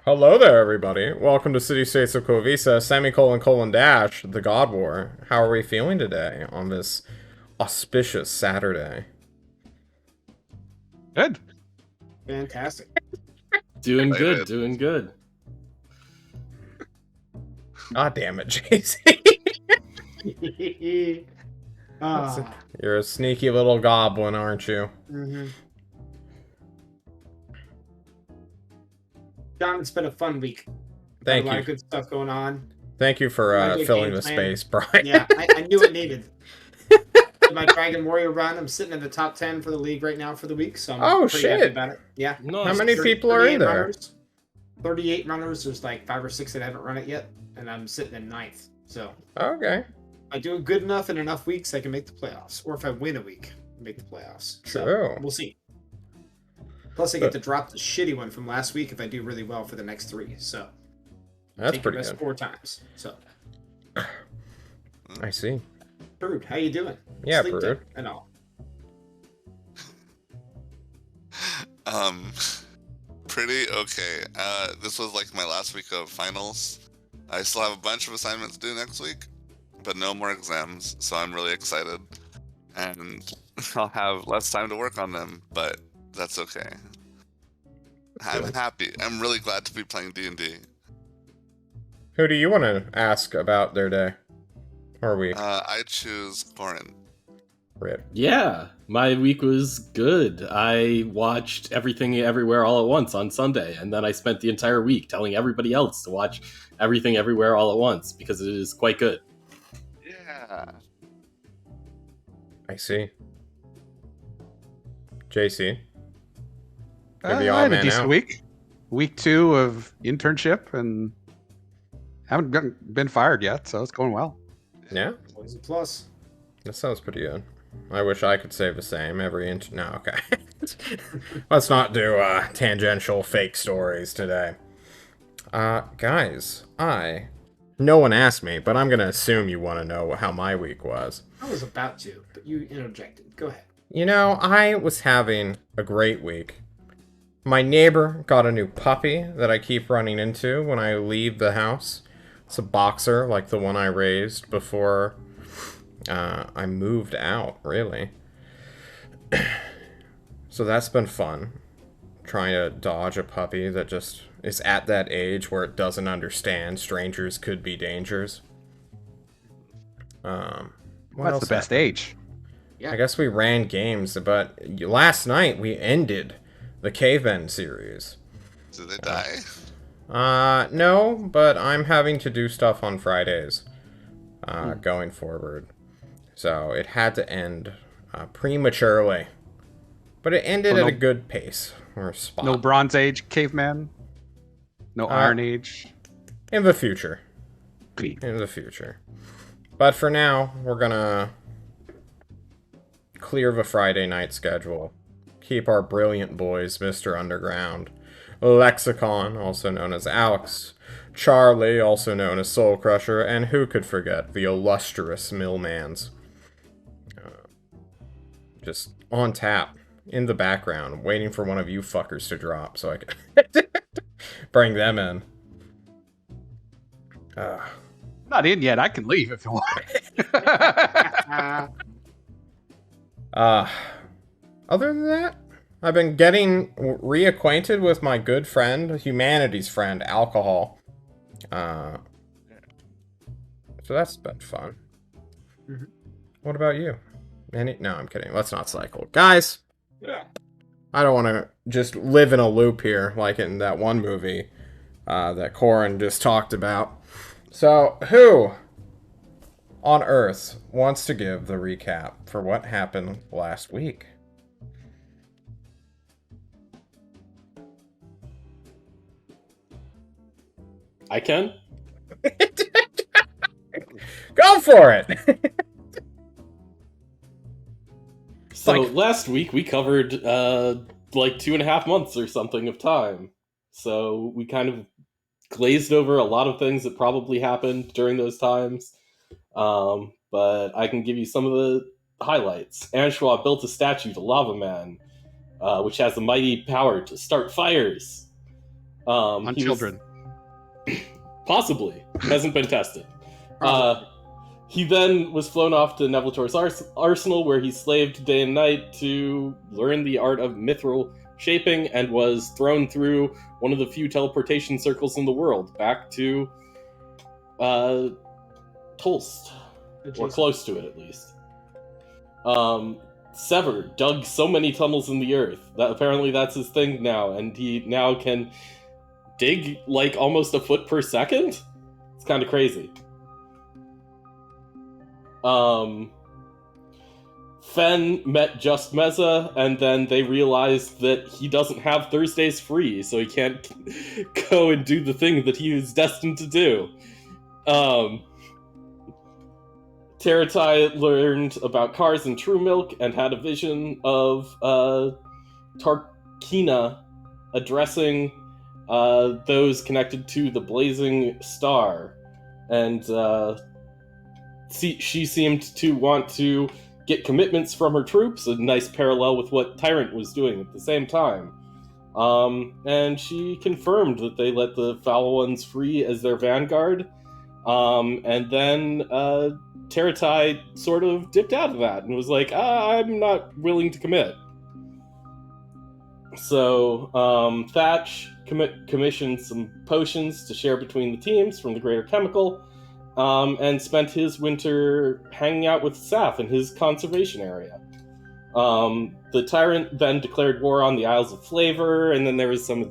Hello there, everybody. Welcome to City States of Klovisa, _dash, the God War. How are we feeling today on this auspicious Saturday? Good. Fantastic. Doing good, Excited. doing good. God damn it, JC. Ah, You're a sneaky little goblin, aren't you? mm-hmm. John, it's been a fun week. Thank Got a lot you. of good stuff going on. Thank you My for good filling game the plan. space, Brian. Yeah, I knew it needed. My Dragon Warrior run, I'm sitting in the top 10 for the league right now for the week, so I'm Oh, pretty happy shit. about it. Yeah. Nice. How many people are in 38 there? runners. 38 runners. There's like 5 or 6 that haven't run it yet, and I'm sitting in 9th. So Okay. I do good enough in enough weeks, I can make the playoffs. Or if I win a week, make the playoffs. True. So we'll see. Plus, I get to drop the shitty one from last week if I do really well for the next 3. So That's take pretty your best good. 4 times. So, I see. Brood, how you doing? Yeah, Sleep Brood. debt and all. Pretty okay. This was like my last week of finals. I still have a bunch of assignments due next week, but no more exams, so I'm really excited. And I'll have less time to work on them, but that's okay. I'm Good. happy. I'm really glad to be playing D&D. Who do you want to ask about their day? Or week? I choose Corin. Rip. Yeah, my week was good. I watched Everything Everywhere All at Once on Sunday, and then I spent the entire week telling everybody else to watch Everything Everywhere All at Once because it is quite good. Yeah. I see. JC. You're I the odd had a man decent out. week. Week 2 of internship and been fired yet, so it's going well. Yeah? Always a plus. That sounds pretty good. I wish I could say the same No, okay. Let's not do tangential fake stories today. Guys, no one asked me, but I'm gonna assume you want to know how my week was. I was about to, but you interjected. Go ahead. You know, I was having a great week. My neighbor got a new puppy that I keep running into when I leave the house. It's a boxer, like the one I raised before I moved out, really. So that's been fun. Trying to dodge a puppy that just is at that age where it doesn't understand strangers could be dangers. What That's else the best happened? age. Yeah. I guess we ran games, but last night we ended the Cavemen series. Did they die? No, but I'm having to do stuff on Fridays going forward. So it had to end prematurely. But it ended So at no- a good pace or spot. No Bronze Age caveman. No Iron Age. In the future. Great. In the future. But for now, we're gonna clear the Friday night schedule. Keep our brilliant boys, Mr. Underground, Lexicon, also known as Alex, Charlie, also known as Soul Crusher, and who could forget the illustrious Millmans. Just on tap, in the background, waiting for one of you fuckers to drop so I can bring them in. Not in yet. I can leave if you want. Other than that, I've been getting reacquainted with my good friend, humanity's friend, Alcohol. So that's been fun. Mhm. What about you? No, I'm kidding. Let's not cycle. Guys, Yeah. I don't want to just live in a loop here, like in that one movie that Corin just talked about. So, who on Earth wants to give the recap for what happened last week? I can? Go for it! So Like- last week we covered like 2.5 months or something of time. So we kind of glazed over a lot of things that probably happened during those times. But I can give you some of the highlights. Anshua built a statue to Lava Man, which has the mighty power to start fires. On he was- children. Possibly. Hasn't been tested. Probably. He then was flown off to Nevelator's arsenal, where he slaved day and night to learn the art of mithril shaping, and was thrown through one of the few teleportation circles in the world, back to Tolst, or Adjacent. close to it at least. Sever dug so many tunnels in the earth that apparently that's his thing now, and he now can dig like almost a foot per second. It's kind of crazy. Fen met Just Meza, and then they realized that he doesn't have Thursdays free, so he can't go and do the thing that he was destined to do. Teratai learned about cars and True Milk, and had a vision of Tarkina addressing those connected to the Blazing Star, and she seemed to want to get commitments from her troops, a nice parallel with what Tyrant was doing at the same time. And she confirmed that they let the Foul Ones free as their vanguard, and then Teratai sort of dipped out of that and was like, I'm not willing to commit. So Thatch commissioned some potions to share between the teams from the Greater Chemical, and spent his winter hanging out with Saf in his conservation area. The Tyrant then declared war on the Isles of Flavor, and then there was some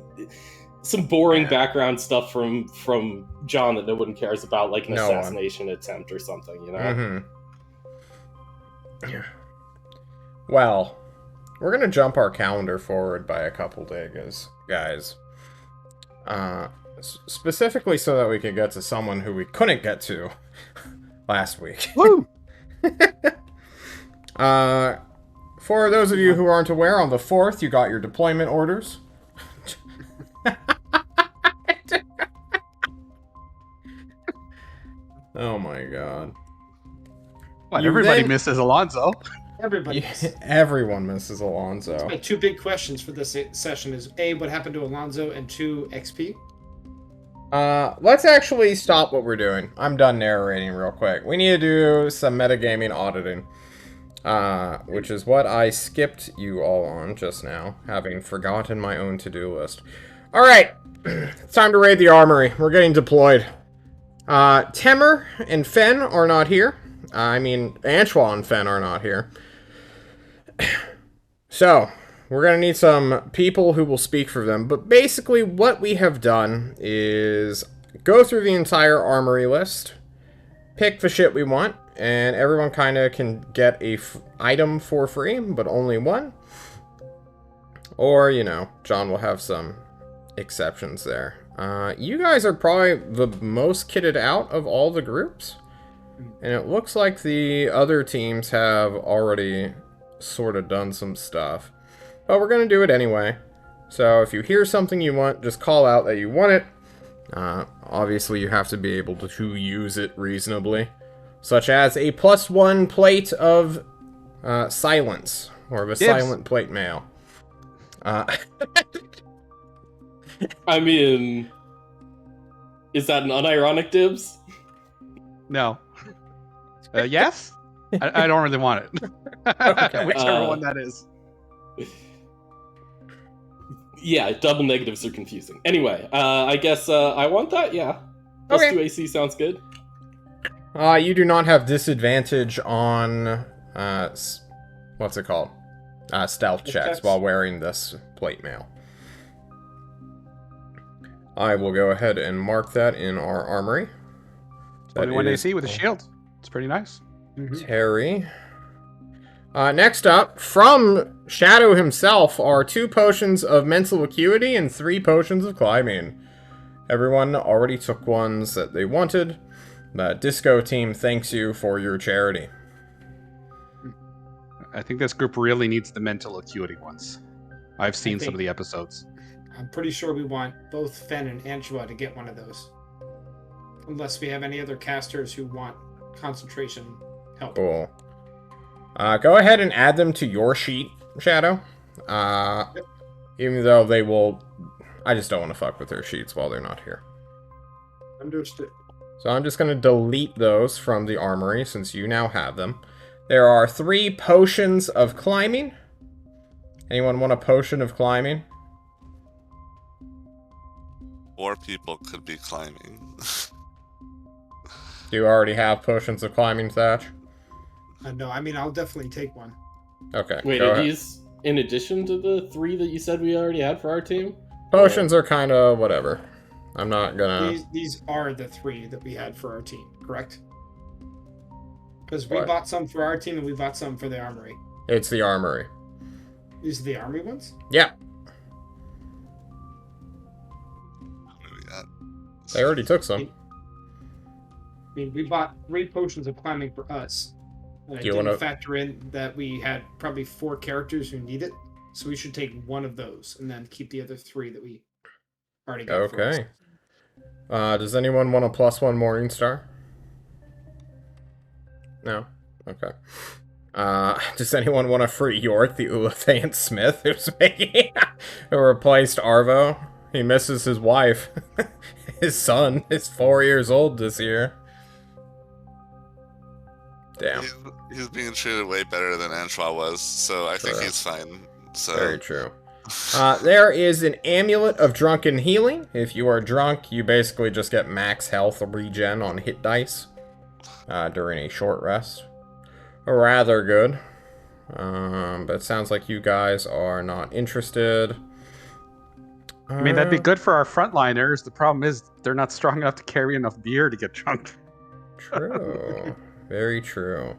boring background stuff from John that no one cares about, like an assassination attempt or something, you know? Mm-hmm. Well, we're gonna jump our calendar forward by a couple days, guys. Specifically so that we can get to someone who we couldn't get to last week. Woo! For those of you who aren't aware, on the 4th, you got your deployment orders. Oh my god. Well, You everybody then- misses Alonso. Everybody. Everyone misses Alonso. My two big questions for this session is A, what happened to Alonso, and 2, XP. Let's actually stop what we're doing. I'm done narrating real quick. We need to do some metagaming auditing. Which is what I skipped you all on just now, having forgotten my own to-do list. Alright, it's time to raid the armory. We're getting deployed. Temer and Fen are not here. I mean, Antoine and Fen are not here. So, we're going to need some people who will speak for them. But basically, what we have done is go through the entire armory list, pick the shit we want, and everyone kind of can get a item for free, but only one. Or, you know, John will have some exceptions there. You guys are probably the most kitted out of all the groups. And it looks like the other teams have already sort of done some stuff. But we're going to do it anyway. So if you hear something you want, just call out that you want it. Obviously, you have to be able to use it reasonably. Such as a +1 plate of silence. Or of a silent plate mail. I mean, is that an unironic dibs? No. Yes? I don't really want it. Okay. Whichever one that is. Yeah, double negatives are confusing. Anyway, I guess I want that, yeah. Plus Okay. 2 AC sounds good. You do not have disadvantage on, what's it called? Stealth checks while wearing this plate mail. I will go ahead and mark that in our armory. That 21 is AC with a shield. It's pretty nice. Terry. Next up, from Shadow himself, are 2 potions of mental acuity and 3 potions of climbing. Everyone already took ones that they wanted. The Disco team thanks you for your charity. I think this group really needs the mental acuity ones. I've seen some think- of the episodes. I'm pretty sure we want both Fen and Anshua to get one of those. Unless we have any other casters who want concentration help. Cool. Go ahead and add them to your sheet, Shadow. Even though they will I just don't want to fuck with their sheets while they're not here. Understood. So I'm just going to delete those from the armory since you now have them. There are 3 potions of climbing. Anyone want a potion of climbing? 4 people could be climbing. Do you already have potions of climbing, Thatch? No, I mean, I'll definitely take one. Okay. Wait, go are ahead. these in addition to the 3 that you said we already had for our team? Potions are kind of whatever. I'm not gonna... These are the 3 that we had for our team, correct? Because we What? bought some for our team and we bought some for the armory. It's the armory. These are the armory ones? Yeah, Maybe that. they already took some. I mean, we bought 3 potions of climbing for us. And I Do you didn't wanna- factor in that we had probably 4 characters who need it. So we should take one of those and then keep the other 3 that we already got for us. Okay. Does anyone want a +1 Morning Star? No? Okay. Does anyone want a free York, the Ulathan Smith, who's making... who replaced Arvo? He misses his wife. His son is 4 years old this year. Damn. He's being treated way better than Antoine was, so I think True. he's fine. So Very true. There is an Amulet of Drunken Healing. If you are drunk, you basically just get max health regen on hit dice during a short rest. Rather good. But it sounds like you guys are not interested. I mean, that'd be good for our frontliners. The problem is they're not strong enough to carry enough beer to get drunk. True. Very true.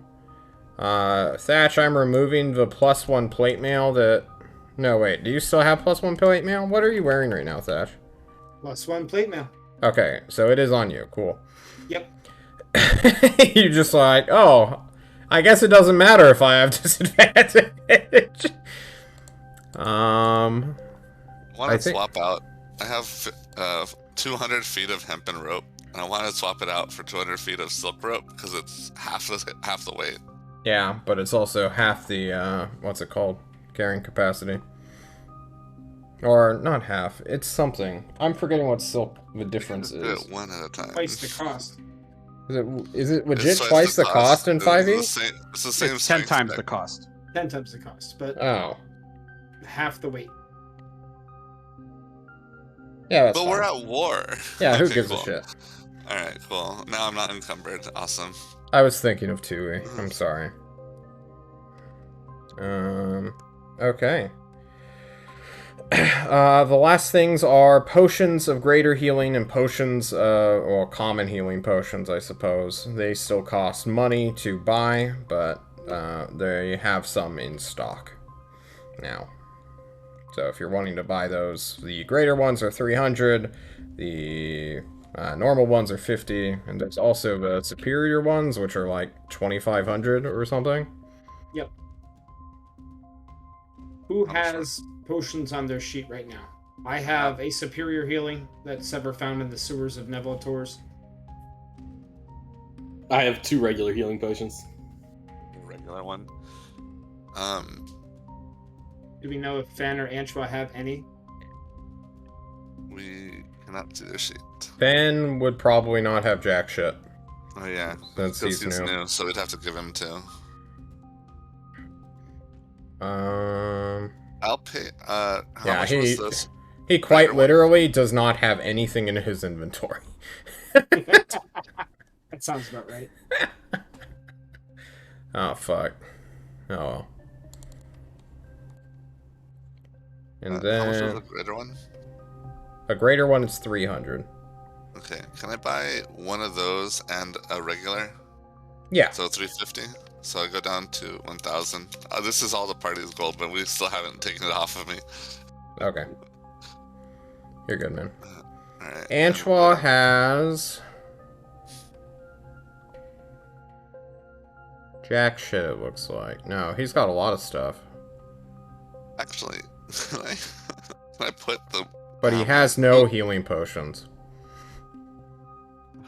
Thatch, I'm removing the +1 plate mail that... No, wait. Do you still have +1 plate mail? What are you wearing right now, Thatch? +1 plate mail. Okay, so it is on you. Cool. Yep. You just like, oh, I guess it doesn't matter if I have disadvantage. I want I to think- swap out. I have 200 feet of hempen rope, and I want to swap it out for 200 feet of silk rope because it's half the weight. Yeah, but it's also half the, what's it called? Carrying capacity. Or, not half. It's something. I'm forgetting what silk the difference Do is. it one at a time. Twice the cost. Is it legit It's twice the cost in 5e? It's the same It's 10 strength times check. the cost. 10 times the cost, but Oh. half the weight. Yeah, that's But fine. we're at war. Yeah, who Okay, gives cool. a shit? Alright, cool. Now I'm not encumbered. Awesome. I was thinking of 2e. I'm sorry. Okay. The last things are potions of greater healing and potions, well, common healing potions, I suppose. They still cost money to buy, but they have some in stock now. So if you're wanting to buy those, the greater ones are 300, the normal ones are 50, and there's also the superior ones, which are like 2,500 or something. Yep. Who has potions on their sheet right now? I have a superior healing that's ever found in the sewers of Nevolators. I have 2 regular healing potions. Regular one. Do we know if Fan or Antoine have any? We cannot see their sheet. Ben would probably not have jack shit. Oh yeah, Since because he's new. so we'd have to give him 2. I'll pay. How Yeah, much was this? he quite Greater one. literally does not have anything in his inventory. That sounds about right. Oh, fuck. Oh, well. And How much was then the greater one? a greater one is 300. Okay, can I buy one of those and a regular? Yeah. So 350. So I go down to 1,000. This is all the party's gold, but we still haven't taken it off of me. Okay. You're good, man. All right. Antoine has jack shit, it looks like. No, he's got a lot of stuff. Actually, can I put the? But he has no healing potions.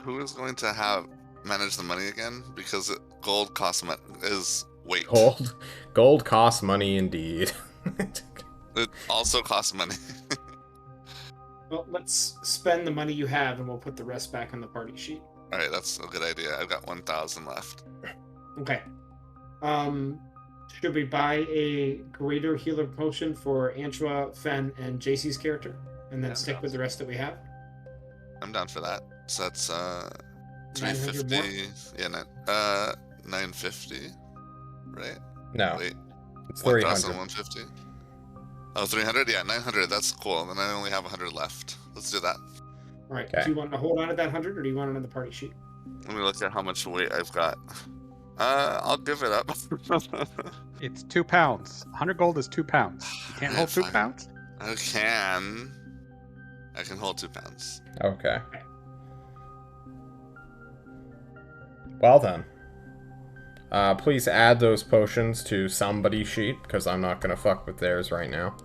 Who is going to have manage the money again? Because gold costs is weight. Gold costs money indeed. It also costs money. Well, let's spend the money you have, and we'll put the rest back on the party sheet. All right, that's a good idea. I've got 1,000 left. Okay. Should we buy a greater healer potion for Antua, Fen, and JC's character, and then Yeah, stick with the rest that we have? I'm down for that. So that's 900 more? 350. Yeah, 950. Right? No, Wait, it's 300. 1,150. Oh, 300? Yeah, 900. That's cool. Then I only have 100 left. Let's do that. All right. Okay. Do you want to hold on to that 100, or do you want it on the party sheet? Let me look at how much weight I've got. I'll give it up. It's 2 pounds. 100 gold is 2 pounds. You can't hold 2 Fine. pounds? I can hold 2 pounds. Okay. Well then. Please add those potions to somebody's sheet, because I'm not gonna fuck with theirs right now.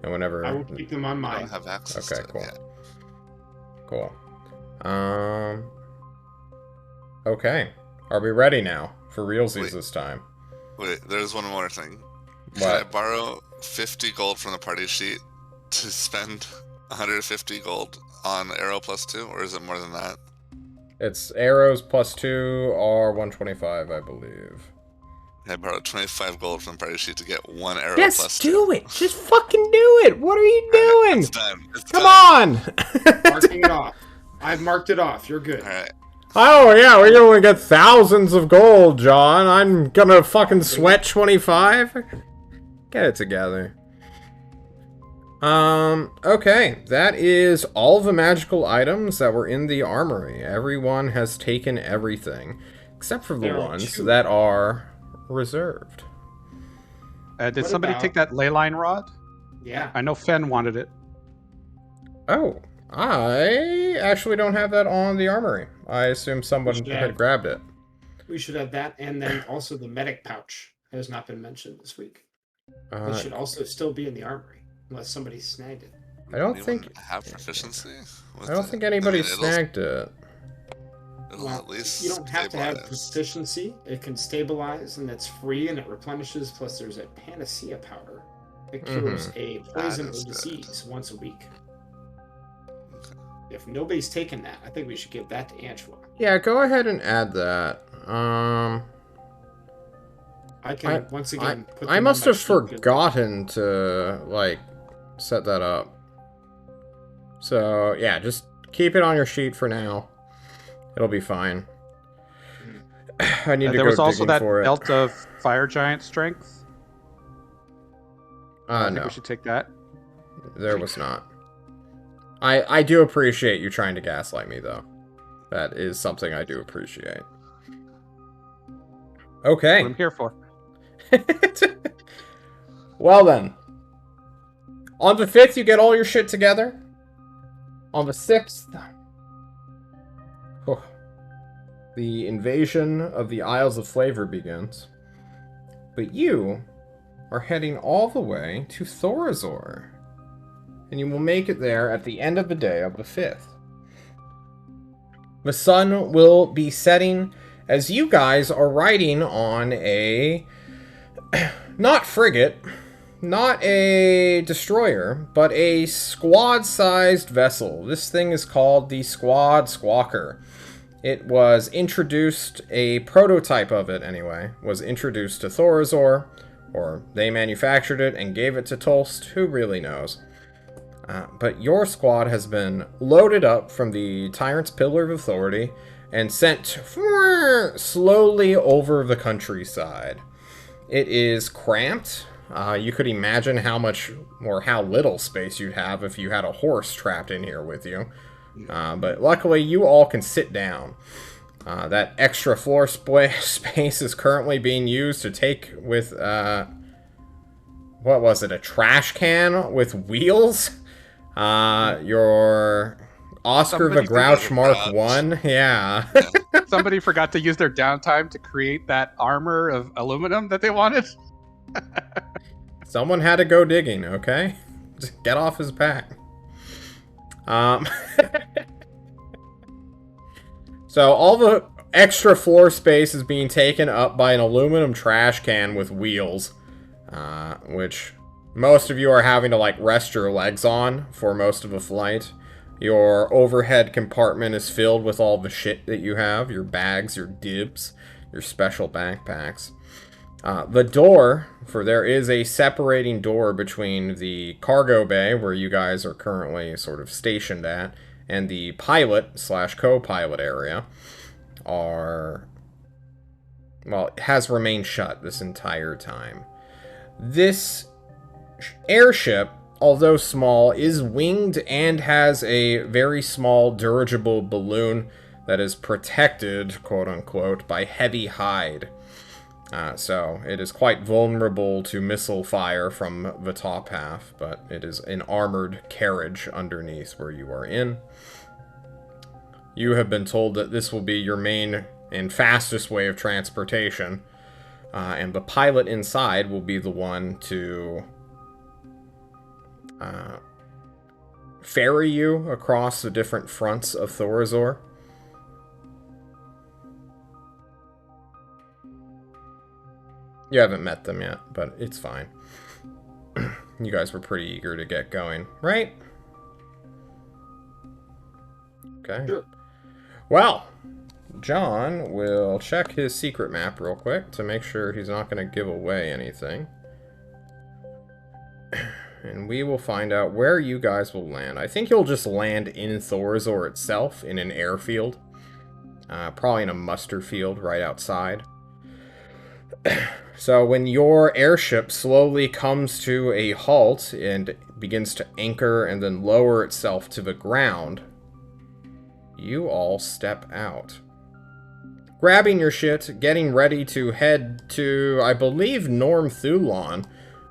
And whenever... I will keep them on I mine. don't have access Okay, to it cool. yet. Cool. Okay. Are we ready now for realsies Wait. this time? Wait, there's one more thing. Can I What? borrow 50 gold from the party sheet to spend 150 gold on arrow +2, or is it more than that? It's arrows +2 are 125, I believe. I borrowed 25 gold from the party sheet to get 1 arrow Yes, +2. do it! Just fucking do it! What are you doing? It's done. It's Come done. on! Marking it off. I've marked it off. You're good. All right. Oh yeah, we only get thousands of gold, John. I'm gonna fucking sweat 25? Get it together. Okay. That is all the magical items that were in the armory. Everyone has taken everything. Except for the There are ones 2. that are reserved. Did What somebody about- take that ley line rod? Yeah. I know Fen wanted it. Oh, I actually don't have that on the armory. I assume someone should had have- grabbed it. We should have that, and then also the medic pouch has not been mentioned this week. It should also still be in the armory, unless somebody snagged it. I don't Anyone think have proficiency. With I don't it? think anybody I mean, snagged it. It'll Well, at least you don't have to have stabilize. proficiency. It can stabilize, and it's free, and it replenishes. Plus, there's a panacea powder that cures a poison or is good. disease once a week. If nobody's taken that, I think we should give that to Antua. Yeah, go ahead and add that. I can once again put them I on must my have sheet. forgotten to, like, set that up. So, yeah, just keep it on your sheet for now. It'll be fine. I need to There go was also digging that for it. belt of fire giant strength. I think No, we should take that. there was not. I do appreciate you trying to gaslight me, though. That is something I do appreciate. Okay. What I'm here for. Well then. On the 5th, you get all your shit together. On the 6th, the invasion of the Isles of Flavor begins. But you are heading all the way to Thorazor. And you will make it there at the end of the day of the 5th. The sun will be setting as you guys are riding on a... not frigate, not a destroyer, but a squad-sized vessel. This thing is called the Squad Squawker. It was introduced, a prototype of it anyway, was introduced to Thorazor, or they manufactured it and gave it to Tolst, who really knows. But your squad has been loaded up from the Tyrant's Pillar of Authority and sent slowly over the countryside. It is cramped. You could imagine how much or how little space you'd have if you had a horse trapped in here with you. But luckily, you all can sit down. That extra floor space is currently being used to take with, what was it, a trash can with wheels? Your Oscar the Somebody Grouch forgot Mark about- 1, yeah. Somebody forgot to use their downtime to create that armor of aluminum that they wanted. Someone had to go digging, okay? Just get off his back. So all the extra floor space is being taken up by an aluminum trash can with wheels, which Most of you are having to, like, rest your legs on for most of the flight. Your overhead compartment is filled with all the shit that you have, your bags, your dibs, your special backpacks. The door, for there is a separating door between the cargo bay, where you guys are currently sort of stationed at, and the pilot slash co-pilot area, are, well, it has remained shut this entire time. This airship, although small, is winged and has a very small dirigible balloon that is protected, quote unquote, by heavy hide. So it is quite vulnerable to missile fire from the top half, but it is an armored carriage underneath where you are in. You have been told that this will be your main and fastest way of transportation, and the pilot inside will be the one to ferry you across the different fronts of Thorazor. You haven't met them yet, but it's fine. You guys were pretty eager to get going, right? Okay. Sure. Well, John will check his secret map real quick to make sure he's not going to give away anything. And we will find out where you guys will land. I think you'll just land in Thorazor itself, in an airfield. Probably in a muster field right outside. So when your airship slowly comes to a halt and begins to anchor and then lower itself to the ground, you all step out. Grabbing your shit, getting ready to head to, I believe, Norm Thulon,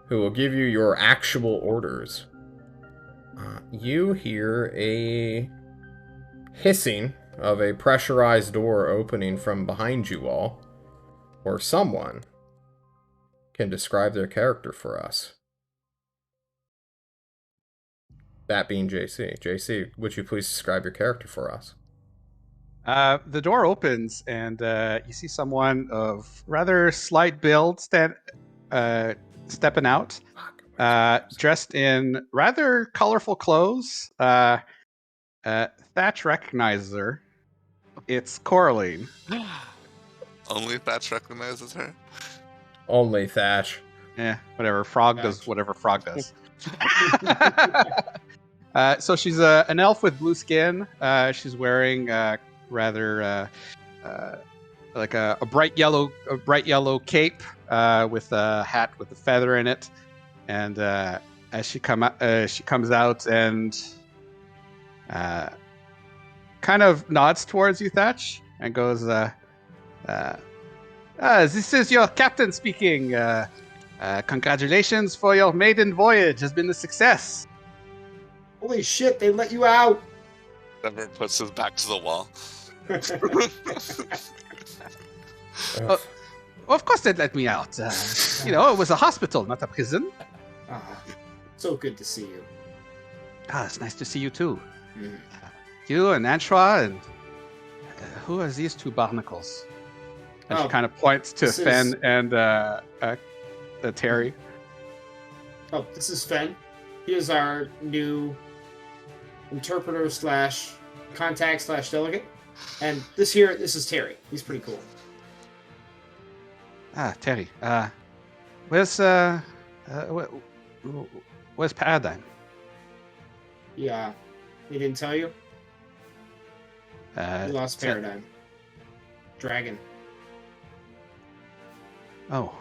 who will give you your actual orders. You hear a hissing of a pressurized door opening from behind you all, or someone can describe their character for us. That being JC. JC, would you please describe your character for us? The door opens, and you see someone of rather slight build stepping out, dressed in rather colorful clothes. Thatch recognizes her. It's Coraline. Only Thatch recognizes her. Only Thatch. Yeah, whatever. Frog does Thatch. whatever Frog does. So she's an elf with blue skin. She's wearing rather like a bright yellow cape with a hat with a feather in it. And as she comes out and kind of nods towards you, Thatch, and goes, "This is your captain speaking. Congratulations for your maiden voyage. Has been a success." Holy shit, they let you out! Never puts his back to the wall. Of course they let me out. It was a hospital, not a prison. So good to see you. It's nice to see you too. Mm. You and Anchois, and who are these two barnacles? And she kind of points to Fen and Terry. Oh, this is Fen. He is our new interpreter slash contact slash delegate. And this is Terry. He's pretty cool. Terry. Where's Paradigm? Yeah. He didn't tell you? We lost Paradigm. Dragon. Oh.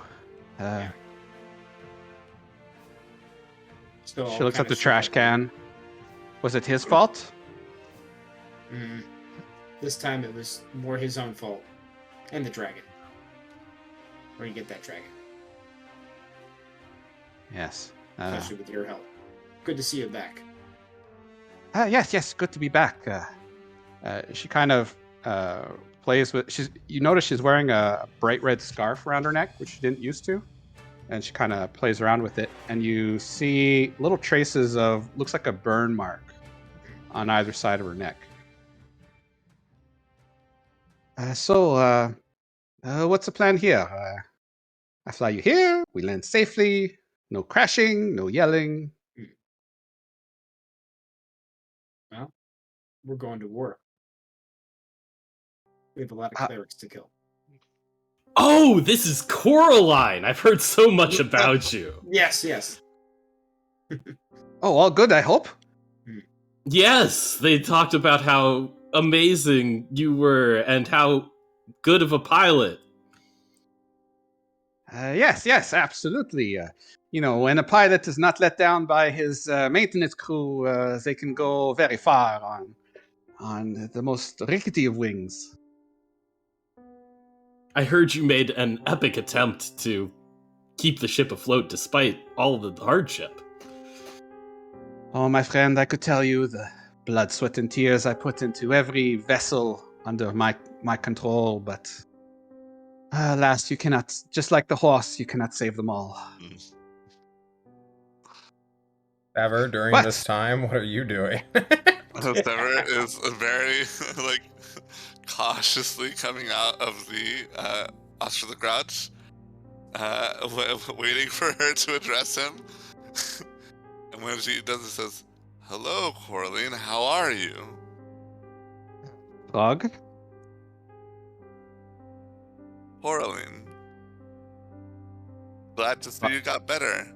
Still She looks at the trash can. Was it his fault? This time it was more his own fault. And the dragon. Where you get that dragon. Yes. Especially with your help. Good to see you back. Yes. Good to be back. She kind of plays with. You notice she's wearing a bright red scarf around her neck, which she didn't used to, and she kind of plays around with it. And you see little traces of looks like a burn mark on either side of her neck. So what's the plan here? I fly you here. We land safely. No crashing, no yelling. Well, we're going to war. We have a lot of Uh, clerics to kill. Oh, this is Coraline! I've heard so much about you. Yes, yes. Oh, all good, I hope. Yes, they talked about how amazing you were and how good of a pilot. Yes, absolutely. When a pilot is not let down by his maintenance crew, they can go very far on the most rickety of wings. I heard you made an epic attempt to keep the ship afloat despite all the hardship. Oh, my friend, I could tell you the blood, sweat, and tears I put into every vessel under my control, but alas, you cannot, just like the horse, you cannot save them all. Ever during this But time, what are you doing? Sever is very like cautiously coming out of the Oscar the Grouch, waiting for her to address him. And when she does it, says, "Hello, Coraline. How are you?" Frog, Coraline, glad to see you got better.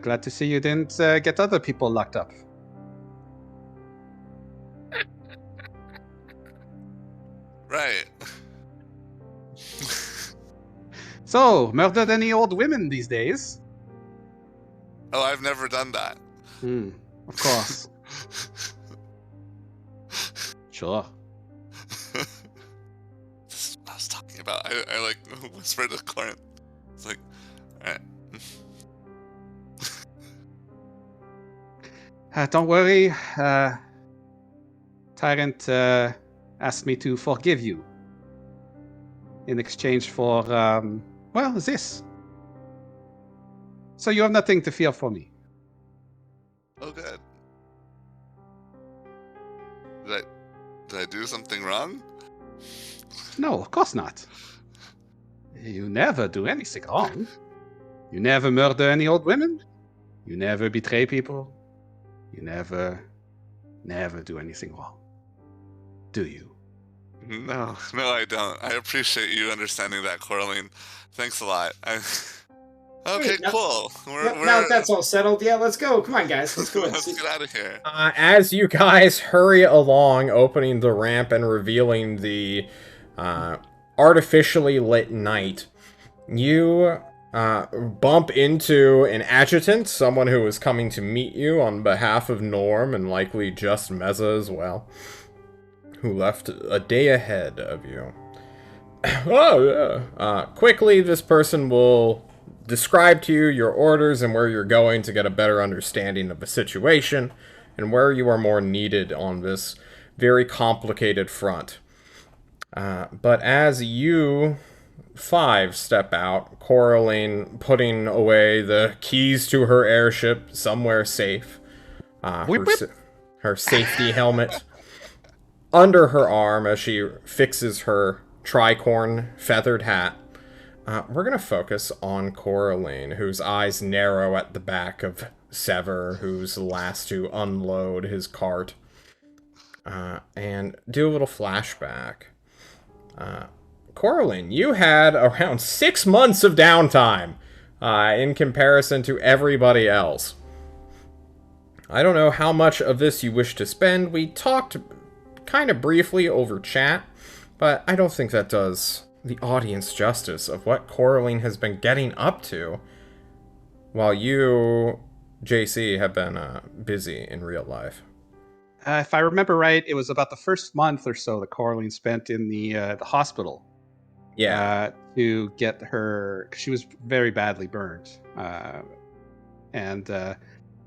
glad to see you didn't get other people locked up. Right. So, murdered any old women these days? Oh, I've never done that. Of course. Sure. This is what I was talking about. I like whispered to Corinth. It's like, alright. Don't worry. Tyrant asked me to forgive you in exchange for, this. So you have nothing to fear for me. Oh, good. Did I do something wrong? No, of course not. You never do anything wrong. You never murder any old women. You never betray people. You never do anything wrong. Do you? No, I don't. I appreciate you understanding that, Coraline. Thanks a lot. Okay, Wait, no- cool. Now that that's all settled, yeah, let's go. Come on, guys. Let's go. Let's get out of here. As you guys hurry along, opening the ramp and revealing the artificially lit night, you bump into an adjutant, someone who is coming to meet you on behalf of Norm and likely just Meza as well, who left a day ahead of you. Oh, yeah. Quickly, this person will describe to you your orders and where you're going to get a better understanding of the situation and where you are more needed on this very complicated front. But as you 5 step out, Coraline putting away the keys to her airship somewhere safe, her safety helmet under her arm as she fixes her tricorn feathered hat. We're going to focus on Coraline, whose eyes narrow at the back of Sever, who's the last to unload his cart, and do a little flashback. Coraline, you had around 6 months of downtime in comparison to everybody else. I don't know how much of this you wish to spend. We talked kind of briefly over chat, but I don't think that does the audience justice of what Coraline has been getting up to while you, JC, have been busy in real life. If I remember right, it was about the first month or so that Coraline spent in the hospital. Yeah. To get her, 'cause she was very badly burned, and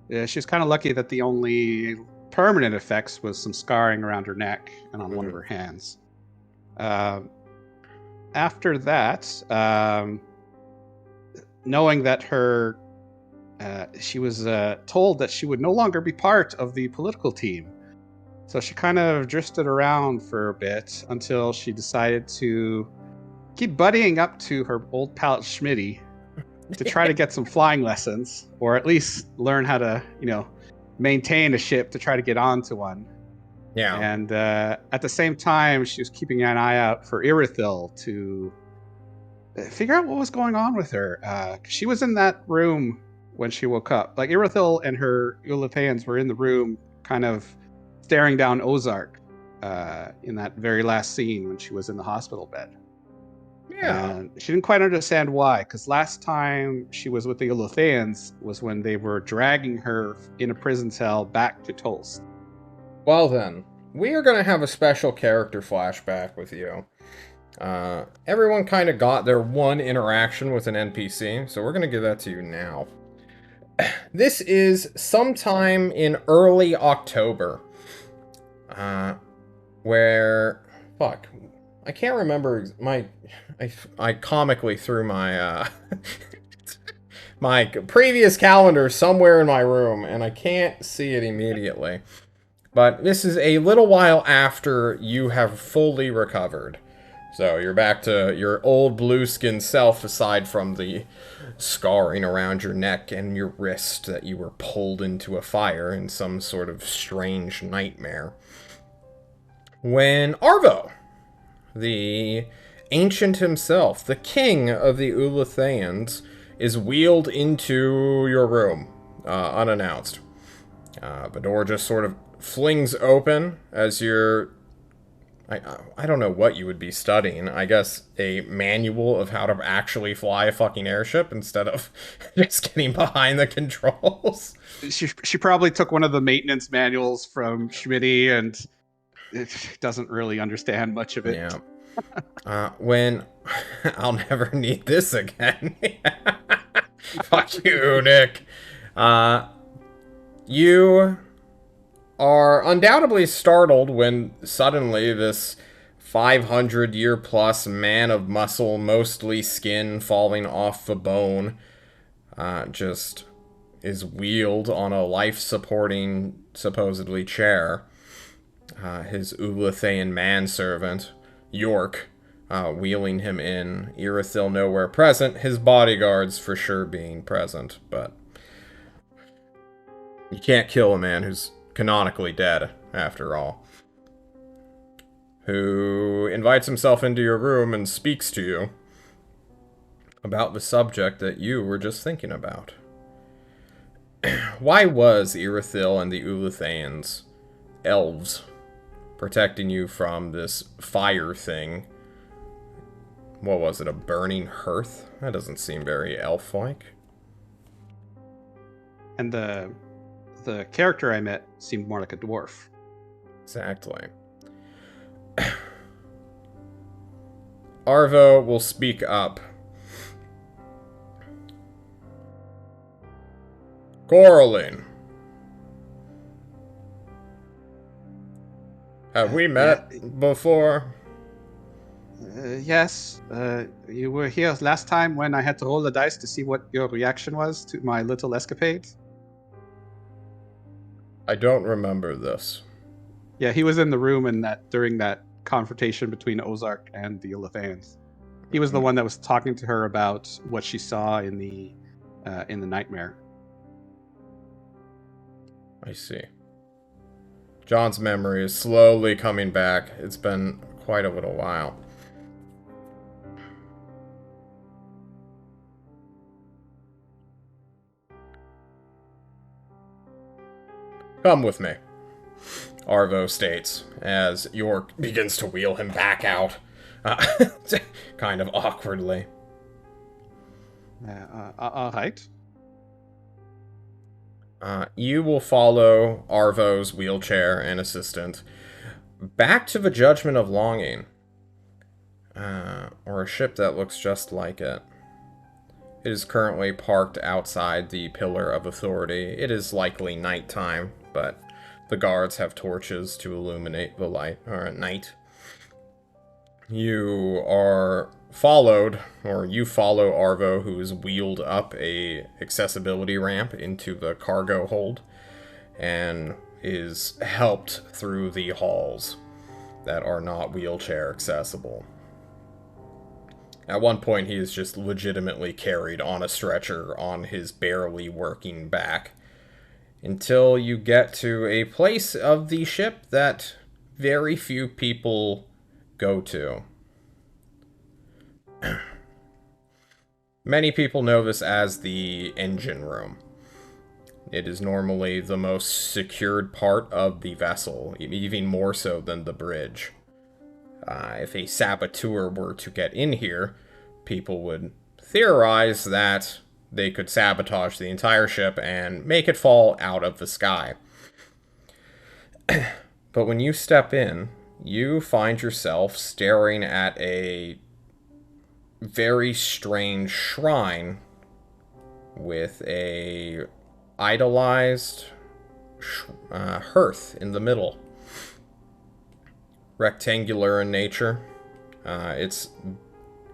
she was kind of lucky that the only permanent effects was some scarring around her neck and on one of her hands. After that, knowing that she was told that she would no longer be part of the political team, so she kind of drifted around for a bit until she decided to keep buddying up to her old pal Schmitty to try to get some flying lessons, or at least learn how to, maintain a ship to try to get onto one. Yeah. And at the same time, she was keeping an eye out for Irithil to figure out what was going on with her. 'Cause she was in that room when she woke up. Like, Irithil and her Ulathians were in the room, kind of staring down Ozark in that very last scene when she was in the hospital bed. Yeah. And she didn't quite understand why, because last time she was with the Ulathians was when they were dragging her in a prison cell back to Tolst. Well then, we are going to have a special character flashback with you. Everyone kind of got their one interaction with an NPC, so we're going to give that to you now. This is sometime in early October, where... Fuck. I can't remember I comically threw my, my previous calendar somewhere in my room, and I can't see it immediately. But this is a little while after you have fully recovered. So you're back to your old blue-skin self, aside from the scarring around your neck and your wrist that you were pulled into a fire in some sort of strange nightmare. When Arvo, the ancient himself, the king of the Ulathians, is wheeled into your room, unannounced. The door just sort of flings open as you're... I don't know what you would be studying. I guess a manual of how to actually fly a fucking airship instead of just getting behind the controls. She probably took one of the maintenance manuals from Schmitty and it doesn't really understand much of it. Yeah. When... I'll never need this again. Fuck you, Nick. You are undoubtedly startled when suddenly this 500-year-plus man of muscle, mostly skin falling off the bone, just is wheeled on a life-supporting, supposedly, chair. His Ulathian manservant, York, wheeling him in, Irithil nowhere present, his bodyguards for sure being present, but you can't kill a man who's canonically dead, after all. Who invites himself into your room and speaks to you about the subject that you were just thinking about. Why was Irithil and the Ulathians, elves, protecting you from this fire thing? What was it, a burning hearth? That doesn't seem very elf-like. And the character I met seemed more like a dwarf. Exactly. Arvo will speak up. Coraline. Have we met before? Yes. You were here last time when I had to roll the dice to see what your reaction was to my little escapade. I don't remember this. Yeah, he was in the room during that confrontation between Ozark and the Ulathians. He was the one that was talking to her about what she saw in the nightmare. I see. John's memory is slowly coming back. It's been quite a little while. Come with me, Arvo states, as York begins to wheel him back out, kind of awkwardly. All right. You will follow Arvo's wheelchair and assistant back to the Judgment of Longing, or a ship that looks just like it. It is currently parked outside the Pillar of Authority. It is likely nighttime, but the guards have torches to illuminate the light, or at night. You are followed, or you follow Arvo, who is wheeled up a accessibility ramp into the cargo hold, and is helped through the halls that are not wheelchair accessible. At one point, he is just legitimately carried on a stretcher on his barely working back, until you get to a place of the ship that very few people go to. Many people know this as the engine room. It is normally the most secured part of the vessel, even more so than the bridge. If a saboteur were to get in here, people would theorize that they could sabotage the entire ship and make it fall out of the sky. But when you step in, you find yourself staring at a very strange shrine with a idolized hearth in the middle. Rectangular in nature. It's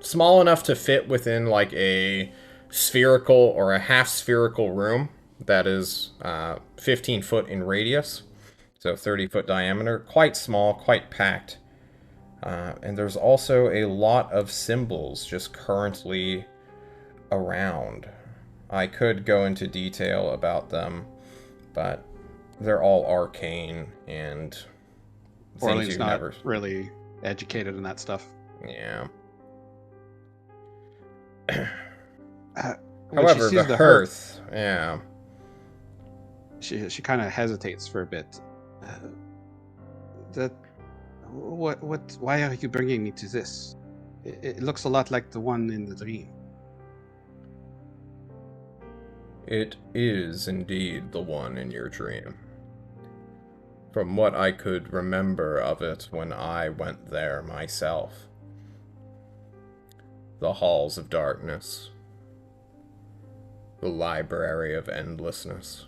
small enough to fit within like a spherical or a half spherical room that is 15 foot in radius, so 30-foot diameter. Quite small, quite packed. And there's also a lot of symbols just currently around. I could go into detail about them, but they're all arcane and Orlean's not really educated in that stuff. Yeah. When However, she sees the hearth, yeah. She kind of hesitates for a bit. Why are you bringing me to this? It looks a lot like the one in the dream. It is indeed the one in your dream. From what I could remember of it when I went there myself. The halls of darkness. The library of endlessness.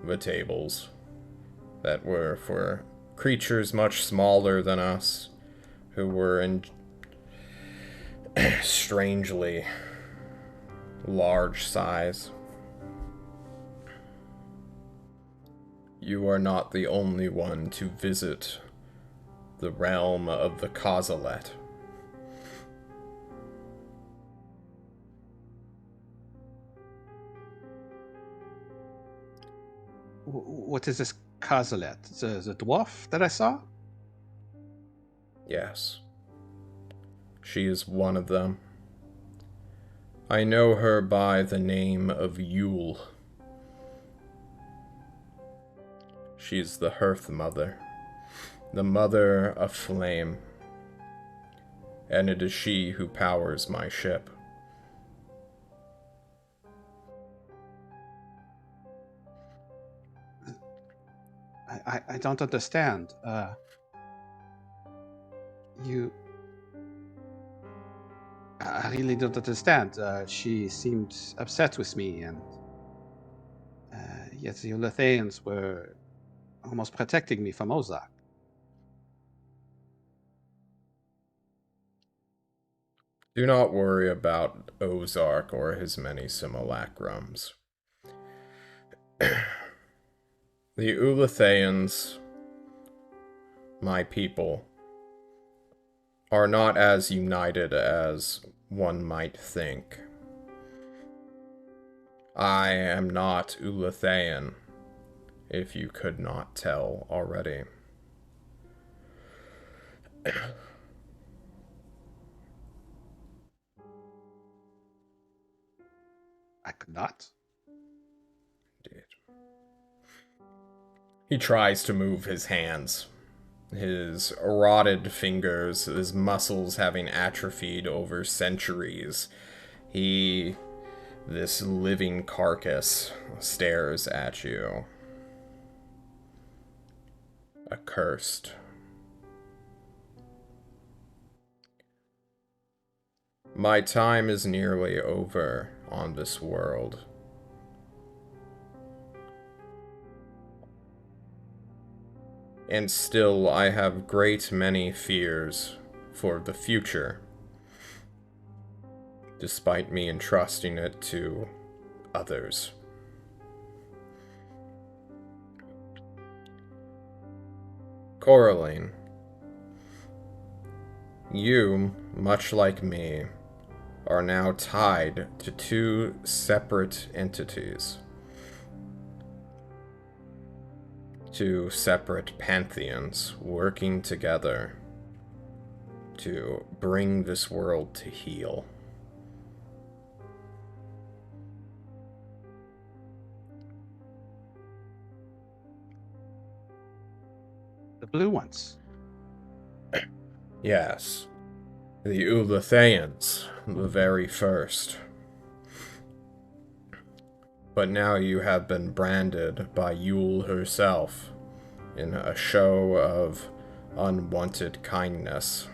The tables that were for creatures much smaller than us, who were in strangely large size. You are not the only one to visit the realm of the Causalet. What is this Kazalet? The dwarf that I saw? Yes. She is one of them. I know her by the name of Yule. She is the Hearth Mother, the Mother of Flame, and it is she who powers my ship. I don't understand. I really don't understand. She seemed upset with me, and yet the Ulatheans were almost protecting me from Ozark. Do not worry about Ozark or his many simulacrums. The Ulatheans, my people, are not as united as one might think. I am not Ulathean, if you could not tell already. I could not. Indeed. He tries to move his hands. His rotted fingers, his muscles having atrophied over centuries. This living carcass, stares at you. Accursed. My time is nearly over on this world. And still I have great many fears for the future, despite me entrusting it to others. Coraline, You, much like me, are now tied to two separate entities. Two separate pantheons working together to bring this world to heal. The blue ones. Yes, the Ulathayans, the very first. But now you have been branded by Yule herself in a show of unwanted kindness.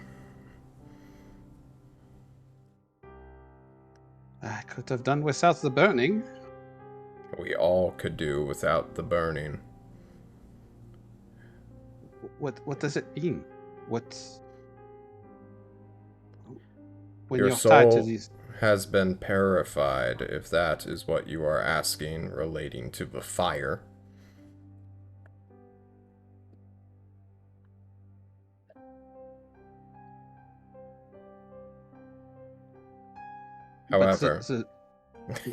I could have done without the burning. We all could do without the burning. What does it mean? What's when Your you're tied to soul these? has been purified, if that is what you are asking relating to the fire. However,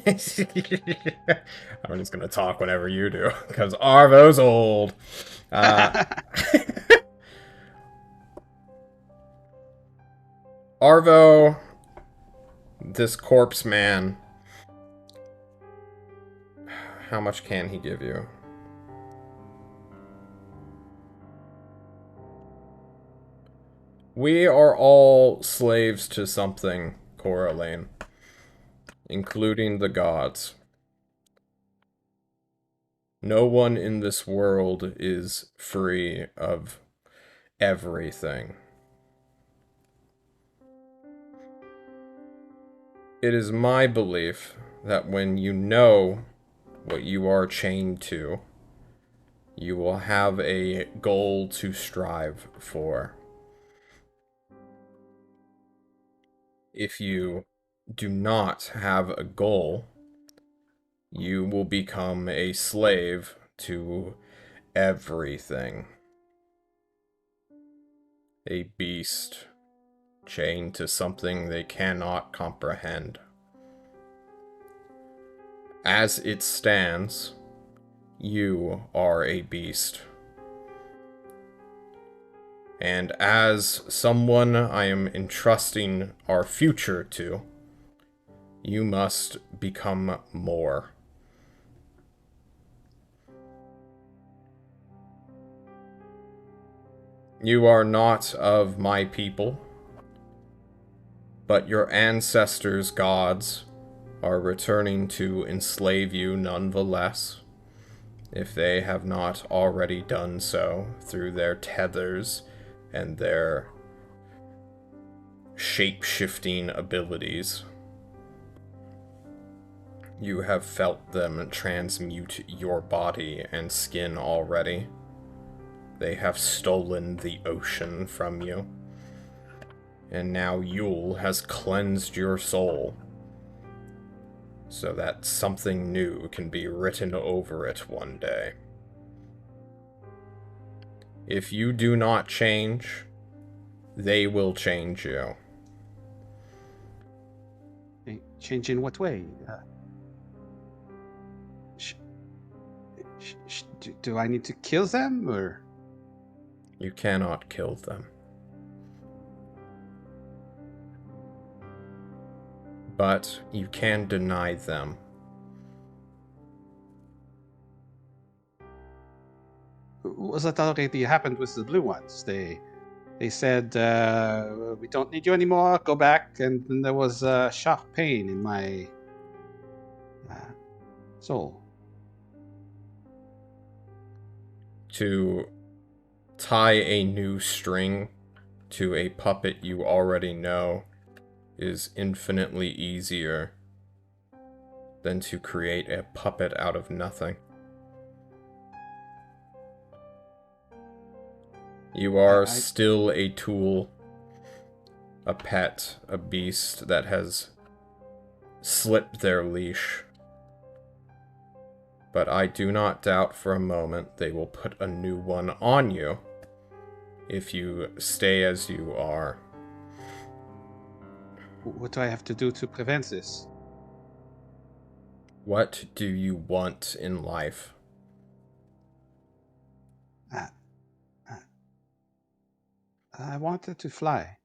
I'm just gonna talk whenever you do, because Arvo's old. Arvo, this corpse man, how much can he give you? We are all slaves to something, Coraline, including the gods. No one in this world is free of everything. It is my belief that when you know what you are chained to, you will have a goal to strive for. If you do not have a goal, you will become a slave to everything. A beast chained to something they cannot comprehend. As it stands, you are a beast. And as someone I am entrusting our future to, you must become more. You are not of my people, but your ancestors' gods are returning to enslave you nonetheless, if they have not already done so through their tethers and their shape-shifting abilities. You have felt them transmute your body and skin already. They have stolen the ocean from you. And now Yule has cleansed your soul, so that something new can be written over it one day. If you do not change, they will change you. Change in what way? Do I need to kill them, or? You cannot kill them. But you can deny them. Was that already happened with the blue ones? They said, we don't need you anymore, go back, and then there was sharp pain in my soul. To tie a new string to a puppet you already know is infinitely easier than to create a puppet out of nothing. You are still a tool, a pet, a beast that has slipped their leash. But I do not doubt for a moment they will put a new one on you if you stay as you are. What do I have to do to prevent this? What do you want in life? Uh, uh, I wanted to fly.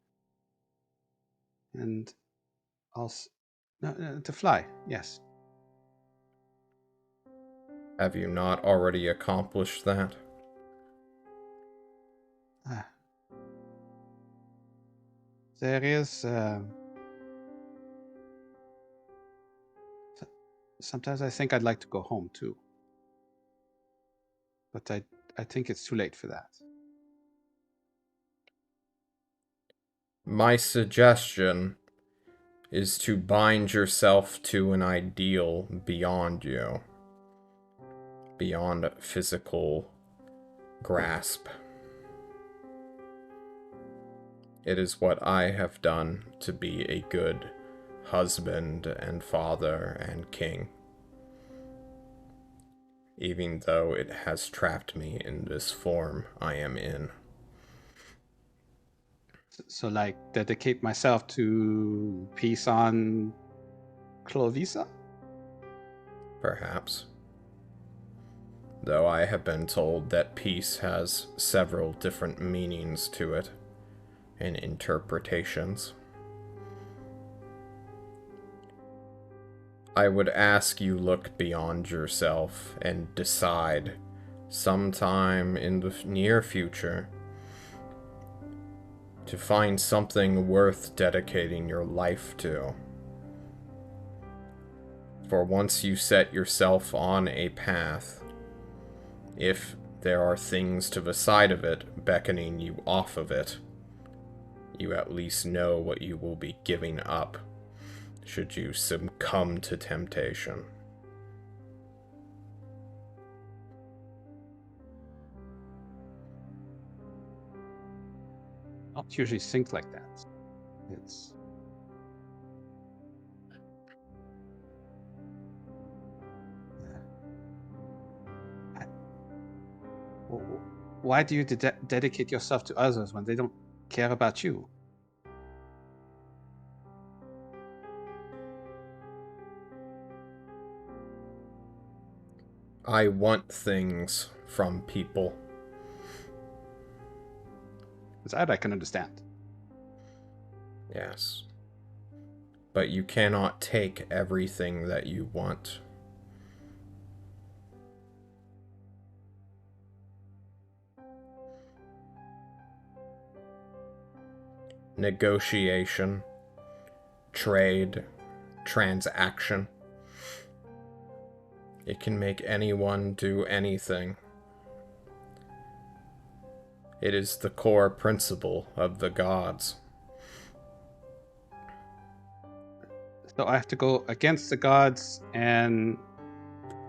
And also, no, to fly, yes. Have you not already accomplished that? Uh, there is. Sometimes I think I'd like to go home too. But I think it's too late for that. My suggestion is to bind yourself to an ideal beyond you, beyond physical grasp. It is what I have done to be a good husband and father and king, even though it has trapped me in this form I am in. So like, dedicate myself to peace on Klovisa? Perhaps. Though I have been told that peace has several different meanings to it and interpretations. I would ask you look beyond yourself and decide sometime in the near future to find something worth dedicating your life to. For once you set yourself on a path, if there are things to the side of it beckoning you off of it, you at least know what you will be giving up should you succumb to temptation. I don't usually think like that. It's why do you dedicate yourself to others when they don't care about you? I want things from people. That I can understand. Yes. But you cannot take everything that you want. Negotiation, trade, transaction. It can make anyone do anything. It is the core principle of the gods. So I have to go against the gods and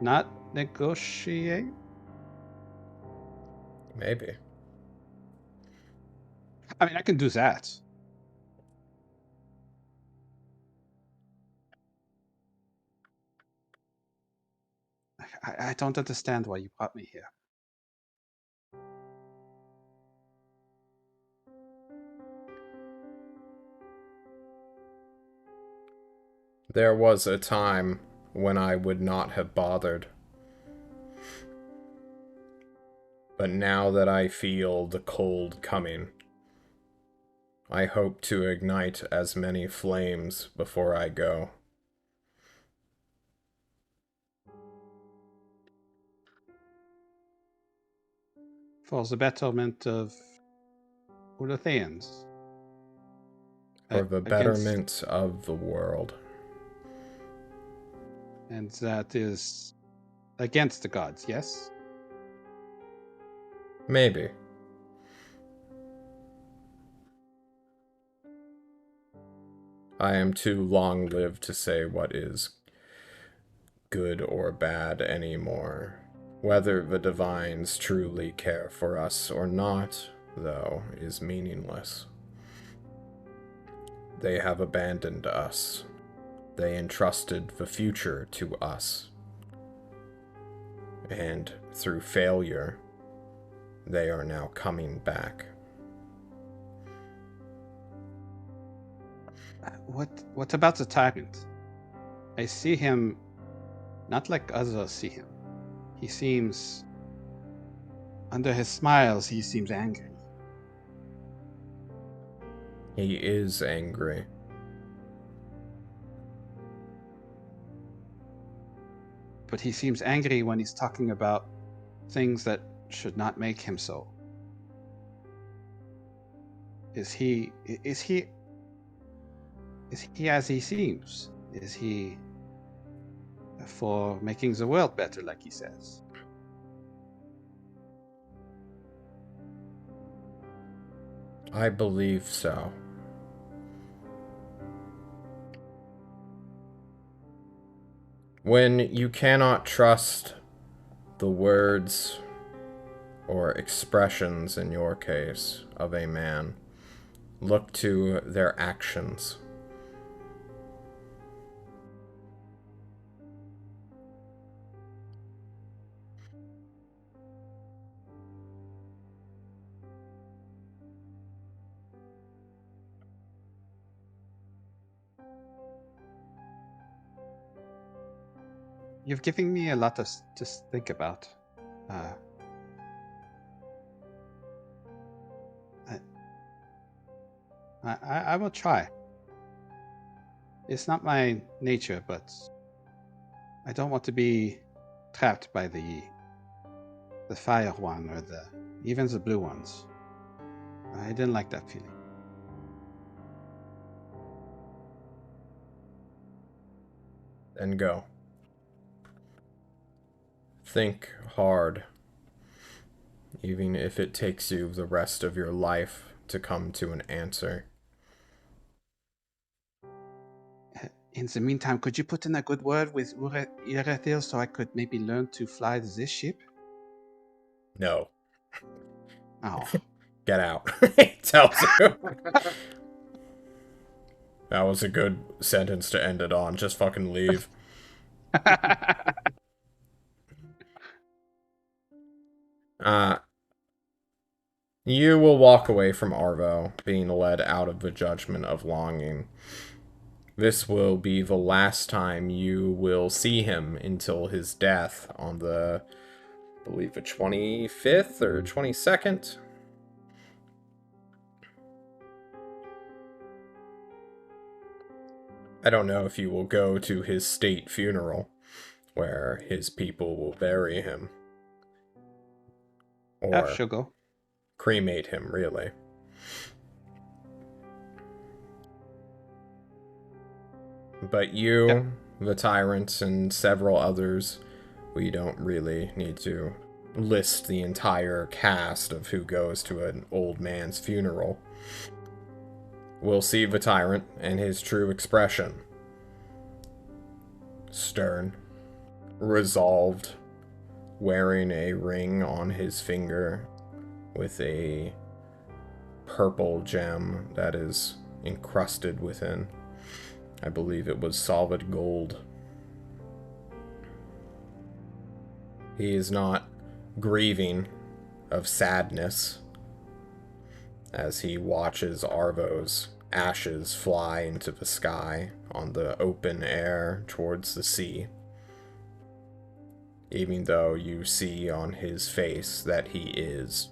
not negotiate? Maybe. I mean, I can do that. I don't understand why you brought me here. There was a time when I would not have bothered. But now that I feel the cold coming, I hope to ignite as many flames before I go. For the betterment of Ulatheans. For the Against, betterment of the world. and that is against the gods, yes? Maybe. I am too long-lived to say what is good or bad anymore. Whether the divines truly care for us or not, though, is meaningless. They have abandoned us. They entrusted the future to us. And through failure, they are now coming back. What about the tyrant? I see him not like others see him. He seems, under his smiles, he seems angry. He is angry. But he seems angry when he's talking about things that should not make him so. Is he as he seems? Is he for making the world better, like he says? I believe so. When you cannot trust the words or expressions, in your case, of a man, look to their actions. You've given me a lot to think about. I will try. It's not my nature, but I don't want to be trapped by the fire one or even the blue ones. I didn't like that feeling. Then go. Think hard, even if it takes you the rest of your life to come to an answer. In the meantime, could you put in a good word with Irethil so I could maybe learn to fly this ship? No. Oh. Get out. He tells you. That was a good sentence to end it on. Just fucking leave. You will walk away from Arvo, being led out of the judgment of longing. This will be the last time you will see him until his death on the, I believe, the 25th or 22nd. I don't know if you will go to his state funeral, where his people will bury him. Or she'll go. Cremate him, really. But you, Yep. the tyrant, and several others, we don't really need to list the entire cast of who goes to an old man's funeral. We'll see the tyrant and his true expression. Stern, resolved, wearing a ring on his finger with a purple gem that is encrusted within. I believe it was solid gold. He is not grieving of sadness as he watches Arvo's ashes fly into the sky on the open air towards the sea. Even though you see on his face that he is.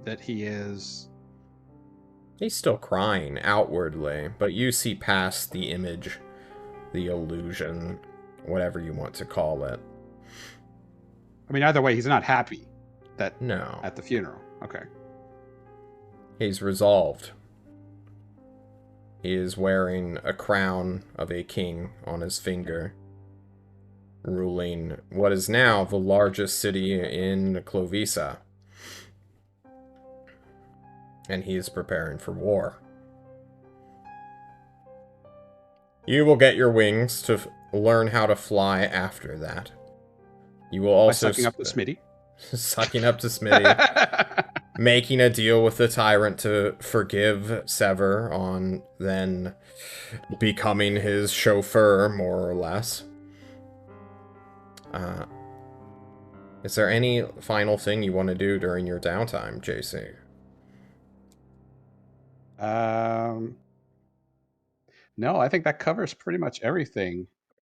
That he is. He's still crying outwardly, but you see past the image, the illusion, whatever you want to call it. I mean, either way, he's not happy that No. at the funeral. Okay. He's resolved. He is wearing a crown of a king on his finger, ruling what is now the largest city in Klovisa. And he is preparing for war. You will get your wings to learn how to fly after that. You will also... By sucking up the Smitty? Sucking up to Smitty. making a deal with the tyrant to forgive Sever on then becoming his chauffeur, more or less. Is there any final thing you want to do during your downtime, JC? No, I think that covers pretty much everything.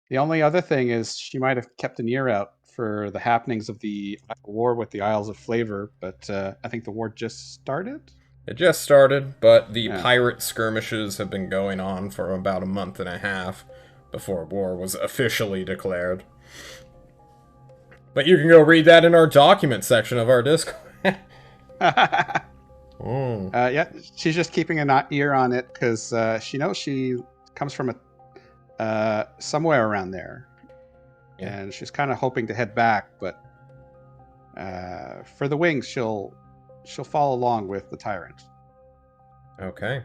The only other thing is she might have kept an ear out for the happenings of the war with the Isles of Flavor, but I think the war just started. It just started, but the Yeah. pirate skirmishes have been going on for about a month and a half before war was officially declared. But you can go read that in our document section of our Discord. Yeah, she's just keeping an ear on it because she knows she comes from somewhere around there, Yeah. and she's kind of hoping to head back. But for the wings, she'll follow along with the tyrant. Okay.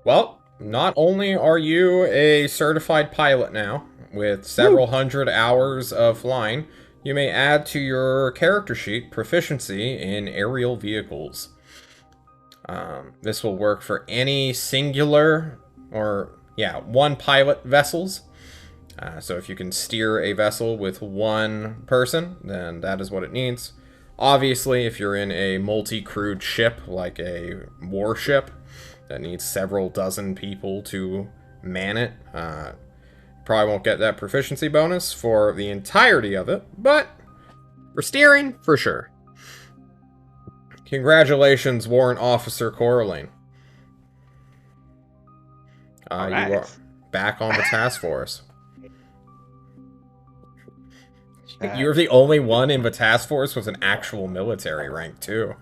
Well, not only are you a certified pilot now, with several hundred hours of flying, you may add to your character sheet proficiency in aerial vehicles. This will work for any singular one pilot vessels. So if you can steer a vessel with one person, then that is what it needs. Obviously, if you're in a multi-crewed ship, like a warship, that needs several dozen people to man it, probably won't get that proficiency bonus for the entirety of it, but for steering, for sure. Congratulations, Warrant Officer Coraline. Alright. You are back on the task force. You're the only one in the task force with an actual military rank, too.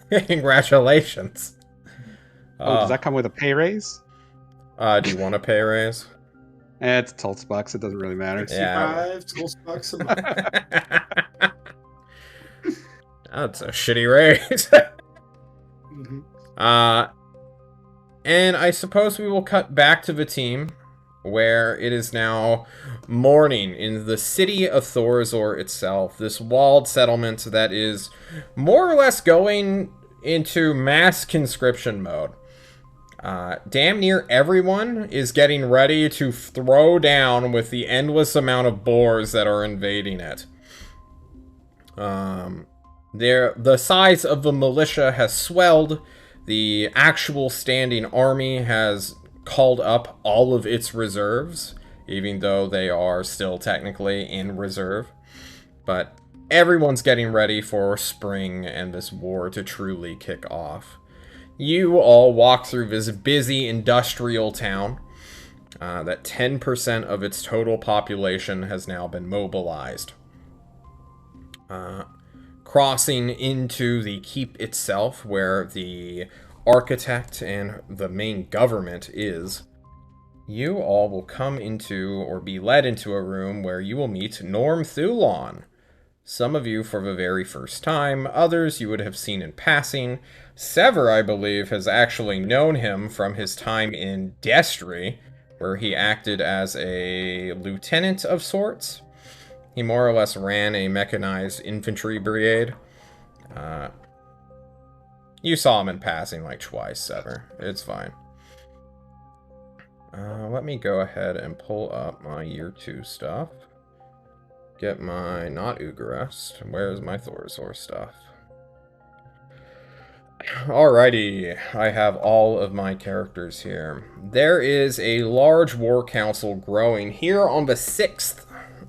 Congratulations. Does that come with a pay raise? Do you want a pay raise? It's $12. It doesn't really matter. Yeah. 65 $12 a month. That's a shitty raise. And I suppose we will cut back to the team, where it is now morning in the city of Thorazor itself, this walled settlement that is more or less going into mass conscription mode. Damn near everyone is getting ready to throw down with the endless amount of boars that are invading it. The size of the militia has swelled. The actual standing army has called up all of its reserves, even though they are still technically in reserve. But everyone's getting ready for spring and this war to truly kick off. You all walk through this busy industrial town that 10% of its total population has now been mobilized. Crossing into the keep itself, where the architect and the main government is, you all will come into or be led into a room where you will meet Norm Thulon. Some of you for the very first time, others you would have seen in passing. Sever, I believe, has actually known him from his time in Destry, where he acted as a lieutenant of sorts. He more or less ran a mechanized infantry brigade. You saw him in passing like twice, Sever. It's fine. Let me go ahead and pull up my year 2 stuff. Get my, not Ugarest. Where's my Thorazor stuff? Alrighty, I have all of my characters here. There is a large war council growing here on the 6th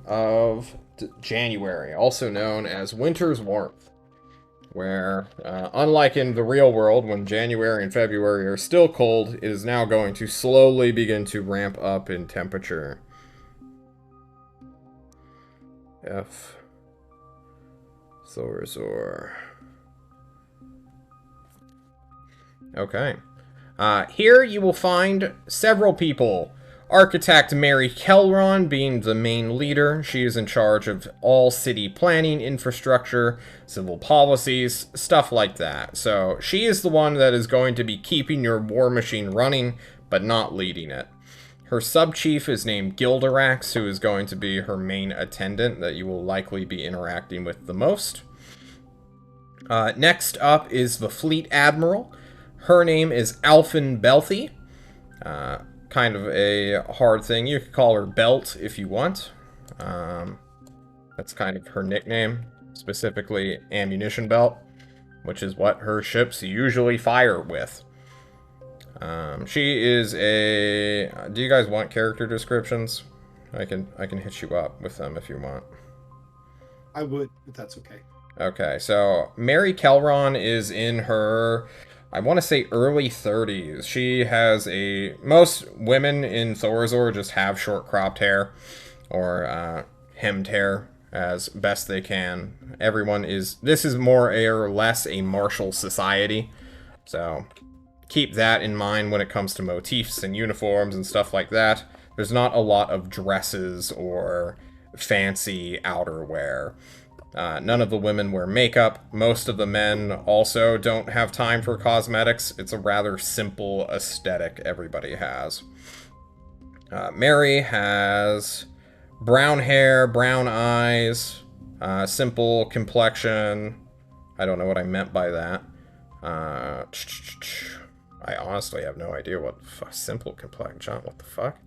of January, also known as Winter's Warmth, where, unlike in the real world, when January and February are still cold, it is now going to slowly begin to ramp up in temperature. F. Thorazor. Okay. Here you will find several people. Architect Mary Kelron being the main leader. She is in charge of all city planning, infrastructure, civil policies, stuff like that. So she is the one that is going to be keeping your war machine running, but not leading it. Her sub-chief is named Gilderax, who is going to be her main attendant that you will likely be interacting with the most. Next up is the Fleet Admiral. Her name is Alphen Belthy. Kind of a hard thing. You could call her Belt if you want. That's kind of her nickname, specifically ammunition belt, which is what her ships usually fire with. She is a... Do you guys want character descriptions? I can hit you up with them if you want. I would, if that's okay. Okay, so Mary Kelron is in her, I want to say, early 30s. She has a... Most women in Thorazor just have short cropped hair, or hemmed hair, as best they can. Everyone is... This is more or less a martial society, so keep that in mind when it comes to motifs and uniforms and stuff like that. There's not a lot of dresses or fancy outerwear. None of the women wear makeup. Most of the men also don't have time for cosmetics. It's a rather simple aesthetic everybody has. Mary has brown hair, brown eyes, simple complexion. I don't know what I meant by that. I honestly have no idea what simple complexion. John, what the fuck?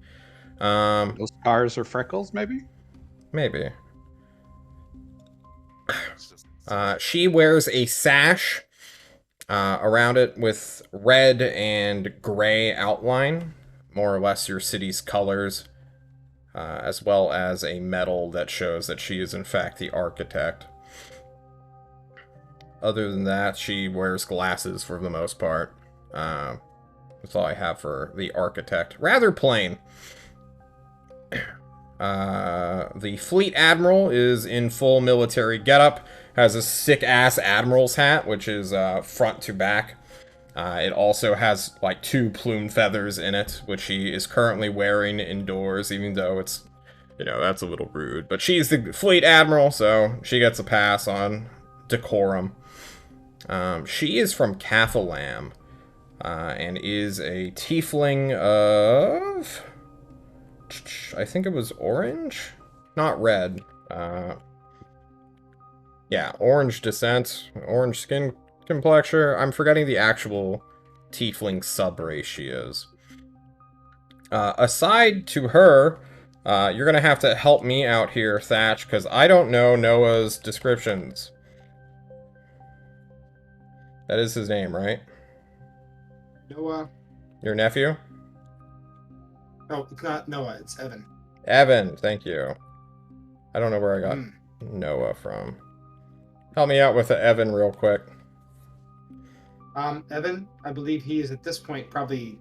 Those scars or freckles, maybe? Maybe. It's just She wears a sash around it with red and gray outline, more or less your city's colors, as well as a medal that shows that she is in fact the architect. Other than that, she wears glasses for the most part. That's all I have for the architect. Rather plain. The Fleet Admiral is in full military getup, has a sick-ass Admiral's hat, which is front to back. It also has, like, 2 plume feathers in it, which she is currently wearing indoors, even though it's, that's a little rude. But she's the Fleet Admiral, so she gets a pass on decorum. She is from Cathalam, and is a tiefling of... I think it was orange? Not red. Yeah, orange descent, orange skin complexure. I'm forgetting the actual tiefling subrace she is. Aside to her, you're gonna have to help me out here, Thatch, because I don't know Noah's descriptions. That is his name, right? Noah. Your nephew? No, it's not Noah. It's Evan. Evan, thank you. I don't know where I got Noah from. Help me out with the Evan real quick. Evan, I believe he is at this point probably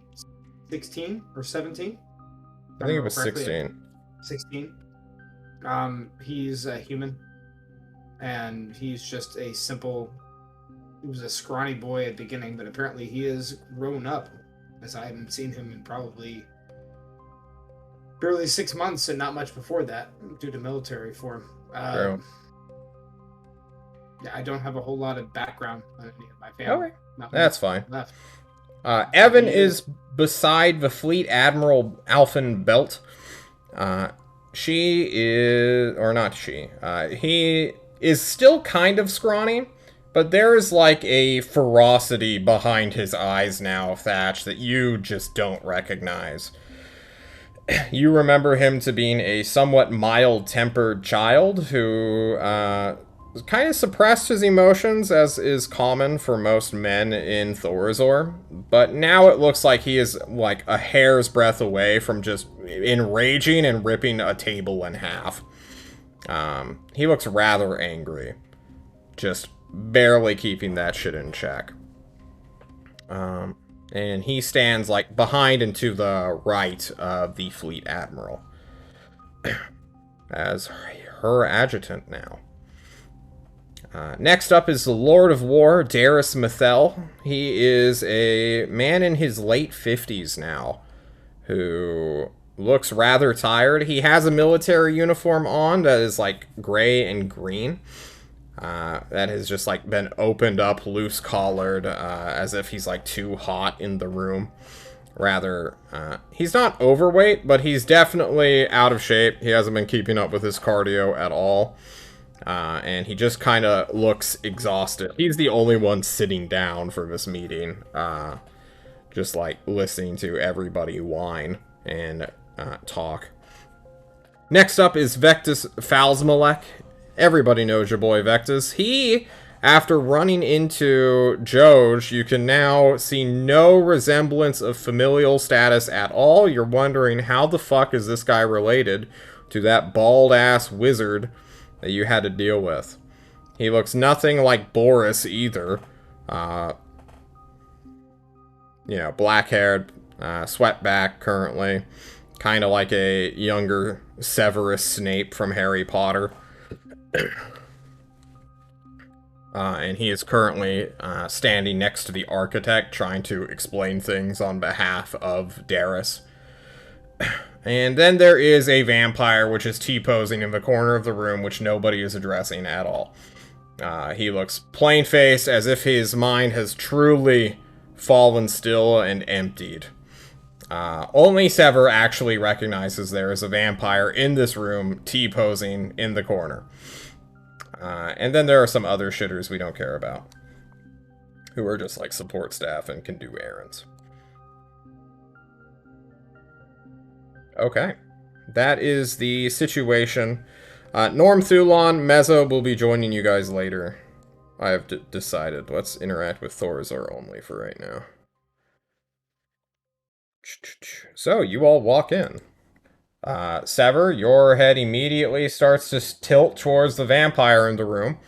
16 or 17. I think it was 16. 16. He's a human, and he's just a simple... He was a scrawny boy at the beginning, but apparently he has grown up, as I haven't seen him in probably barely 6 months, and not much before that, due to military form. True. Yeah, I don't have a whole lot of background on any of my family. Okay. Not That's much fine. left. Evan is beside the Fleet Admiral Alphen Belt. She is... Or not she. He is still kind of scrawny, but there's like a ferocity behind his eyes now, Thatch, that you just don't recognize. You remember him to being a somewhat mild-tempered child who kind of suppressed his emotions, as is common for most men in Thorazor. But now it looks like he is like a hair's breadth away from just enraging and ripping a table in half. He looks rather angry. Just barely keeping that shit in check. And he stands, like, behind and to the right of the Fleet Admiral. As her adjutant now. Next up is the Lord of War, Darius Mithel. He is a man in his late 50s now, who looks rather tired. He has a military uniform on that is, like, gray and green. That has just, like, been opened up, loose-collared, as if he's, like, too hot in the room. Rather, he's not overweight, but he's definitely out of shape. He hasn't been keeping up with his cardio at all. And he just kind of looks exhausted. He's the only one sitting down for this meeting, just like listening to everybody whine and talk. Next up is Vectus Falsmalek. Everybody knows your boy Vectus. He, after running into Joj, you can now see no resemblance of familial status at all. You're wondering how the fuck is this guy related to that bald-ass wizard that you had to deal with. He looks nothing like Boris either. Black-haired, sweatback currently. Kind of like a younger Severus Snape from Harry Potter. And he is currently standing next to the architect, trying to explain things on behalf of Darius. And then there is a vampire, which is T-posing in the corner of the room, which nobody is addressing at all. He looks plain-faced, as if his mind has truly fallen still and emptied. Only Sever actually recognizes there is a vampire in this room, T-posing in the corner. And then there are some other shitters we don't care about, who are just like support staff and can do errands. Okay, that is the situation. Norm Thulon, Mezzo will be joining you guys later. I have decided. Let's interact with Thorazar only for right now. So, you all walk in. Sever, your head immediately starts to tilt towards the vampire in the room,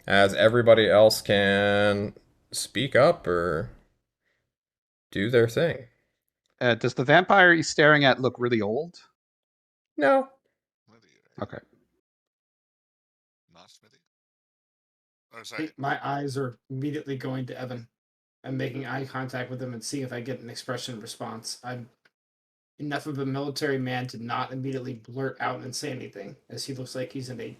as everybody else can speak up or do their thing. Does the vampire he's staring at look really old? No. Okay. Not Smitty. Or sorry. My eyes are immediately going to Evan. I'm making eye contact with him and seeing if I get an expression response. I'm enough of a military man to not immediately blurt out and say anything, as he looks like he's in a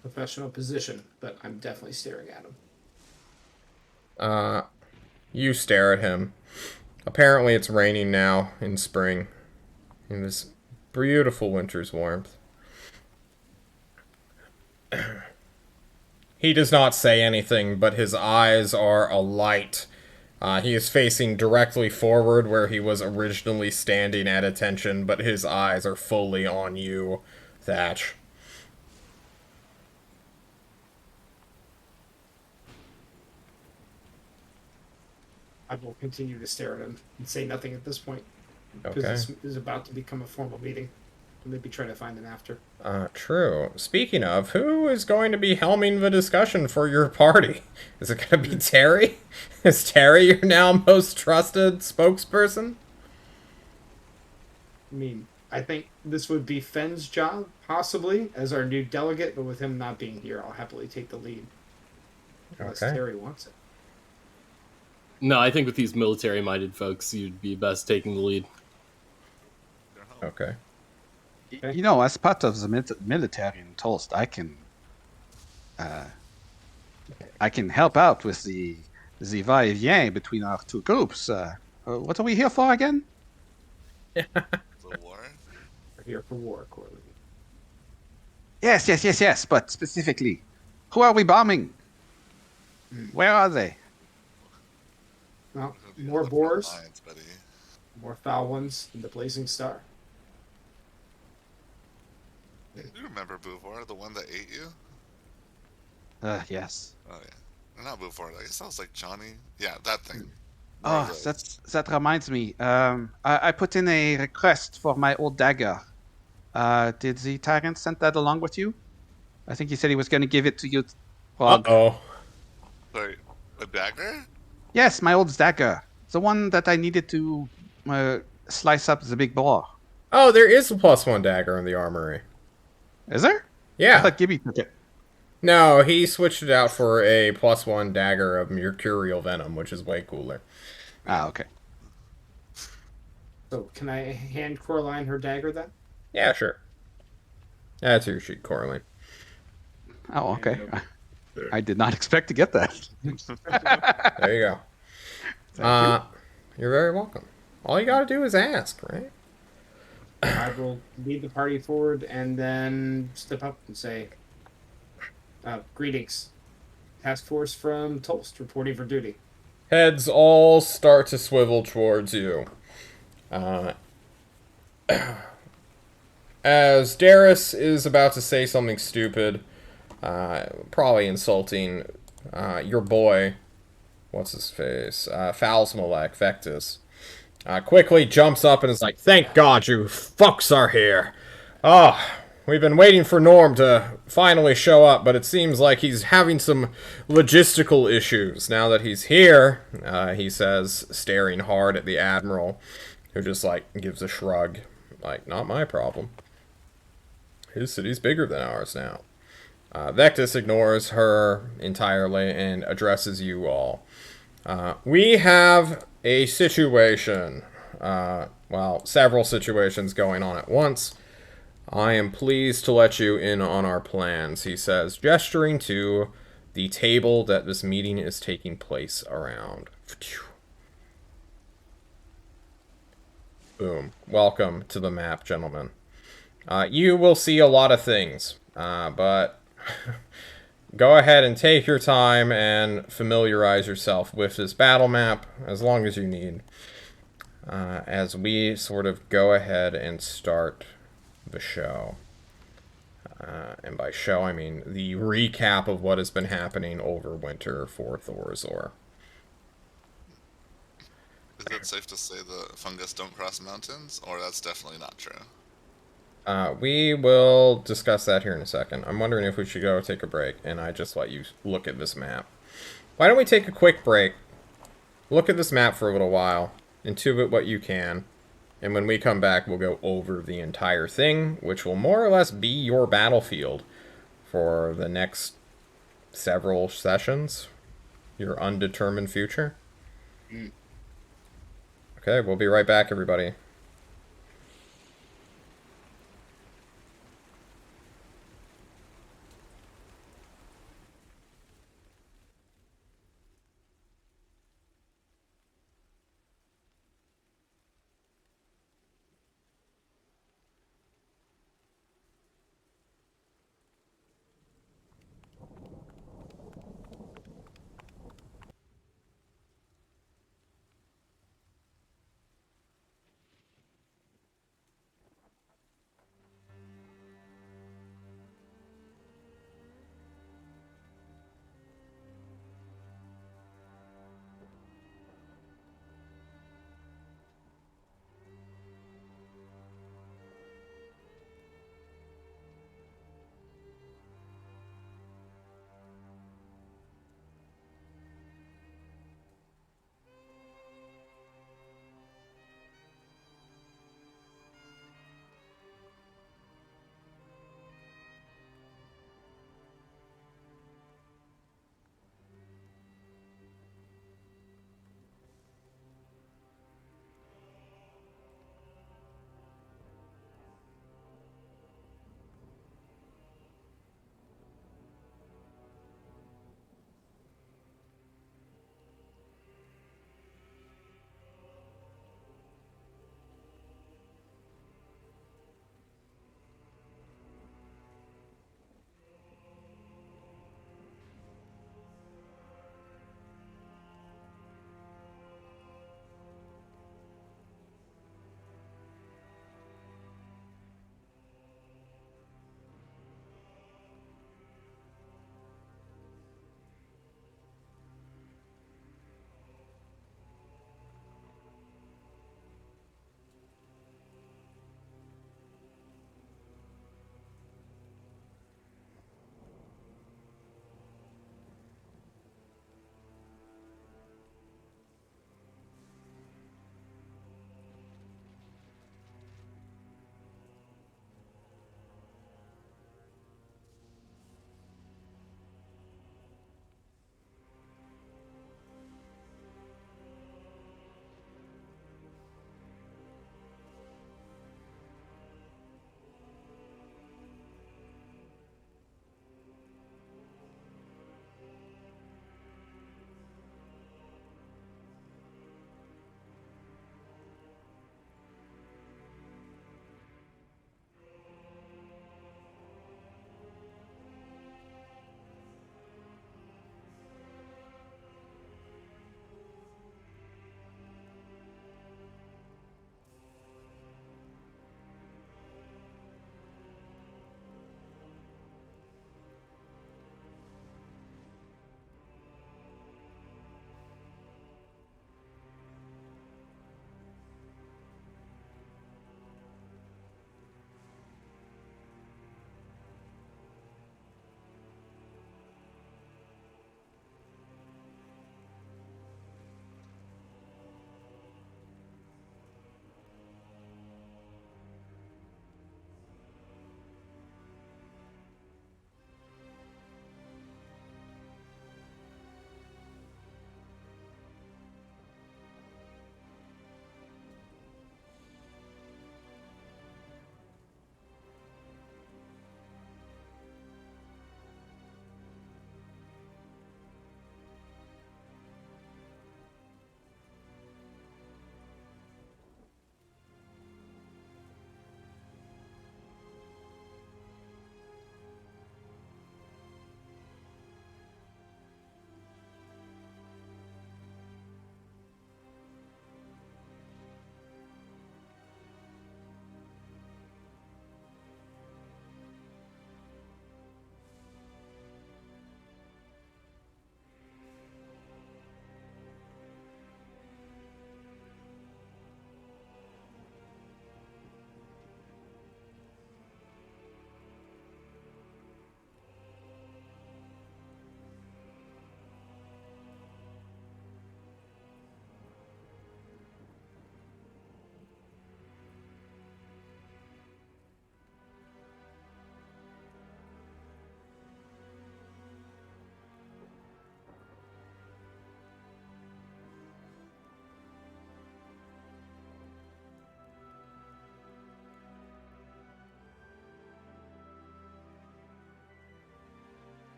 professional position, but I'm definitely staring at him. You stare at him. Apparently it's raining now in spring, in this beautiful winter's warmth. He does not say anything, but his eyes are alight. He is facing directly forward where he was originally standing at attention, but his eyes are fully on you, Thatch. I will continue to stare at him and say nothing at this point. Because Okay. this is about to become a formal meeting. I'll maybe try to find him after. True. Speaking of, who is going to be helming the discussion for your party? Is it going to be Terry? Is Terry your now most trusted spokesperson? I mean, I think this would be Fenn's job, possibly, as our new delegate, but with him not being here, I'll happily take the lead. Unless Okay. Terry wants it. No, I think with these military-minded folks, you'd be best taking the lead. Okay. Okay. You know, as part of the military in Toast, I can help out with the va-et-vient between our two groups. What are we here for again? The war? We're here for war, Corley. Yes. But specifically, who are we bombing? Where are they? Well, It'll be more on the front boars, lines, buddy. more foul ones, and the blazing star. Do you remember Buvor, the one that ate you? Yes. Oh yeah, not Buvor. I guess that was like Johnny. Yeah, that thing. Oh, One of those. that reminds me. I put in a request for my old dagger. Did the tyrant send that along with you? I think he said he was going to give it to you. Well, Uh-oh. Sorry, a dagger? yes, my old dagger. The one that I needed to slice up the big boar. Oh, there is a +1 dagger in the armory. Is there? I Yeah. thought Gibby took it. No, he switched it out for a +1 dagger of mercurial venom, which is way cooler. Ah, okay. So, can I hand Coraline her dagger then? Yeah, sure. That's your sheet, Coraline. Oh, okay. I did not expect to get that. There you go. Thank You're very welcome. All you gotta do is ask, right? I will lead the party forward and then step up and say, Greetings. Task force from Tolst reporting for duty. Heads all start to swivel towards you. As Darius is about to say something stupid, probably insulting your boy, what's his face, Falsmalek, Vectus, quickly jumps up and is like, "Thank God you fucks are here. Oh, we've been waiting for Norm to finally show up, but it seems like he's having some logistical issues now that he's here," he says, staring hard at the Admiral, who just, like, gives a shrug. Like, not my problem. His city's bigger than ours now. Vectus ignores her entirely and addresses you all. We have a situation. Well, several situations going on at once. I am pleased to let you in on our plans, he says, gesturing to the table that this meeting is taking place around. Boom. Welcome to the map, gentlemen. You will see a lot of things, but go ahead and take your time and familiarize yourself with this battle map as long as you need, as we sort of go ahead and start the show. And by show, I mean the recap of what has been happening over winter for Thorazor. Is it safe to say the fungus don't cross mountains, or that's definitely not true? We will discuss that here in a second. I'm wondering if we should go take a break, and I just let you look at this map. Why don't we take a quick break, look at this map for a little while, intuit what you can, and when we come back, we'll go over the entire thing, which will more or less be your battlefield for the next several sessions, your undetermined future. Okay, we'll be right back, everybody.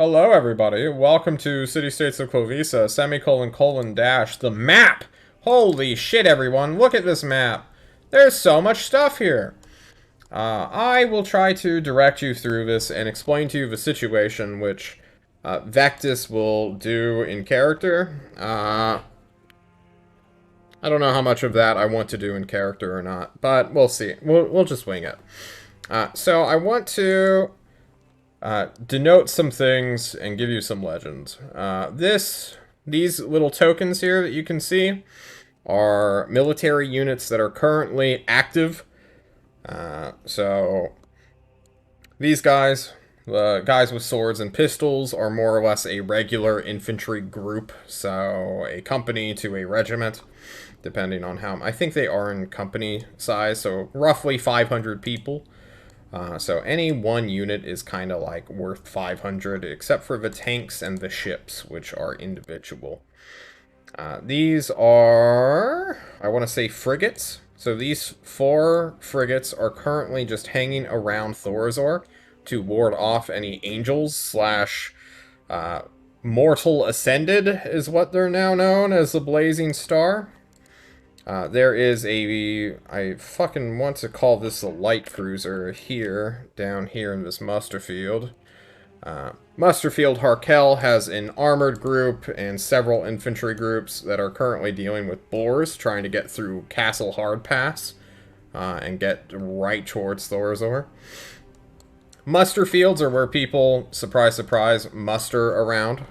Hello, everybody. Welcome to City States of Klovisa, _:, the map! Holy shit, everyone. Look at this map. There's so much stuff here. I will try to direct you through this and explain to you the situation, which Vectis will do in character. I don't know how much of that I want to do in character or not, but we'll see. We'll just wing it. So I want to denote some things and give you some legends. These little tokens here that you can see are military units that are currently active. So these guys, the guys with swords and pistols, are more or less a regular infantry group. So a company to a regiment, depending on how... I think they are in company size, so roughly 500 people. So any one unit is kind of like worth 500, except for the tanks and the ships, which are individual. These are, I want to say, frigates. So these 4 frigates are currently just hanging around Thorazor to ward off any angels / mortal ascended is what they're now known as, the Blazing Star. There is I fucking want to call this a light cruiser here, down here in this muster field. Musterfield Harkel has an armored group and several infantry groups that are currently dealing with boars, trying to get through Castle Hardpass and get right towards Thorazor. Muster fields are where people, surprise, surprise, muster around.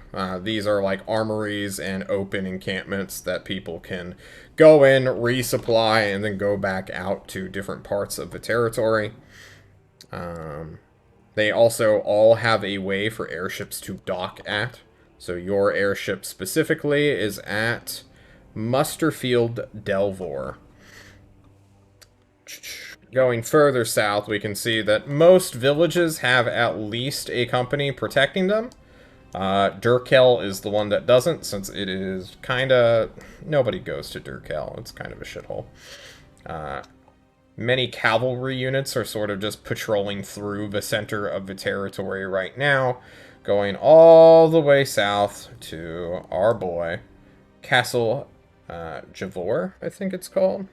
These are like armories and open encampments that people can go in, resupply, and then go back out to different parts of the territory. They also all have a way for airships to dock at. So your airship specifically is at Musterfield Delvor. Going further south, we can see that most villages have at least a company protecting them. Durkel is the one that doesn't, since it is kind of... Nobody goes to Durkel. It's kind of a shithole. Many cavalry units are sort of just patrolling through the center of the territory right now, going all the way south to our boy, Castle Javor, I think it's called.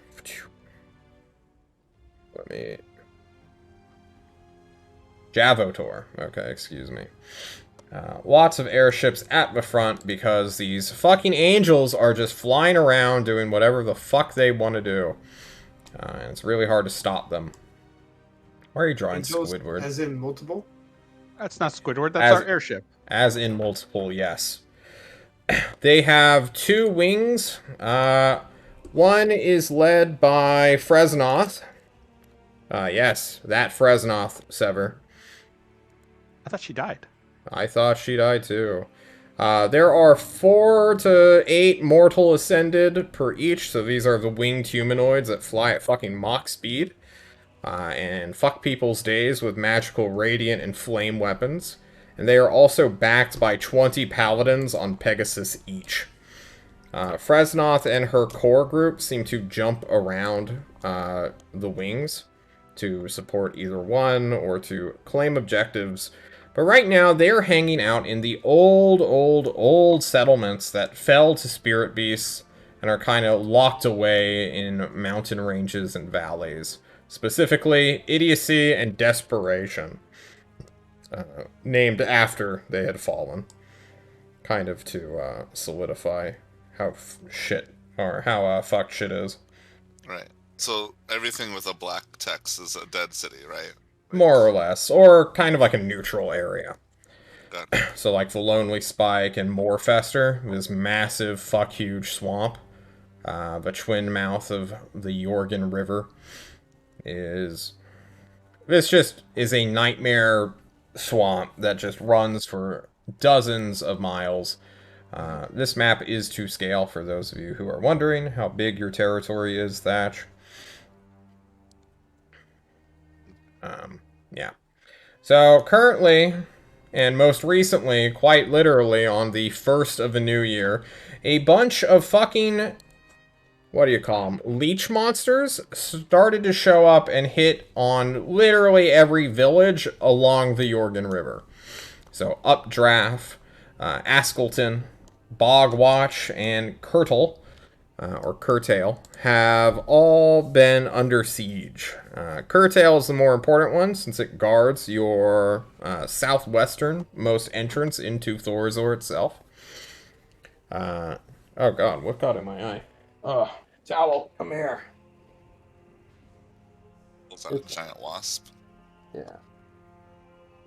Javotor. Okay, excuse me. Lots of airships at the front because these fucking angels are just flying around doing whatever the fuck they want to do. And it's really hard to stop them. Why are you drawing Angels, Squidward? as in multiple? That's not Squidward, that's our airship. As in multiple, yes. They have 2 wings. One is led by Fresnoth. Yes, that Fresnoth, Sever. I thought she died. I thought she died too. There are 4 to 8 mortal ascended per each, so these are the winged humanoids that fly at fucking Mach speed. And fuck people's days with magical radiant and flame weapons. And they are also backed by 20 paladins on Pegasus each. Fresnoth and her core group seem to jump around the wings to support either one or to claim objectives. But right now, they're hanging out in the old settlements that fell to spirit beasts and are kind of locked away in mountain ranges and valleys. Specifically, Idiocy and Desperation. Named after they had fallen. Kind of to solidify how fucked shit is. Right. So everything with a black text is a dead city, right? More or less. Or kind of like a neutral area. Gotcha. So like the Lonely Spike and Morefester, this massive fuck huge swamp. The twin mouth of the Jorgen River is... This just is a nightmare swamp that just runs for dozens of miles. This map is to scale for those of you who are wondering how big your territory is, Thatch. Yeah. So currently, and most recently, quite literally on the 1st of the new year, a bunch of fucking, what do you call them, leech monsters started to show up and hit on literally every village along the Jorgen River. So Updraft, Askelton, Bogwatch, and Curtle, or Curtail, have all been under siege. Curtail is the more important one since it guards your southwestern most entrance into Thorazor itself. Oh god, what got in my eye? Oh, towel, come here. Was that a giant wasp? Yeah.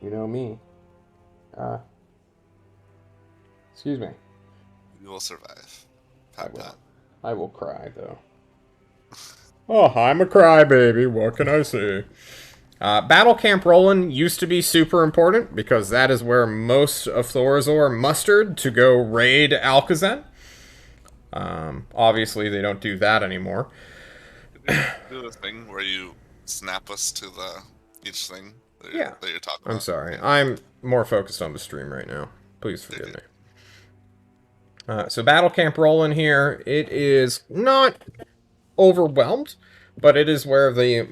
You know me. Excuse me. You will survive. I Pat will. pat. I will cry, though. Oh, I'm a crybaby. What can I say? Battle Camp Roland used to be super important because that is where most of Thorazor mustered to go raid Alcazan. Obviously, they don't do that anymore. Do the thing where you snap us to the each thing that Yeah. that you're talking I'm about. sorry. I'm more focused on the stream right now. Please forgive me. So Battle Camp Roland here, it is not overwhelmed, but it is where the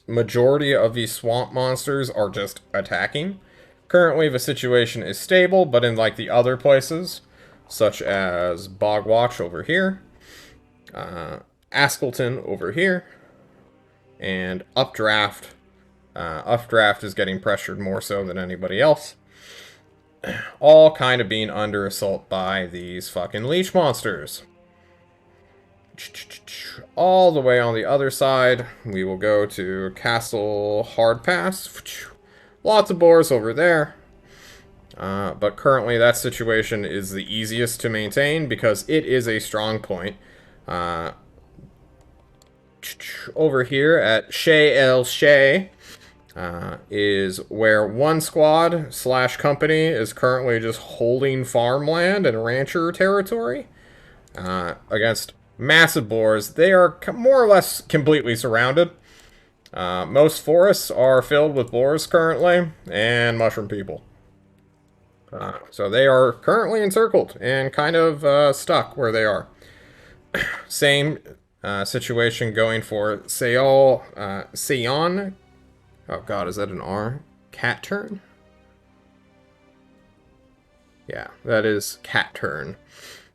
majority of these swamp monsters are just attacking. Currently, the situation is stable, but in like the other places, such as Bogwatch over here, Askelton over here, and Updraft. Updraft is getting pressured more so than anybody else. All kind of being under assault by these fucking leech monsters. All the way on the other side, we will go to Castle Hardpass. Lots of boars over there. But currently that situation is the easiest to maintain because it is a strong point. Over here at Shea El Shea is where one squad / company is currently just holding farmland and rancher territory against massive boars. They are more or less completely surrounded. Most forests are filled with boars currently, and mushroom people. So they are currently encircled and kind of stuck where they are. Same situation going for Seon. Oh god, is that an R? Cat turn? Yeah, that is cat turn.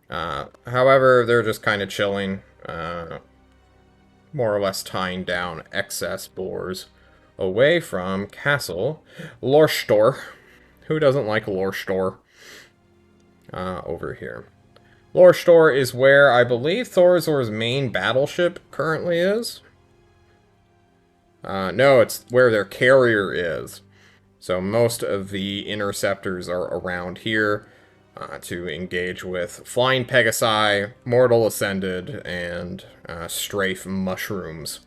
However, they're just kind of chilling, more or less tying down excess boars away from Castle Lorstor. Who doesn't like Lorstor? Over here. Lorstor is where I believe Thorazor's main battleship currently is. No, it's where their carrier is. So most of the interceptors are around here to engage with Flying Pegasi, Mortal Ascended, and Strafe Mushrooms.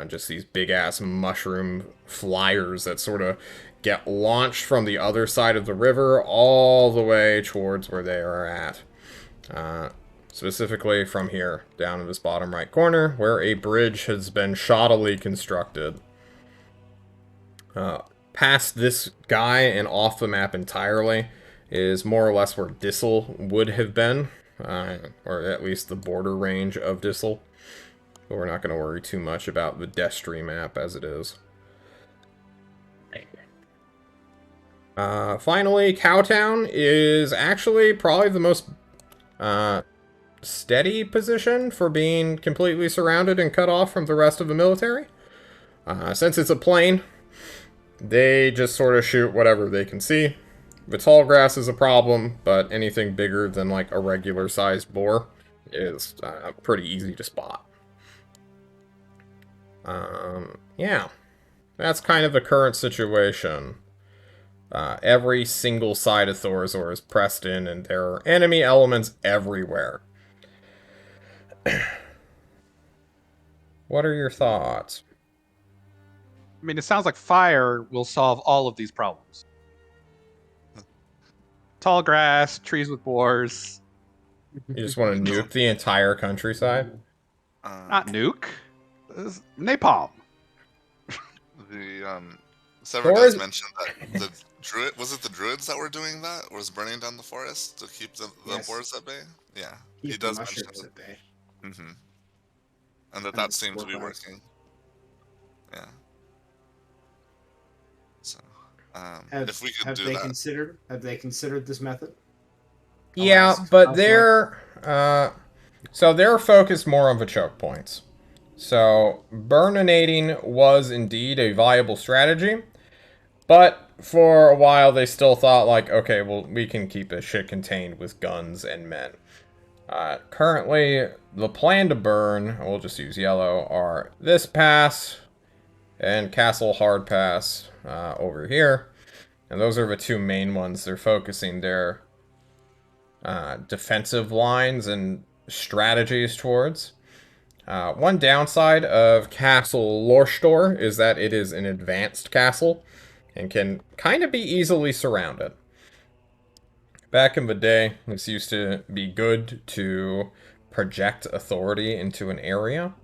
Just these big-ass mushroom flyers that sort of get launched from the other side of the river all the way towards where they are at. Specifically from here, down in this bottom right corner, where a bridge has been shoddily constructed. Past this guy and off the map entirely is more or less where Dissel would have been, or at least the border range of Dissel. But we're not going to worry too much about the Destry map as it is. Finally, Cowtown is actually probably the most steady position for being completely surrounded and cut off from the rest of the military. Since it's a plain, they just sort of shoot whatever they can see. The tall grass is a problem, but anything bigger than like a regular sized boar is pretty easy to spot. Yeah, that's kind of the current situation. Every single side of Thorazor is pressed in, and there are enemy elements everywhere. What are your thoughts? I mean, it sounds like fire will solve all of these problems. Tall grass, trees with boars. You just want to nuke the entire countryside? Not nuke. This is napalm. Sever does mention that the druid, was it the druids that were doing that? Was burning down the forest to keep the Yes. boars at bay? Yeah, Keep he the does mention mushrooms it. at bay. Mm-hmm. And that And seems to be scorpions. working. Yeah. So, If we could have do they that. considered this method? Yeah, ask but Cosmo. they're focused more on the choke points. So burninating was indeed a viable strategy, but for a while they still thought like, okay, well, we can keep this shit contained with guns and men. Currently, the plan to burn, we'll just use yellow, are this pass and Castle Hard Pass over here. And those are the two main ones they're focusing their defensive lines and strategies towards. One downside of Castle Lorstor is that it is an advanced castle and can kind of be easily surrounded. Back in the day, this used to be good to project authority into an area.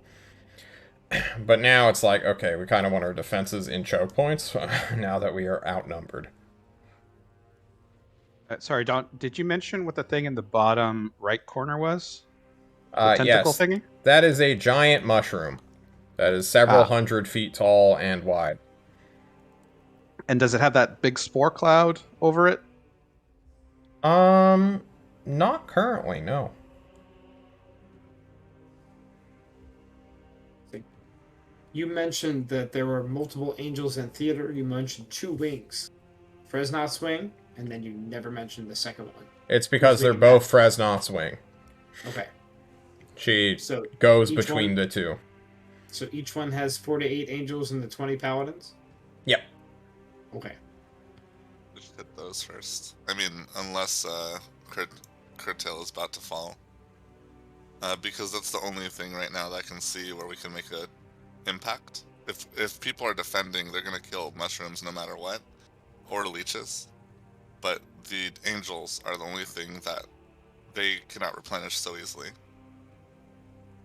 But now it's like, okay, we kind of want our defenses in choke points now that we are outnumbered. Sorry, Don. Did you mention what the thing in the bottom right corner was? The tentacle Yes, thingy? that is a giant mushroom that is several hundred feet tall and wide. And does it have that big spore cloud over it? Not currently, no. You mentioned that there were multiple angels in theater. You mentioned 2 wings. Fresnot's wing, and then you never mentioned the second one. It's because they're both Fresnot's wing. Okay. She So goes each between one- the two. So each one has 4 to 8 angels and the 20 paladins? Yep. Okay. We should hit those first. I mean, unless Curtail is about to fall. Because that's the only thing right now that I can see where we can make a impact. If people are defending, they're gonna kill mushrooms no matter what, or leeches. But the angels are the only thing that they cannot replenish so easily.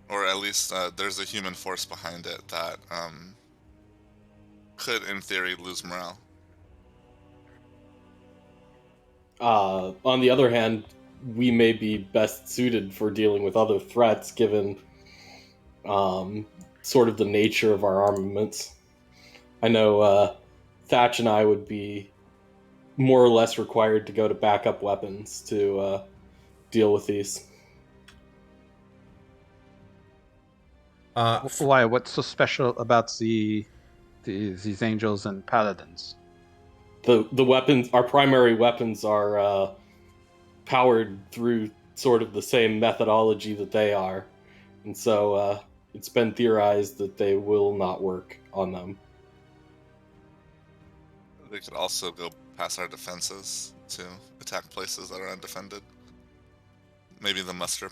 Or at least there's a human force behind it that could, in theory, lose morale. On the other hand, we may be best suited for dealing with other threats given sort of the nature of our armaments. I know Thatch and I would be more or less required to go to backup weapons to deal with these. Why? What's so special about these angels and paladins? The weapons, our primary weapons, are powered through sort of the same methodology that they are, and so it's been theorized that they will not work on them. They could also go past our defenses to attack places that are undefended. Maybe the muster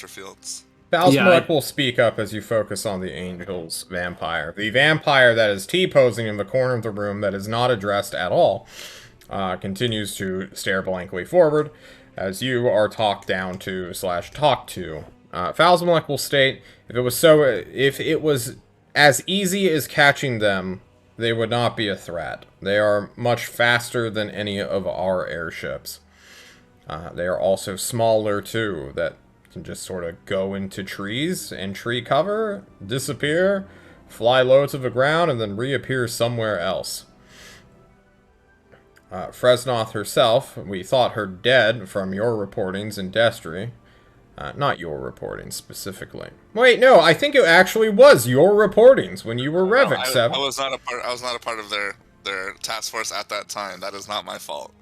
fields. Valsmark will speak up as you focus on the Angel's vampire. The vampire that is T-posing in the corner of the room that is not addressed at all continues to stare blankly forward as you are talked down to / talked to. Valsmark will state, if it was as easy as catching them, they would not be a threat. They are much faster than any of our airships. They are also smaller too, that can just sort of go into trees and tree cover, disappear, fly low to the ground, and then reappear somewhere else. Fresnoth herself, we thought her dead from your reportings in Destry. Not your reportings specifically. Wait, no, I think it actually was your reportings when you were Revit, Seven. I was not a part of their task force at that time. That is not my fault.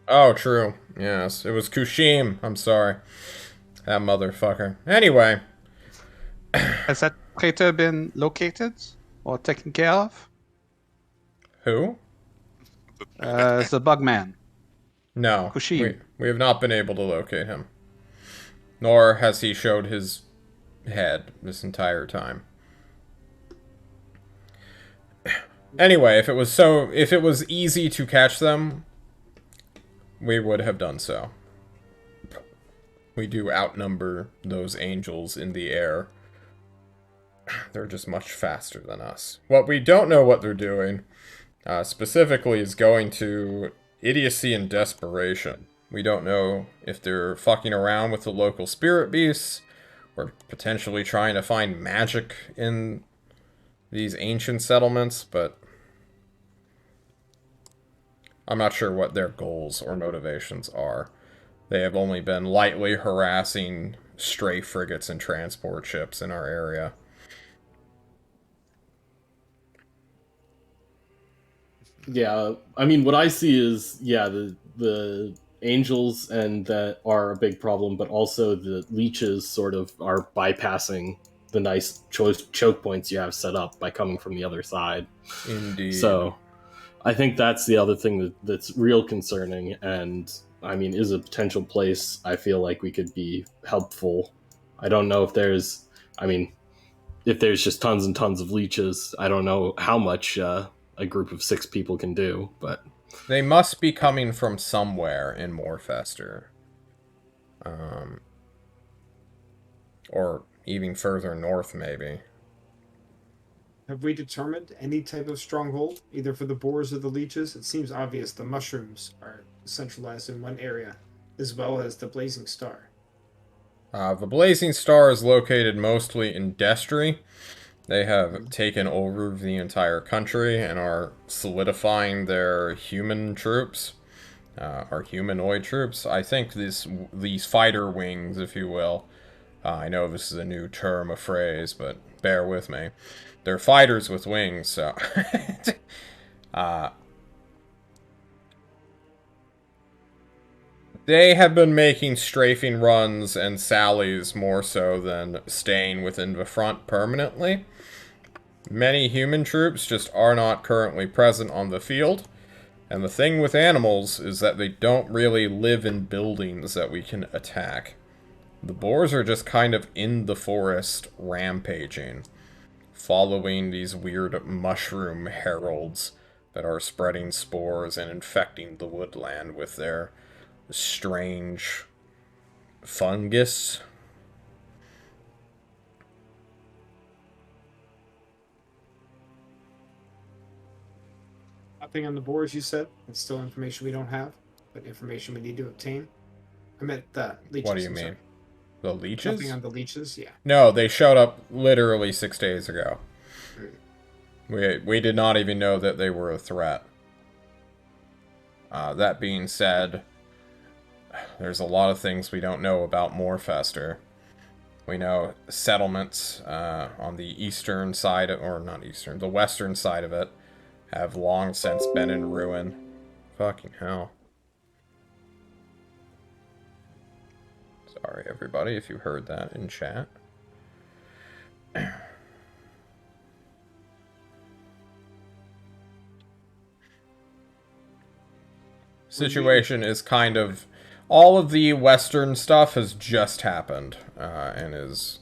Oh, true. Yes, it was Kushim. I'm sorry. That motherfucker. Anyway. Has that crater been located or taken care of? Who? The Bugman. No. Kushim. We have not been able to locate him. Nor has he showed his head this entire time. Anyway, if it was easy to catch them, we would have done so. We do outnumber those angels in the air. They're just much faster than us. What we don't know what they're doing, specifically, is going to idiocy and desperation. We don't know if they're fucking around with the local spirit beasts, or potentially trying to find magic in these ancient settlements, but I'm not sure what their goals or motivations are. They have only been lightly harassing stray frigates and transport ships in our area. Yeah, I mean, what I see is, yeah, the angels and that are a big problem, but also the leeches sort of are bypassing the nice choke points you have set up by coming from the other side. Indeed. So I think that's the other thing that's real concerning, and I mean, is a potential place I feel like we could be helpful. I don't know if there's, I mean, if there's just tons and tons of leeches, I don't know how much a group of 6 people can do, but They must be coming from somewhere in Morfester. Or even further north, maybe. Have we determined any type of stronghold, either for the boars or the leeches? It seems obvious the mushrooms are centralized in one area, as well as the blazing star. The Blazing Star is located mostly in Destry. They have taken over the entire country and are solidifying their human troops, or humanoid troops. I think these fighter wings, if you will. I know this is a new term, a phrase, but bear with me. They're fighters with wings, so... They have been making strafing runs and sallies more so than staying within the front permanently. Many human troops just are not currently present on the field. And the thing with animals is that they don't really live in buildings that we can attack. The boars are just kind of in the forest rampaging, following these weird mushroom heralds that are spreading spores and infecting the woodland with their strange fungus. Nothing on the boards, you said? It's still information we don't have, but information we need to obtain. I meant the leeches. What do you I'm mean? sorry. The leeches? Nothing on the leeches, yeah. No, they showed up literally 6 days ago. We did not even know that they were a threat. That being said, there's a lot of things we don't know about Morfester. We know settlements on the eastern side, or not eastern, the western side of it, have long since been in ruin. Fucking hell. Sorry, everybody, if you heard that in chat. Situation is kind of... All of the western stuff has just happened, and is...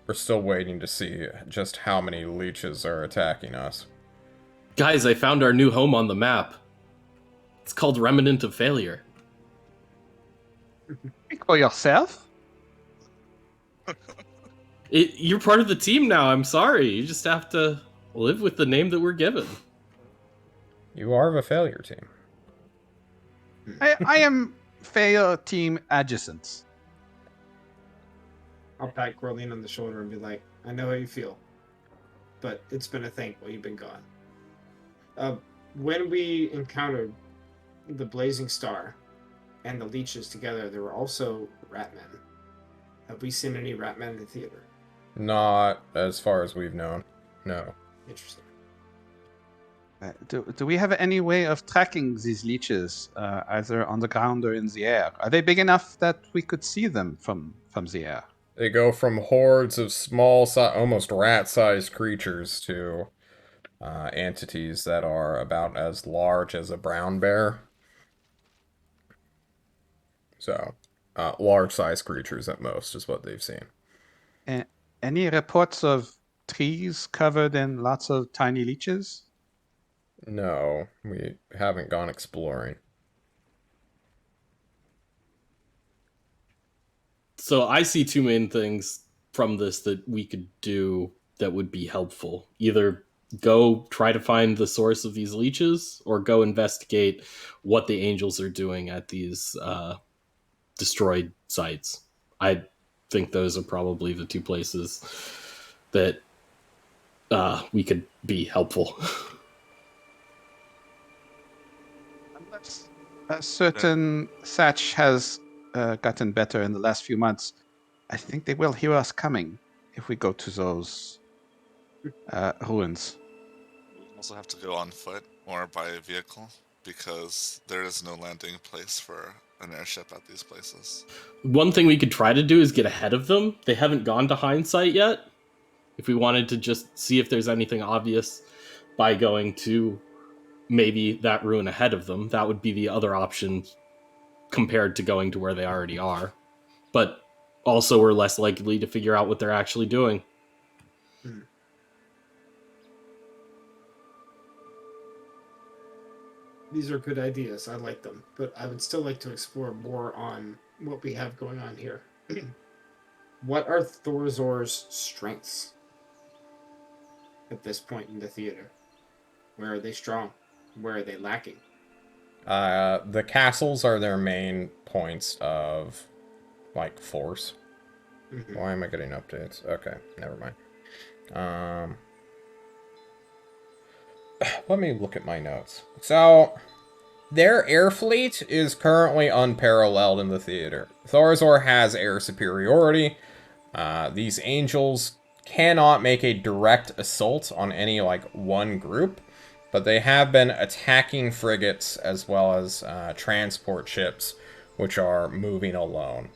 We're still waiting to see just how many leeches are attacking us. guys, I found our new home on the map. It's called Remnant of Failure. Speak for yourself. You're part of the team now. I'm sorry. You just have to live with the name that we're given. You are the failure team. I am fair team adjacent. I'll pat Corleen on the shoulder and be like, I know how you feel, but it's been a thing while you've been gone. When we encountered the Blazing Star and the leeches together, there were also ratmen. Have we seen any ratmen in the theater? Not as far as we've known. No. Interesting. Do we have any way of tracking these leeches, either on the ground or in the air? Are they big enough that we could see them from the air? They go from hordes of small, almost rat-sized creatures to entities that are about as large as a brown bear. So, large-sized creatures at most is what they've seen. Any reports of trees covered in lots of tiny leeches? No, we haven't gone exploring. So I see 2 main things from this that we could do that would be helpful. Either go try to find the source of these leeches, or go investigate what the angels are doing at these destroyed sites. I think those are probably the 2 places that we could be helpful. A certain Satch has gotten better in the last few months. I think they will hear us coming if we go to those ruins. We also have to go on foot or by a vehicle because there is no landing place for an airship at these places. One thing we could try to do is get ahead of them. They haven't gone to Hindsight yet. If we wanted to just see if there's anything obvious by going to maybe that ruin ahead of them, that would be the other option compared to going to where they already are. But also, we're less likely to figure out what they're actually doing. These are good ideas. I like them, but I would still like to explore more on what we have going on here. What are Thorazor's strengths at this point in the theater? Where are they strong? Where are they lacking? The castles are their main points of, like, force. Mhm. Why am I getting updates? Okay, never mind. Let me look at my notes. So, their air fleet is currently unparalleled in the theater. Thorazor has air superiority. These angels cannot make a direct assault on any, like, one group, but they have been attacking frigates as well as transport ships, which are moving alone.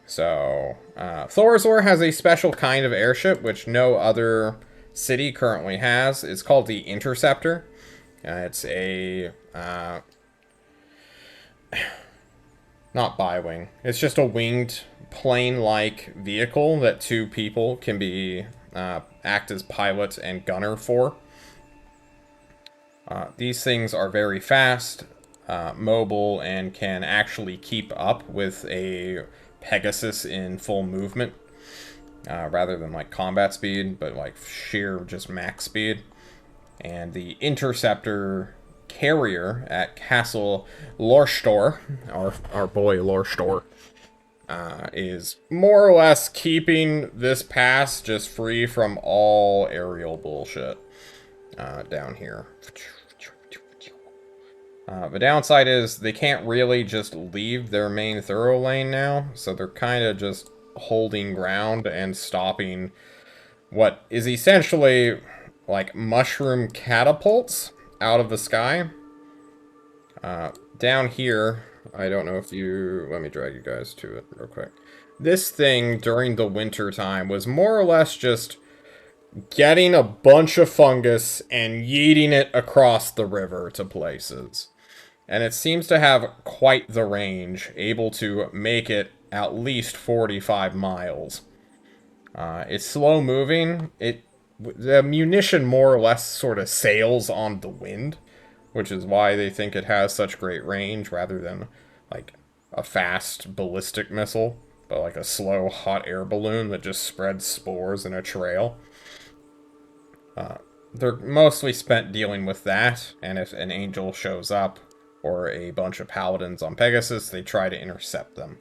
So, Thorazor has a special kind of airship, which no other city currently has. It's called the Interceptor. It's a, not bi-wing. It's just a winged plane-like vehicle that two people can be, act as pilot and gunner for. These things are very fast, mobile, and can actually keep up with a Pegasus in full movement, rather than like combat speed, but like sheer just max speed. And the Interceptor carrier at Castle Lorstor, our boy Lorstor, is more or less keeping this pass just free from all aerial bullshit down here. The downside is they can't really just leave their main thorough lane now, so they're kind of just holding ground and stopping what is essentially like mushroom catapults out of the sky. Down here, I don't know if you... Let me drag you guys to it real quick. This thing, during the winter time, was more or less just getting a bunch of fungus and yeeting it across the river to places. And it seems to have quite the range, able to make it at least 45 miles. It's slow moving. The munition more or less sort of sails on the wind, which is why they think it has such great range rather than like a fast ballistic missile, but like a slow hot air balloon that just spreads spores in a trail. They're mostly spent dealing with that, and if an angel shows up or a bunch of paladins on Pegasus, they try to intercept them.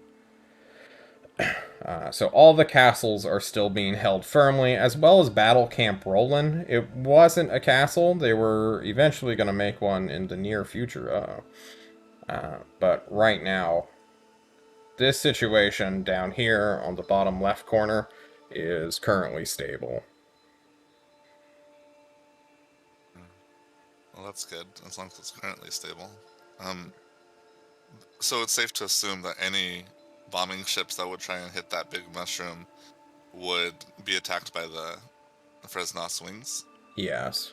So all the castles are still being held firmly, as well as Battle Camp Roland. It wasn't a castle. They were eventually going to make one in the near future. But right now, this situation down here on the bottom left corner is currently stable. Well, that's good, as long as it's currently stable. So it's safe to assume that any bombing ships that would try and hit that big mushroom would be attacked by the Fresnos wings? Yes.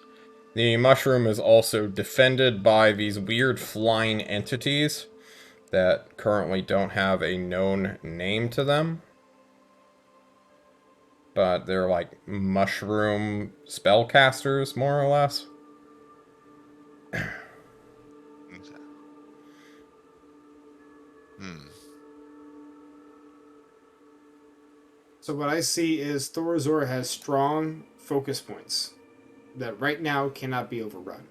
The mushroom is also defended by these weird flying entities that currently don't have a known name to them. But they're like mushroom spellcasters, more or less. Okay. So what I see is Thorazor has strong focus points that right now cannot be overrun.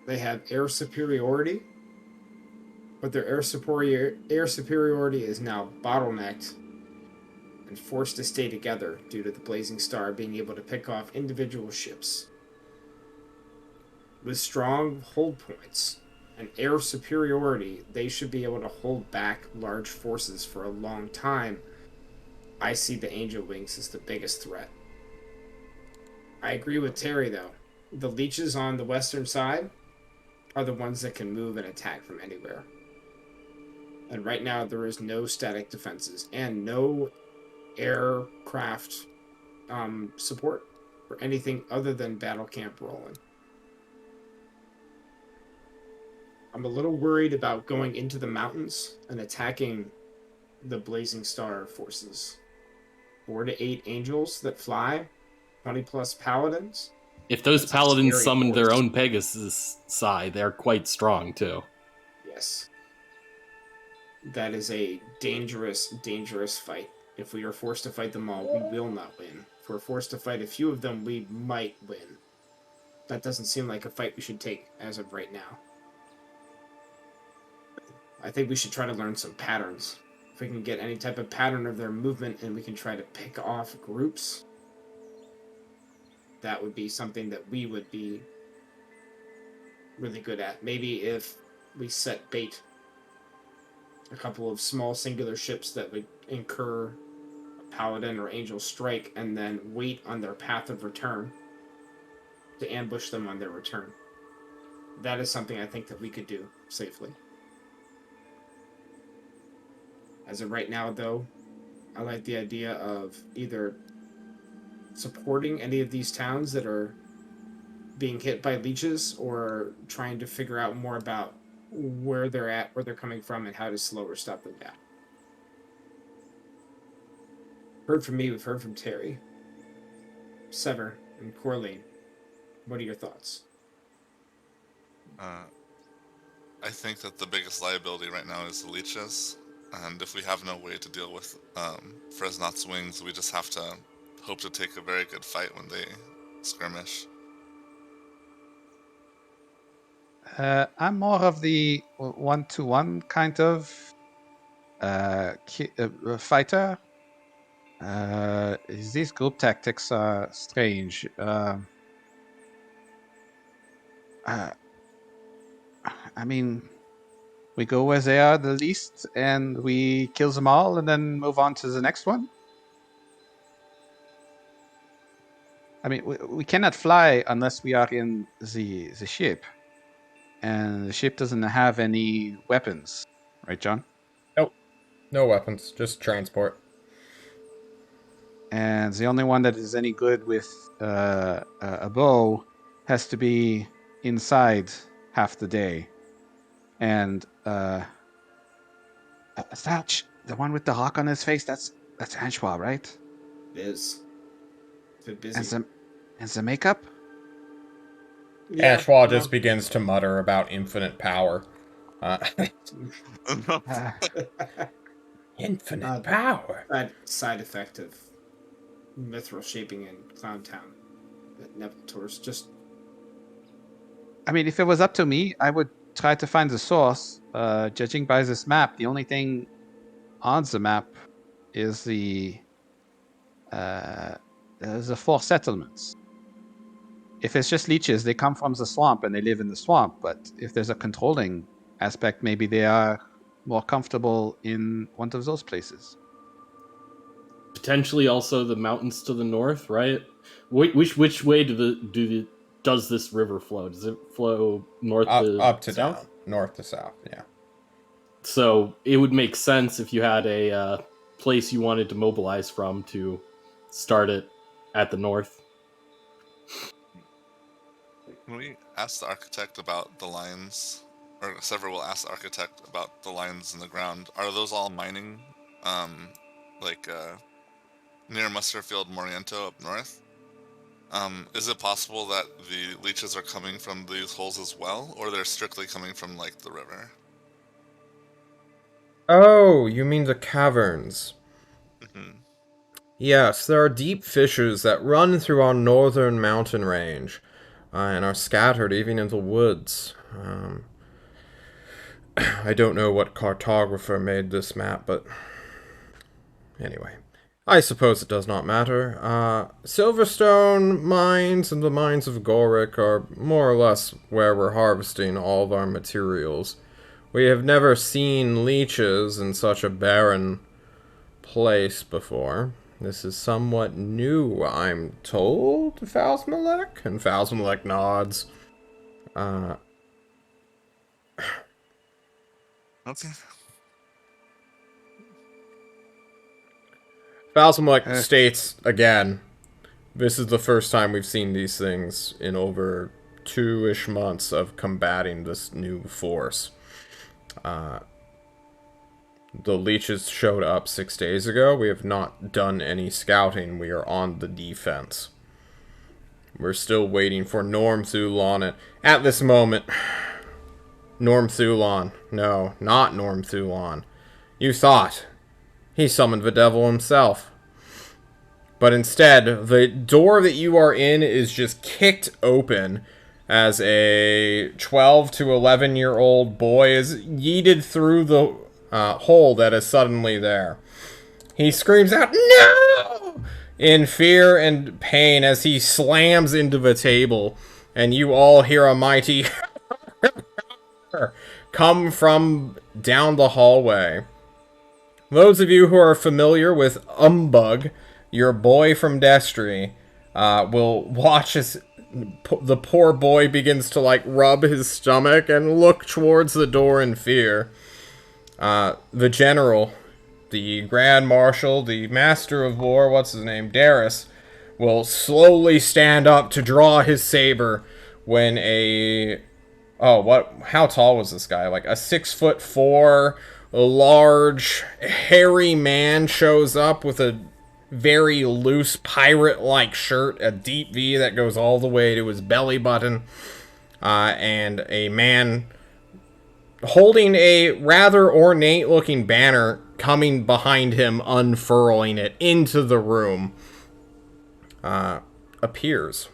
They have air superiority, but their air superiority is now bottlenecked and forced to stay together due to the Blazing Star being able to pick off individual ships. With strong hold points, and air superiority, they should be able to hold back large forces for a long time. I see the Angel Wings as the biggest threat. I agree with Terry, though. The leeches on the western side are the ones that can move and attack from anywhere. And right now, there is no static defenses and no aircraft support for anything other than battle camp rolling. I'm a little worried about going into the mountains and attacking the Blazing Star forces. 4 to 8 angels that fly, 20 plus paladins. If those That's a paladins scary summoned their force. own Pegasus Psi, they're quite strong too. Yes. That is a dangerous, dangerous fight. If we are forced to fight them all, we will not win. If we're forced to fight a few of them, we might win. That doesn't seem like a fight we should take as of right now. I think we should try to learn some patterns. If we can get any type of pattern of their movement and we can try to pick off groups, that would be something that we would be really good at. Maybe if we set bait, a couple of small singular ships that would incur a paladin or angel strike and then wait on their path of return to ambush them on their return. That is something I think that we could do safely. As of right now, though, I like the idea of either supporting any of these towns that are being hit by leeches or trying to figure out more about where they're at, where they're coming from, and how to slow or stop them down. Heard from me, we've heard from Terry. Sever and Corleen, what are your thoughts? I think that the biggest liability right now is the leeches, and if we have no way to deal with Fresnot's wings, we just have to hope to take a very good fight when they skirmish. I'm more of the 1-to-1 kind of fighter. These group tactics are strange. I mean, we go where they are the least, and we kill them all, and then move on to the next one. I mean, we cannot fly unless we are in the ship, and the ship doesn't have any weapons, right, John? Nope. No weapons, just transport. And the only one that is any good with a bow has to be inside half the day. And Thatch, the one with the hawk on his face, that's Anshua, right? It is. It's been busy. And the makeup? Yeah, Ashwa just begins to mutter about infinite power. Uh, Infinite power. That side effect of mithril shaping in Clown Town. That Neveltor's just... I mean, if it was up to me, I would try to find the source. Judging by this map, the only thing on the map is the 4 settlements. If it's just leeches, they come from the swamp and they live in the swamp. But if there's a controlling aspect, maybe they are more comfortable in one of those places. Potentially also the mountains to the north, right? Which way does this river flow? Does it flow north Up to south? down, north to south. Yeah. So it would make sense if you had a place you wanted to mobilize from to start it at the north. Can we ask the architect about the lines? Or Sever will ask the architect about the lines in the ground. Are those all mining? Near Musterfield Moriento up north? Is it possible that the leeches are coming from these holes as well, or they're strictly coming from, like, the river? Oh, you mean the caverns? Mm-hmm. Yes, there are deep fissures that run through our northern mountain range, and are scattered even in the woods. I don't know what cartographer made this map, but anyway. I suppose it does not matter. Silverstone mines and the mines of Gorik are more or less where we're harvesting all of our materials. We have never seen leeches in such a barren place before. This is somewhat new, I'm told, Phasmalek? And Phasmalek nods. Okay. Phasmalek states again, this is the first time we've seen these things in over 2-ish months of combating this new force. The leeches showed up 6 days ago. We have not done any scouting. We are on the defense. We're still waiting for Norm Thulon. At this moment, Norm Thulon. No, not Norm Thulon. You thought he summoned the devil himself. But instead, the door that you are in is just kicked open as a 12 to 11-year-old boy is yeeted through the hole that is suddenly there. He screams out, "No!" in fear and pain as he slams into the table, and you all hear a mighty come from down the hallway. Those of you who are familiar with Umbug, your boy from Destry, will watch as the poor boy begins to, like, rub his stomach and look towards the door in fear. The general, the Grand Marshal, the Master of War, what's his name, Darius, will slowly stand up to draw his saber when how tall was this guy? Like a 6'4", large, hairy man shows up with a very loose pirate-like shirt, a deep V that goes all the way to his belly button, and a man holding a rather ornate-looking banner coming behind him, unfurling it into the room, appears.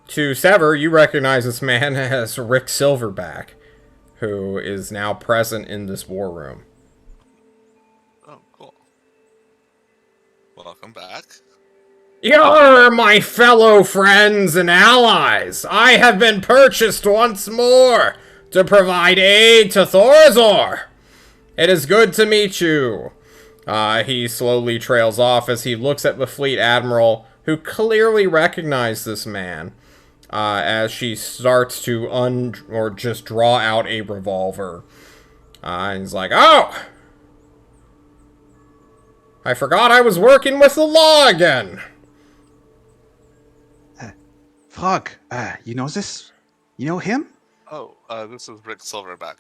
To Sever, you recognize this man as Rick Silverback, who is now present in this war room. Oh, cool. Welcome back. You're my fellow friends and allies. I have been purchased once more to provide aid to Thorazor. It is good to meet you. He slowly trails off as he looks at the fleet admiral, who clearly recognized this man, as she starts to just draw out a revolver. And he's like, "Oh! I forgot I was working with the law again." Frog, you know this? You know him? Oh, this is Rick Silverback.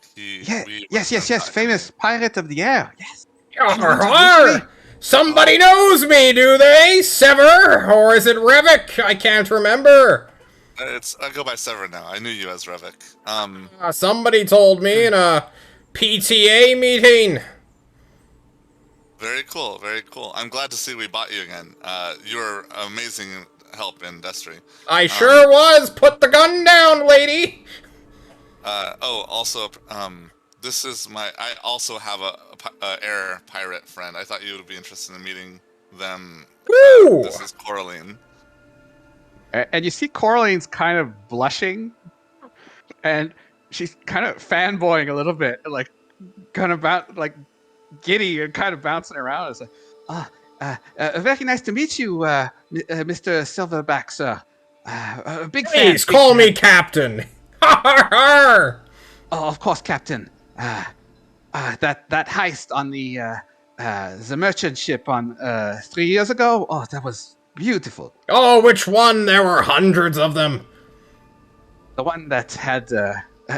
Yes, famous pirate of the air. Yes. Arr! Somebody knows me, do they? Sever? Or is it Revik? I can't remember. I go by Sever now. I knew you as Revik. Somebody told me in a PTA meeting. Very cool, very cool. I'm glad to see we bought you again. You're amazing help in Destry. I sure was. Put the gun down, lady. Also, this is I also have a air pirate friend. I thought you would be interested in meeting them. Woo! This is Coraline. And you see Coraline's kind of blushing, and she's kind of fanboying a little bit, like kind of giddy and kind of bouncing around. It's like, very nice to meet you, Mr. Silverback, sir. A big fan. Please call me Captain. Ha ha ha! Oh, of course, Captain. That heist on the merchant ship on 3 years ago. Oh, that was beautiful. Oh, which one? There were hundreds of them. The one that had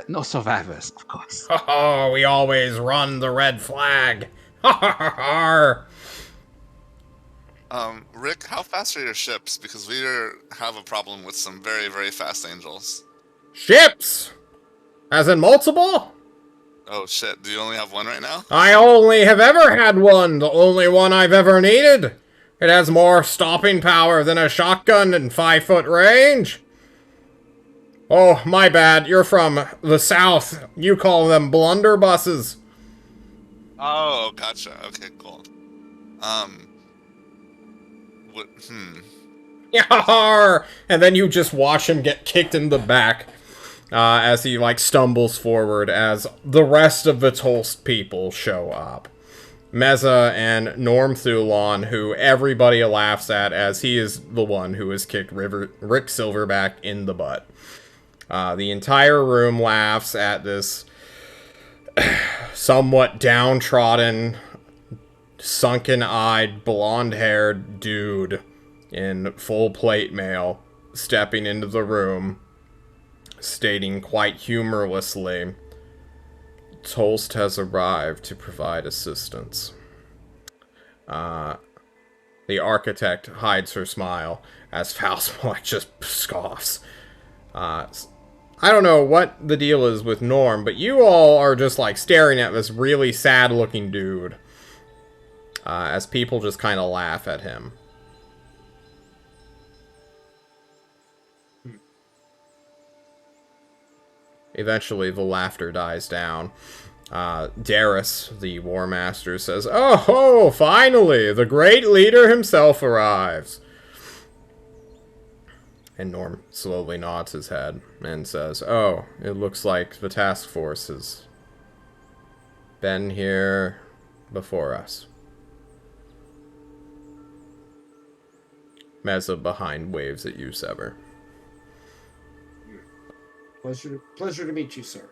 no survivors, of course. Oh, we always run the red flag. Ha ha ha ha! Rick, how fast are your ships? Because we have a problem with some very, very fast angels. Ships? As in multiple? Oh shit, do you only have one right now? I only have ever had one, the only one I've ever needed. It has more stopping power than a shotgun in 5-foot range. Oh, my bad, you're from the south. You call them blunderbusses. Oh, gotcha. Okay, cool. What? Yar! And then you just watch him get kicked in the back as he like stumbles forward as the rest of the Tolst people show up. Meza and Norm Thulon, who everybody laughs at as he is the one who has kicked Rick Silverback in the butt. The entire room laughs at this somewhat downtrodden, sunken-eyed, blonde-haired dude in full plate mail stepping into the room, stating quite humorlessly, Tolst has arrived to provide assistance. The architect hides her smile as Faustmore just scoffs. I don't know what the deal is with Norm, but you all are just like staring at this really sad-looking dude as people just kind of laugh at him. Eventually, the laughter dies down. Darius, the War Master, says, "Oh ho! Finally, the great leader himself arrives." And Norm slowly nods his head and says, "Oh, it looks like the task force has been here before us." Meza behind waves at you, Sever. Pleasure to meet you, sir.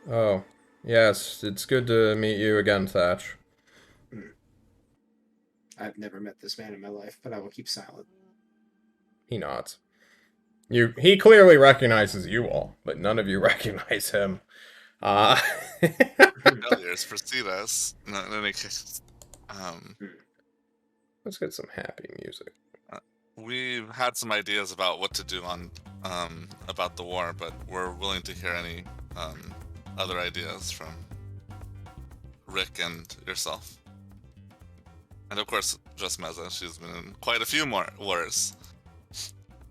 Oh, yes, it's good to meet you again, Thatch. I've never met this man in my life, but I will keep silent. He nods. He clearly recognizes you all, but none of you recognize him. Failures precede us. No, in any case, Let's get some happy music. we've had some ideas about what to do on about the war, but we're willing to hear any other ideas from Rick and yourself, and of course, just Meza. She's been in quite a few more wars.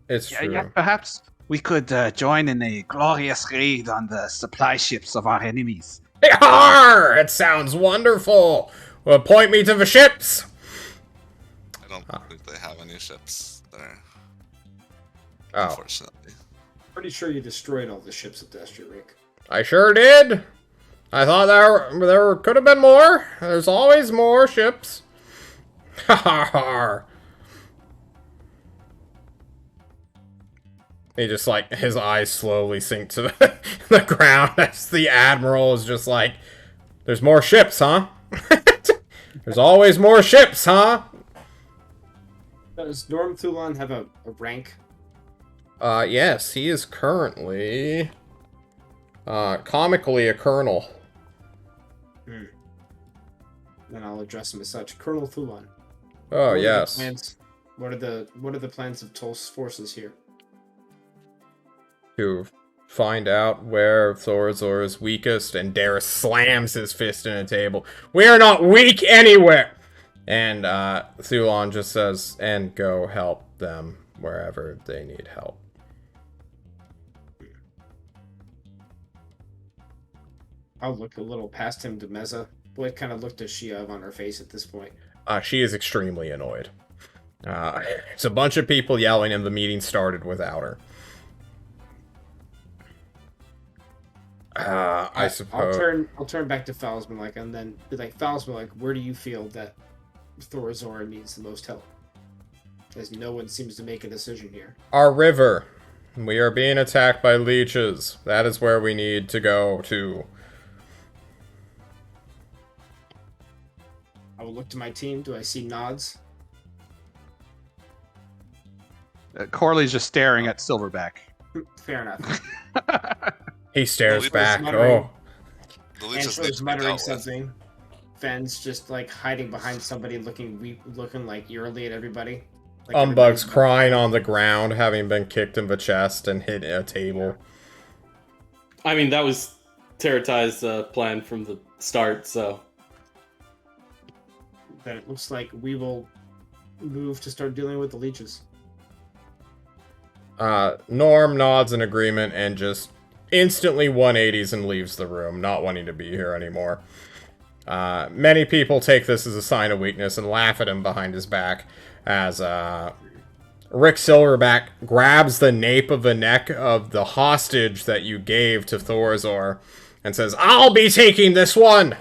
It's true. Yeah, perhaps we could join in a glorious raid on the supply ships of our enemies. Yarr! It sounds wonderful! Well, point me to the ships! I don't think they have any ships there, Oh, unfortunately. Pretty sure you destroyed all the ships of Destry, Rick. I sure did! I thought there could have been more. There's always more ships. Ha ha ha! He just, like, his eyes slowly sink to the ground as the Admiral is just like, there's more ships, huh? There's always more ships, huh? Does Norm Thulon have a rank? Yes, he is currently, comically a colonel. Then I'll address him as such. Colonel Thulon. Oh, What are the yes. plans- What are the plans of Tolst's forces here? To find out where Thorazor is weakest, and Darius slams his fist in a table. We are not weak anywhere! And, Thulon just says, and go help them wherever they need help. I'll look a little past him to Meza. What kind of look does she have on her face at this point? She is extremely annoyed. It's a bunch of people yelling, and the meeting started without her. I suppose. I'll turn back to Falsman, and then be like, Falsman, where do you feel that Thorazor needs the most help? As no one seems to make a decision here. Our river. We are being attacked by leeches. That is where we need to go to. I will look to my team. Do I see nods? Corley's just staring at Silverback. Fair enough. He stares Leeches back. muttering. Oh. The leeches need Ancho's to be muttering dealt with. something. Fenn's just hiding behind somebody, looking like eerily at everybody. Like Umbug's everybody's- crying on the ground, having been kicked in the chest and hit a table. I mean, that was Teratai's plan from the start, so... Then it looks like we will move to start dealing with the leeches. Norm nods in agreement and just instantly 180s and leaves the room, not wanting to be here anymore. Many people take this as a sign of weakness and laugh at him behind his back as Rick Silverback grabs the nape of the neck of the hostage that you gave to Thorazor and says, "I'll be taking this one!"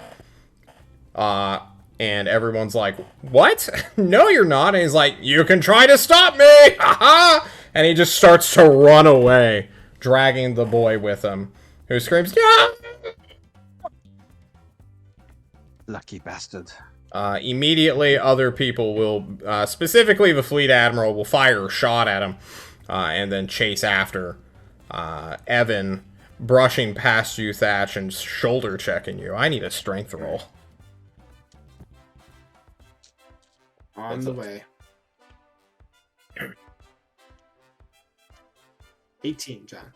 And everyone's like, "What? No, you're not." And he's like, "You can try to stop me! Ha-ha!" And he just starts to run away, dragging the boy with him, who screams, "Yeah!" Lucky bastard. Immediately, other people will, specifically the Fleet Admiral, will fire a shot at him and then chase after Evan, brushing past you, Thatch, and shoulder checking you. I need a strength roll. On the way. 18, John.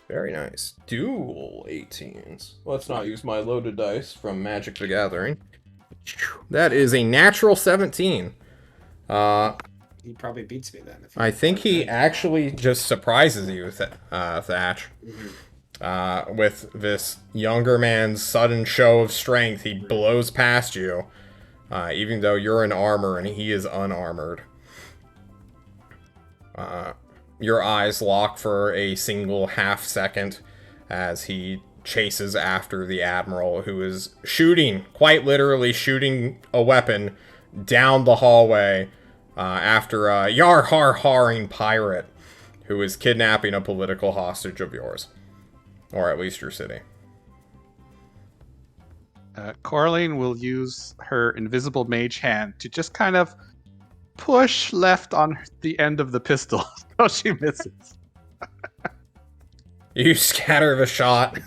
Very nice. Dual 18s. Let's not use my loaded dice from Magic the Gathering. That is a natural 17. He probably beats me then. If I think he actually just surprises you, Thatch. With this younger man's sudden show of strength, he blows past you, even though you're in armor and he is unarmored. Your eyes lock for a single half second as he chases after the Admiral, who is shooting, quite literally shooting a weapon down the hallway after a yar-har-haring pirate who is kidnapping a political hostage of yours. Or at least your city. Coraline will use her invisible mage hand to just kind of push left on the end of the pistol so she misses. You scatter the shot.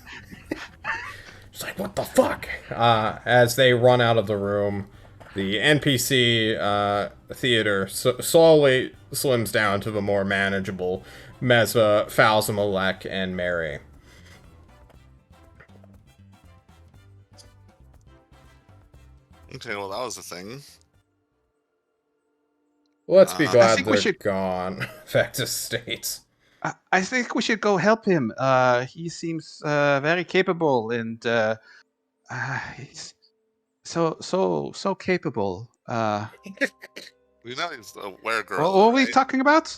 It's like, what the fuck? As they run out of the room, the NPC theater slowly slims down to the more manageable Mesva, Falzamalek, and Mary. Okay, well, that was a thing. Let's be glad think we they're should- gone. Vectus states. I think we should go help him. He seems very capable, and he's so capable. We know he's a were-girl. What were we right? talking about?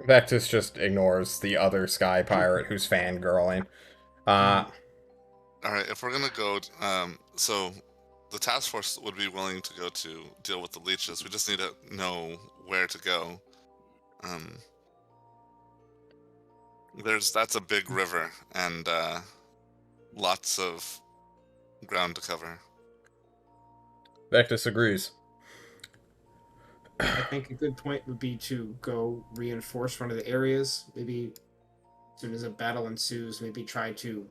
Vectus just ignores the other sky pirate who's fangirling. Alright, if we're gonna go, so the task force would be willing to go to deal with the leeches. We just need to know where to go. That's a big river and lots of ground to cover. Vectus agrees. I think a good point would be to go reinforce one of the areas. Maybe as soon as a battle ensues, maybe try to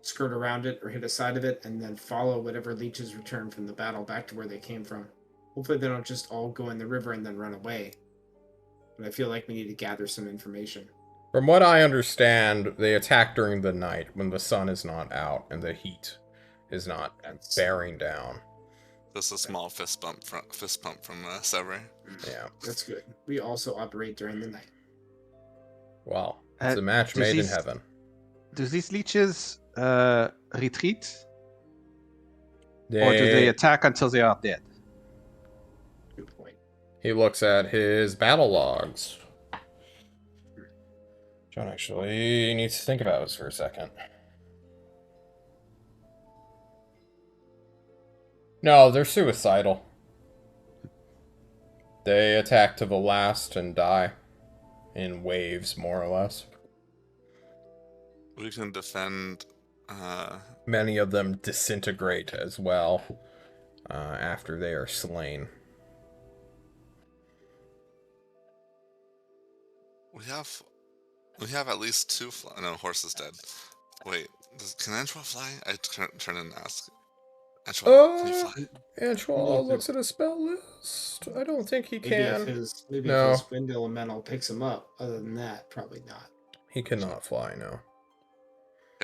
skirt around it or hit a side of it and then follow whatever leeches return from the battle back to where they came from. Hopefully they don't just all go in the river and then run away. But I feel like we need to gather some information. From what I understand, they attack during the night when the sun is not out and the heat is not bearing down. Just a small fist pump from Sever. Yeah. That's good. We also operate during the night. Well, it's a match does made in these- heaven. Do these leeches retreat, or do they attack until they are dead? Good point. He looks at his battle logs. John actually needs to think about this for a second. No, they're suicidal. They attack to the last and die. In waves, more or less. We can defend. Many of them disintegrate as well after they are slain. We have at least two. No, horse is dead. Wait, can Antwa fly? I turn and ask. Antwa, can you fly? Antwa looks at a spell list. I don't think he Maybe can. if his wind elemental picks him up. Other than that, probably not. He cannot fly, no.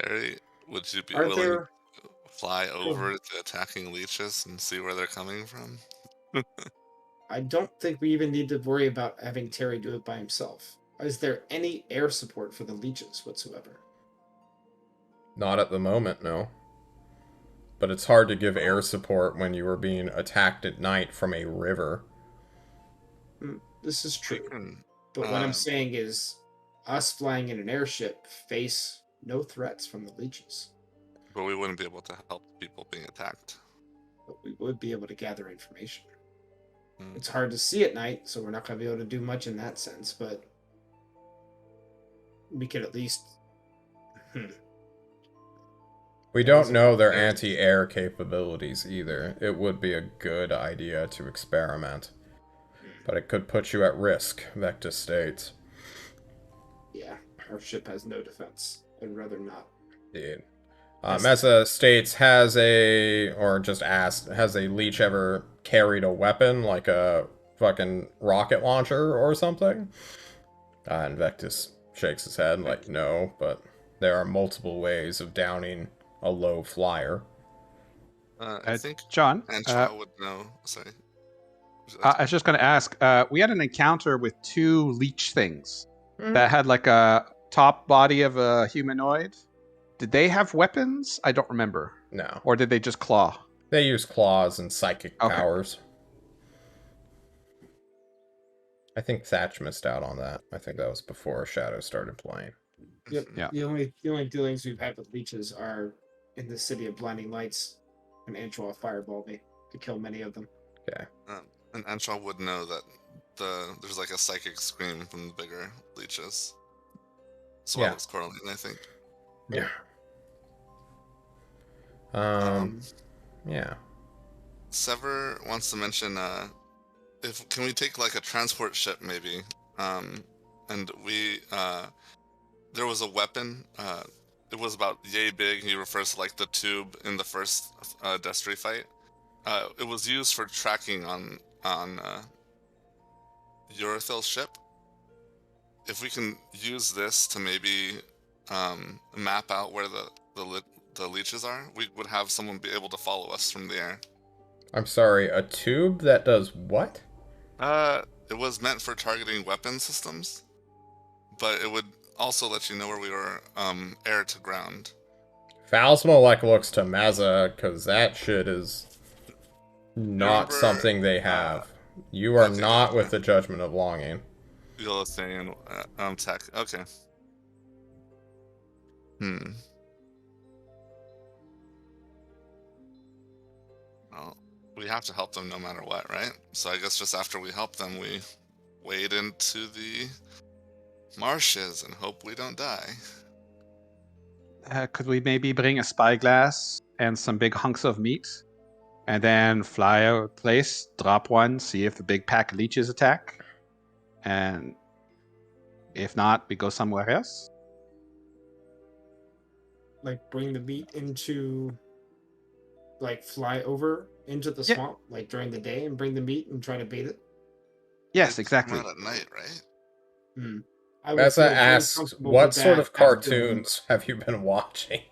Harry, would you be Are willing there? to fly over the attacking leeches and see where they're coming from? I don't think we even need to worry about having Terry do it by himself. Is there any air support for the leeches whatsoever? Not at the moment, no. But it's hard to give air support when you are being attacked at night from a river. This is We true. can, But what I'm saying is, us flying in an airship face no threats from the leeches. but we wouldn't be able to help people being attacked. But we would be able to gather information. Mm. It's hard to see at night, so we're not going to be able to do much in that sense, but we could at least... We don't know their anti-air capabilities either. It would be a good idea to experiment. But it could put you at risk, Vectis states. Yeah, our ship has no defense. I'd rather not. Indeed. Mesa states, has a leech ever carried a weapon, like a fucking rocket launcher or something? And Vectis shakes his head, like, no, but there are multiple ways of downing a low flyer. I think John, Antra would know. Sorry. I was just going to ask. We had an encounter with 2 leech things that had like a top body of a humanoid. Did they have weapons? I don't remember. No. Or did they just claw? They use claws and psychic powers. I think Thatch missed out on that. I think that was before Shadow started playing. Yep. Yeah. The only dealings we've had with leeches are in the City of Blinding Lights, and Antra fireballed me to kill many of them. Okay. And Antra would know that there's like a psychic scream from the bigger leeches. As well as Coraline, I think. Yeah. Yeah. Sever wants to mention can we take like a transport ship maybe? And we there was a weapon. It was about yay big. He refers to like the tube in the first Destry fight. It was used for tracking on Urethil's ship. If we can use this to maybe map out where the leeches are, we would have someone be able to follow us from the air. I'm sorry, a tube that does what? It was meant for targeting weapon systems, but it would also let you know where we were air to ground. Phasma looks to Mazza, because that shit is not something they have. You are not with the Judgment of Longing. You'll stay in tech. Okay. Well, we have to help them no matter what, right? So I guess just after we help them, we wade into the marshes and hope we don't die. Could we maybe bring a spyglass and some big hunks of meat? And then fly a place, drop one, see if the big pack of leeches attack? And if not, we go somewhere else? Like, bring the meat into... Like, fly over into the swamp, like, during the day, and bring the meat and try to bait it? Yes, exactly. Come out at night, right? Mesa asks, what sort of cartoons have you been watching?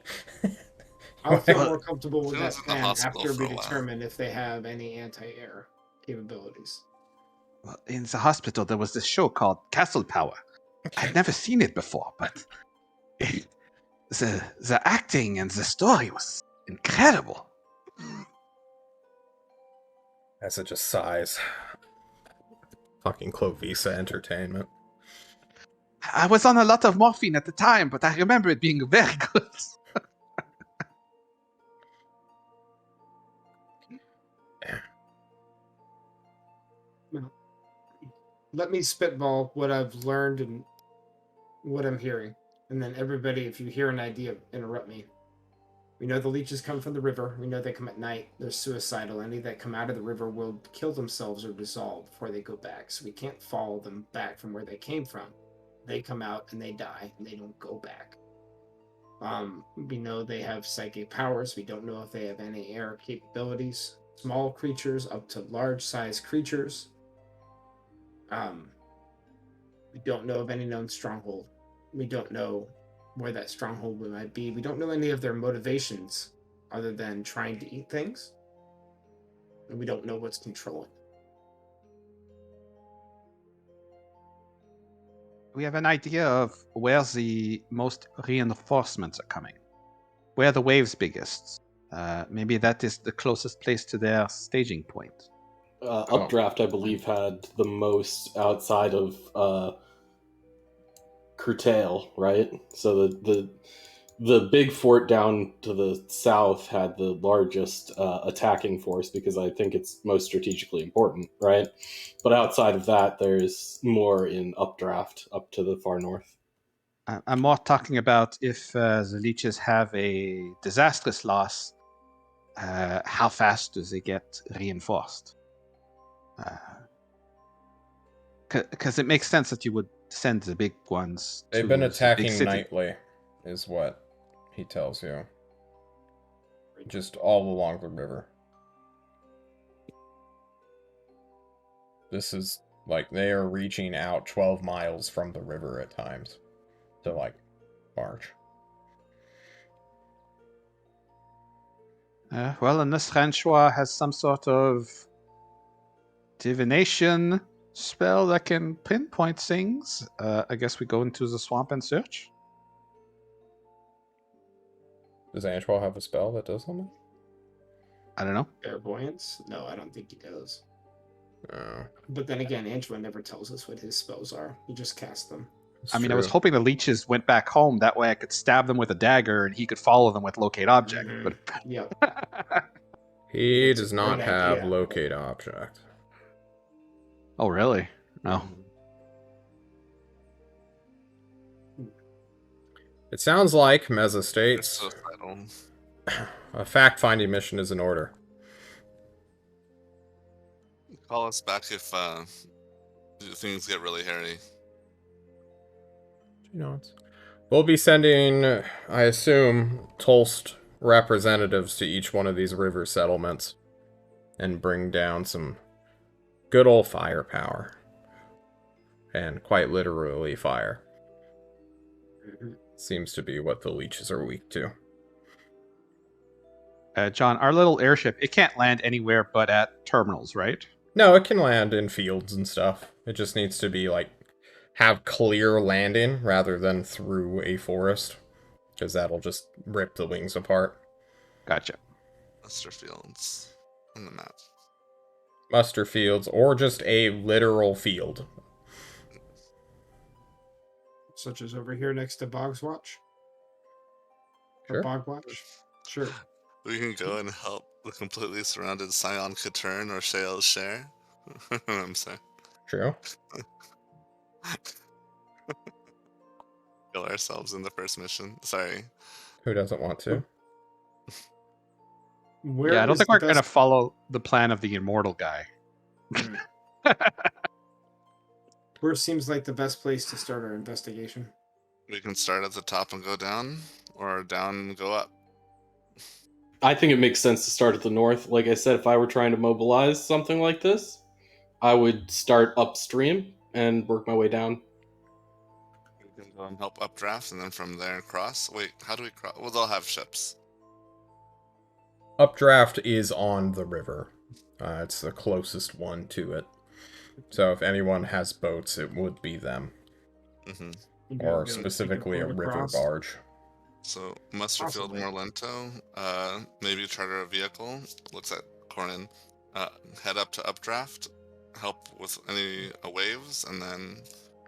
I'll feel more comfortable with that in the plan hospital after for we a while. determine if they have any anti-air capabilities. Well, in the hospital, there was this show called Castle Power. I'd never seen it before, but the acting and the story was incredible. Mesa just sighs. Fucking Klovisa entertainment. I was on a lot of morphine at the time, but I remember it being very good. Let me spitball what I've learned and what I'm hearing. And then everybody, if you hear an idea, interrupt me. We know the leeches come from the river. We know they come at night. They're suicidal. Any that come out of the river will kill themselves or dissolve before they go back. So we can't follow them back from where they came from. They come out and they die and they don't go back. We know they have psychic powers. We don't know if they have any air capabilities. Small creatures up to large-sized creatures. We don't know of any known stronghold. We don't know where that stronghold might be. We don't know any of their motivations other than trying to eat things. And we don't know what's controlling. We have an idea of where the most reinforcements are coming. where the waves biggest. Maybe that is the closest place to their staging point. Updraft, I believe, had the most outside of Curtail, right? So the big fort down to the south had the largest attacking force because I think it's most strategically important, right? But outside of that, there's more in Updraft, up to the far north. I'm more talking about if the leeches have a disastrous loss, how fast do they get reinforced? Because it makes sense that you would send the big ones. They've to been the big attacking city. nightly, is what he tells you. Just all along the river. This is, like, they are reaching out 12 miles from the river at times to, like, march. Well, unless Ranchois has some sort of divination spell that can pinpoint things, I guess we go into the swamp and search. Does Antoine have a spell that does something? I don't know. Clairvoyance? No, I don't think he does. Oh, But then again, Antoine never tells us what his spells are. He just casts them. I mean, I was hoping the leeches went back home. That way I could stab them with a dagger and he could follow them with locate object. Mhm. But Yep. He That's a does not great have idea. locate object. Oh, really? No. It sounds like, Meza It's states, suicidal. a fact-finding mission is in order. Call us back if things get really hairy. We'll be sending, I assume, Tolst representatives to each one of these river settlements and bring down some good old firepower. And quite literally fire. Seems to be what the leeches are weak to. John, our little airship, it can't land anywhere but at terminals, right? No, it can land in fields and stuff. It just needs to be, like, have clear landing rather than through a forest. Because that'll just rip the wings apart. Gotcha. Lester Fields on the map. Muster fields, or just a literal field. Such as over here next to Bog's Watch. Or Sure. Bog Watch. Sure. We can go and help the completely surrounded Scion Catern or Shale Share. I'm sorry. True. Kill ourselves in the first mission. Sorry. Who doesn't want to? Where Yeah, I don't is think the we're going to best- follow the plan of the immortal guy. Where seems like the best place to start our investigation? We can start at the top and go down, or down and go up. I think it makes sense to start at the north. Like I said, if I were trying to mobilize something like this, I would start upstream and work my way down. We can go and help updraft, and then from there cross. Wait, how do we cross? Well, they'll have ships. Updraft is on the river. It's the closest one to it. So if anyone has boats, it would be them. Mm-hmm. You Or can specifically a float river across. barge. So Musterfield, Possibly. Morlento, maybe charter a vehicle. Looks at Cornin. Head up to updraft, help with any waves, and then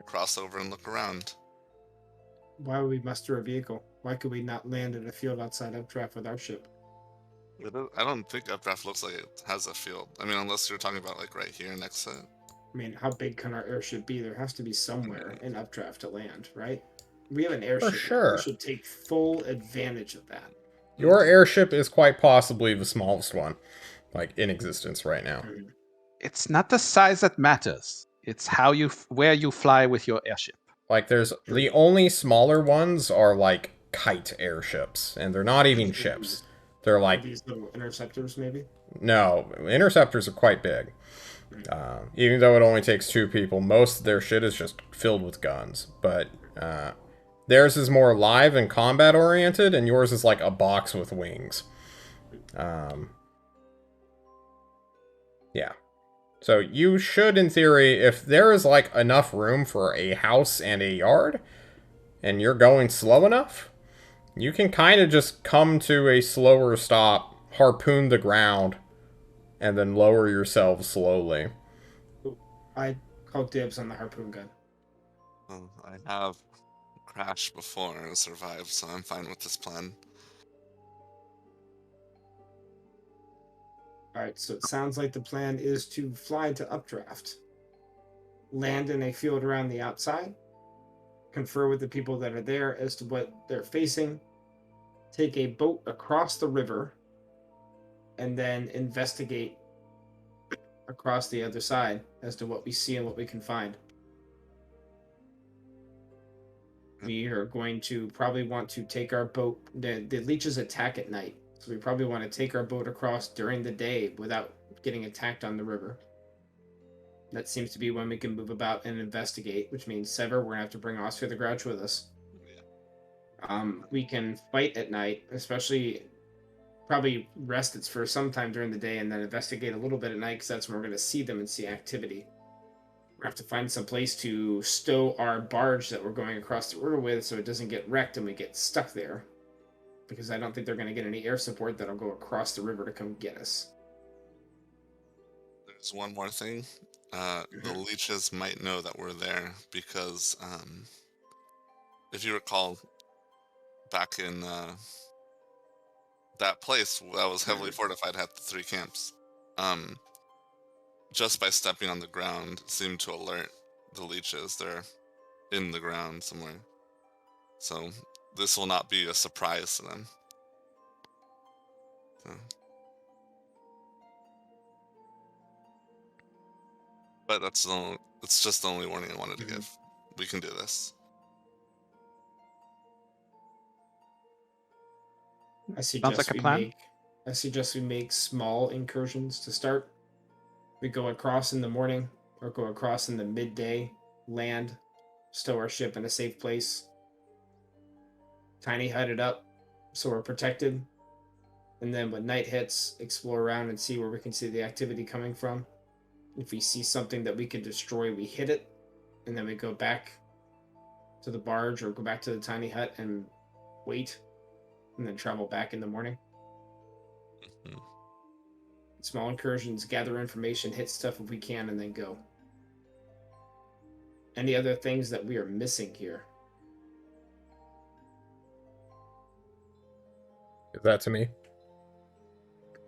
cross over and look around. Why would we muster a vehicle? Why could we not land in a field outside Updraft with our ship? I don't think updraft looks like it has a field. I mean, unless you're talking about like right here next to it. I mean, how big can our airship be? There has to be somewhere in Updraft to land, right? We have an airship. sure. We should take full advantage of that. Your airship is quite possibly the smallest one, like, in existence right now. It's not the size that matters. It's how where you fly with your airship. Like, there's the only smaller ones are like kite airships, and they're not even ships. They're like, These little interceptors, maybe? no, interceptors are quite big. Even though it only takes 2 people, most of their shit is just filled with guns. But theirs is more live and combat oriented, and yours is like a box with wings. Yeah. So you should, in theory, if there is like enough room for a house and a yard, and you're going slow enough, You can kind of just come to a slower stop, harpoon the ground, and then lower yourselves slowly. I call dibs on the harpoon gun. Well, I have crashed before and survived, so I'm fine with this plan. Alright, so it sounds like the plan is to fly to Updraft, land in a field around the outside, confer with the people that are there as to what they're facing, take a boat across the river, and then investigate across the other side as to what we see and what we can find. We are going to probably want to take our boat. The leeches attack at night, so we probably want to take our boat across during the day without getting attacked on the river. That seems to be when we can move about and investigate, which means Sever, we're gonna have to bring Oscar the Grouch with us. We can fight at night, especially probably rest it's for some time during the day and then investigate a little bit at night because that's when we're going to see them and see activity. We have to find some place to stow our barge that we're going across the river with so it doesn't get wrecked and we get stuck there. Because I don't think they're going to get any air support that'll go across the river to come get us. There's one more thing. The leeches might know that we're there because, if you recall, back in that place that was heavily fortified had the 3 camps. Just by stepping on the ground seemed to alert the leeches. They're in the ground somewhere. So this will not be a surprise to them. So. But it's just the only warning I wanted to give. We can do this. I Sounds like a plan. I suggest we make small incursions to start. We go across in the morning or go across in the midday, land, stow our ship in a safe place, tiny hut it up so we're protected, and then when night hits, explore around and see where we can see the activity coming from. If we see something that we can destroy, we hit it, and then we go back to the barge or go back to the tiny hut and wait, and then travel back in the morning. Mhm. Small incursions, gather information, hit stuff if we can, and then go. Any other things that we are missing here? Is that to me?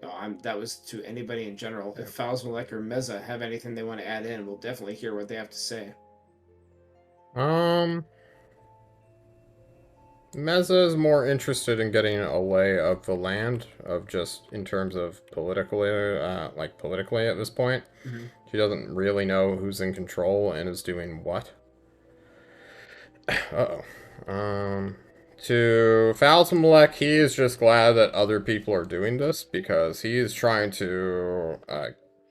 No, that was to anybody in general. If Falzmalek or Meza have anything they want to add in, we'll definitely hear what they have to say. Meza is more interested in getting a lay of the land, of just in terms of politically at this point. Mm-hmm. She doesn't really know who's in control and is doing what. Uh-oh. To Falzmalek, he is just glad that other people are doing this because he is trying to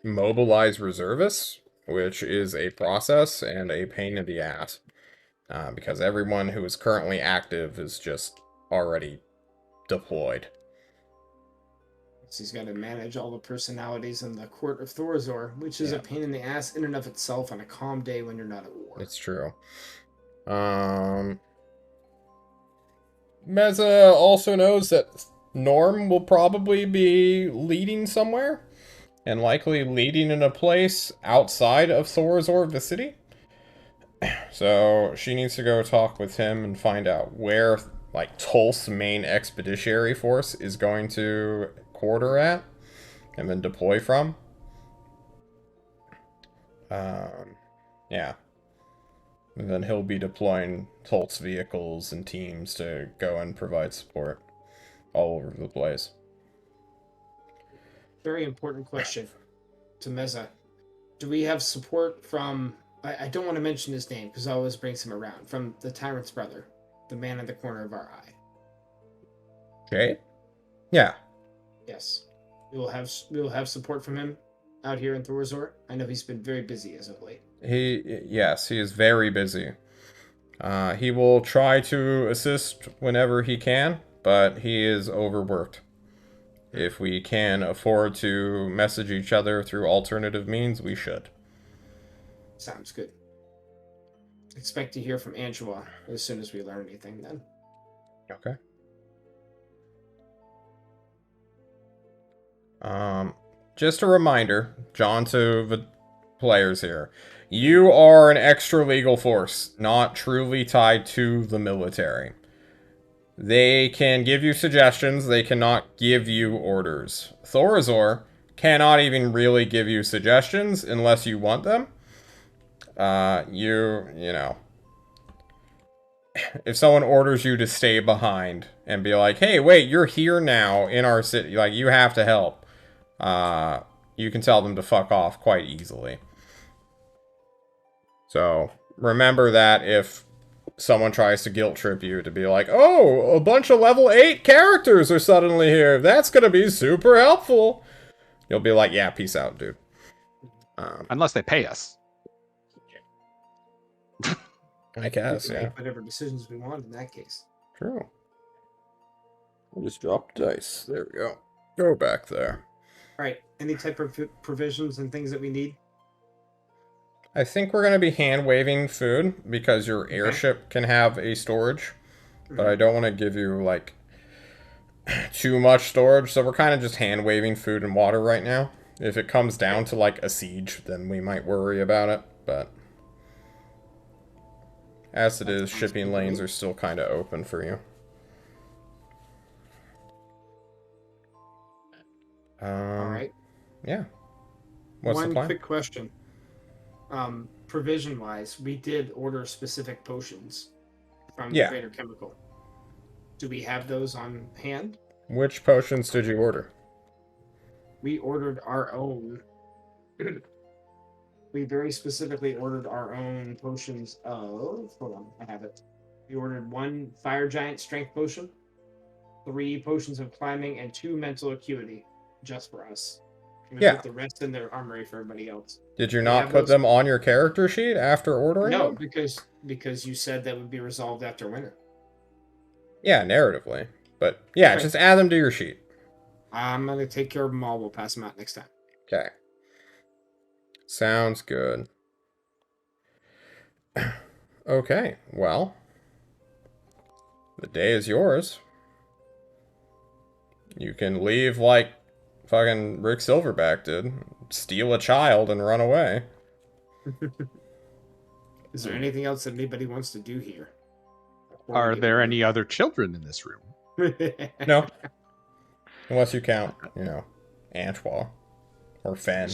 mobilize reservists, which is a process and a pain in the ass. Because everyone who is currently active is just already deployed. So he's got to manage all the personalities in the court of Thorazor, which is a pain in the ass in and of itself on a calm day when you're not at war. It's true. Meza also knows that Norm will probably be leading somewhere, and likely leading in a place outside of Thorazor Vicity. So she needs to go talk with him and find out where, like, Tulf's main expeditionary force is going to quarter at, and then deploy from. Yeah. And then he'll be deploying Tulf's vehicles and teams to go and provide support all over the place. Very important question to Meza. Do we have support from... I don't want to mention his name because I always brings him around. From the Tyrant's brother, the man in the corner of our eye. Okay? Yeah. Yes. We will have support from him out here in Thorazor. I know he's been very busy as of late. Yes, he is very busy. He will try to assist whenever he can, but he is overworked. If we can afford to message each other through alternative means, we should. Sounds good. Expect to hear from Angela as soon as we learn anything then. Okay. Just a reminder, John, to the players here. You are an extra legal force, not truly tied to the military. They can give you suggestions, they cannot give you orders. Thorazor cannot even really give you suggestions unless you want them. You know, if someone orders you to stay behind and be like, hey, wait, you're here now in our city, like, you have to help, you can tell them to fuck off quite easily. So, remember that if someone tries to guilt trip you to be like, oh, a bunch of level 8 characters are suddenly here, that's gonna be super helpful, you'll be like, yeah, peace out, dude. Unless they pay us. I guess, We can yeah. make whatever decisions we want in that case. True. We'll just drop dice. There we go. Go back there. All right. Any type of provisions and things that we need? I think we're going to be hand-waving food because your airship can have a storage. But I don't want to give you, like, too much storage. So we're kind of just hand-waving food and water right now. If it comes down to, like, a siege, then we might worry about it. But as it is, shipping lanes are still kind of open for you. All right. Yeah. What's the plan? One quick question. Provision-wise, we did order specific potions from the Greater Chemical. Do we have those on hand? Which potions did you order? We ordered our own. We very specifically ordered our own potions of... Hold on, I have it. We ordered 1 Fire Giant Strength Potion, 3 Potions of Climbing, and 2 Mental Acuity, just for us. And we put the rest in their armory for everybody else. Did you not put them on your character sheet after ordering them? No, because you said that would be resolved after winter. Yeah, narratively. But, yeah, just add them to your sheet. I'm going to take care of them all. We'll pass them out next time. Okay. Sounds good. Okay, well. The day is yours. You can leave like fucking Rick Silverback did. Steal a child and run away. Is there anything else that anybody wants to do here? Are there any other children in this room? No. Unless you count, you know, Antoine or Fen.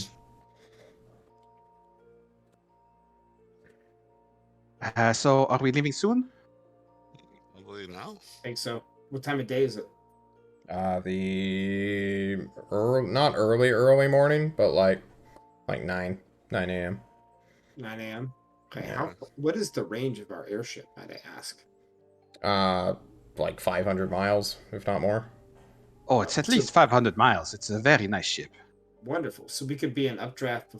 So, are we leaving soon? Probably now. I think so. What time of day is it? Not early morning, but like 9 a.m. 9 a.m. Okay. Yeah. What is the range of our airship, might I ask? Like 500 miles, if not more. Oh, it's at least 500 miles. It's a very nice ship. Wonderful. So we could be in updraft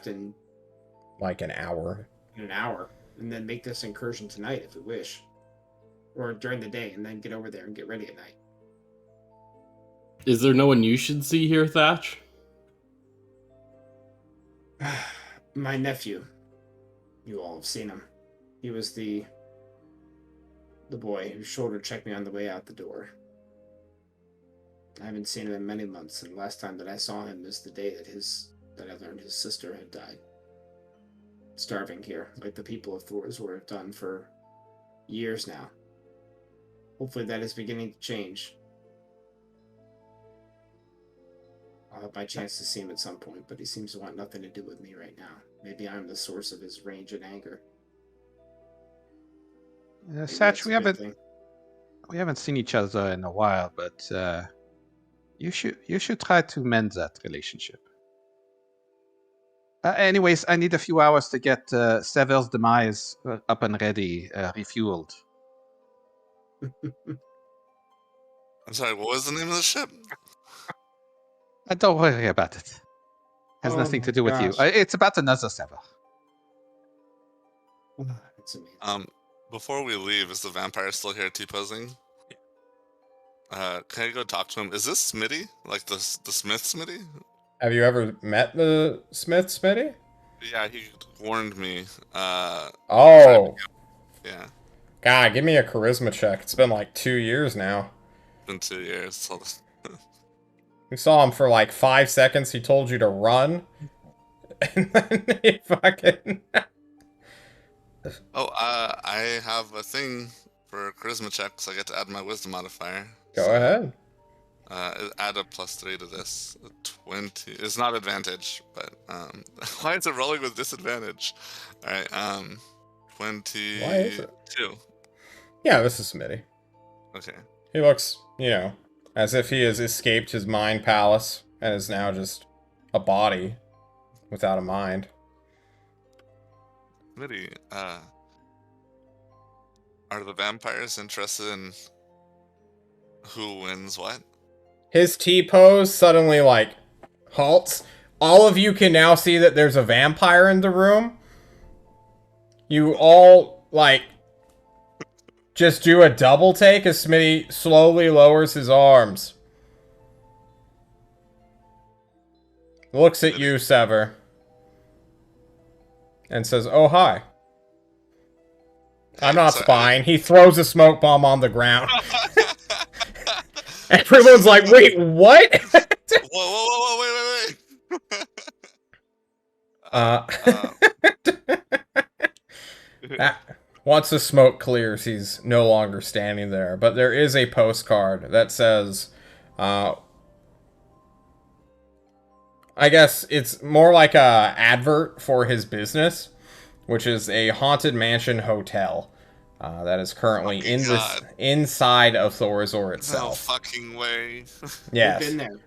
in like an hour. In an hour, and then make this incursion tonight if we wish, or during the day, and then get over there and get ready at night. Is there no one you should see here, Thatch? My nephew. You all have seen him. He was the boy whose shoulder checked me on the way out the door. I haven't seen him in many months, and the last time that I saw him is the day that I learned his sister had died. Starving here, like the people of Thorazor have done for years now. Hopefully that is beginning to change. I'll have my chance to see him at some point, but he seems to want nothing to do with me right now. Maybe I'm the source of his rage and anger. Satch, we haven't seen each other in a while, but you should try to mend that relationship. Anyways, I need a few hours to get Sever's Demise up and ready, refueled. I'm sorry, what was the name of the ship? Don't worry about it. Has nothing to do with you. It's about another Sever. That's amazing. Before we leave, is the vampire still here T-posing? Can I go talk to him? Is this Smitty? Like the Smith Smitty? Have you ever met the Smith Smitty? Yeah, he warned me. Oh. Yeah. God, give me a charisma check. It's been like 2 years now. Been 2 years. You saw him for like 5 seconds. He told you to run. And then he fucking... Oh, I have a thing for charisma checks. I get to add my wisdom modifier. Go So, ahead. add a +3 to this. 20. It's not advantage, but why is it rolling with disadvantage? All right. 22. Why is it? Yeah, this is Smitty. Okay. He looks, as if he has escaped his mind palace and is now just a body without a mind. Smitty, are the vampires interested in who wins what? His T-pose suddenly, like, halts. All of you can now see that there's a vampire in the room. You all, like, just do a double take as Smitty slowly lowers his arms. Looks at you, Sever. And says, oh, hi. I'm not spying. He throws a smoke bomb on the ground. Everyone's like, wait, what? whoa, wait. Once the smoke clears, he's no longer standing there. But there is a postcard that says, I guess it's more like a advert for his business, which is a haunted mansion hotel that is currently inside of Thorazor itself. No fucking way. Yes. We've been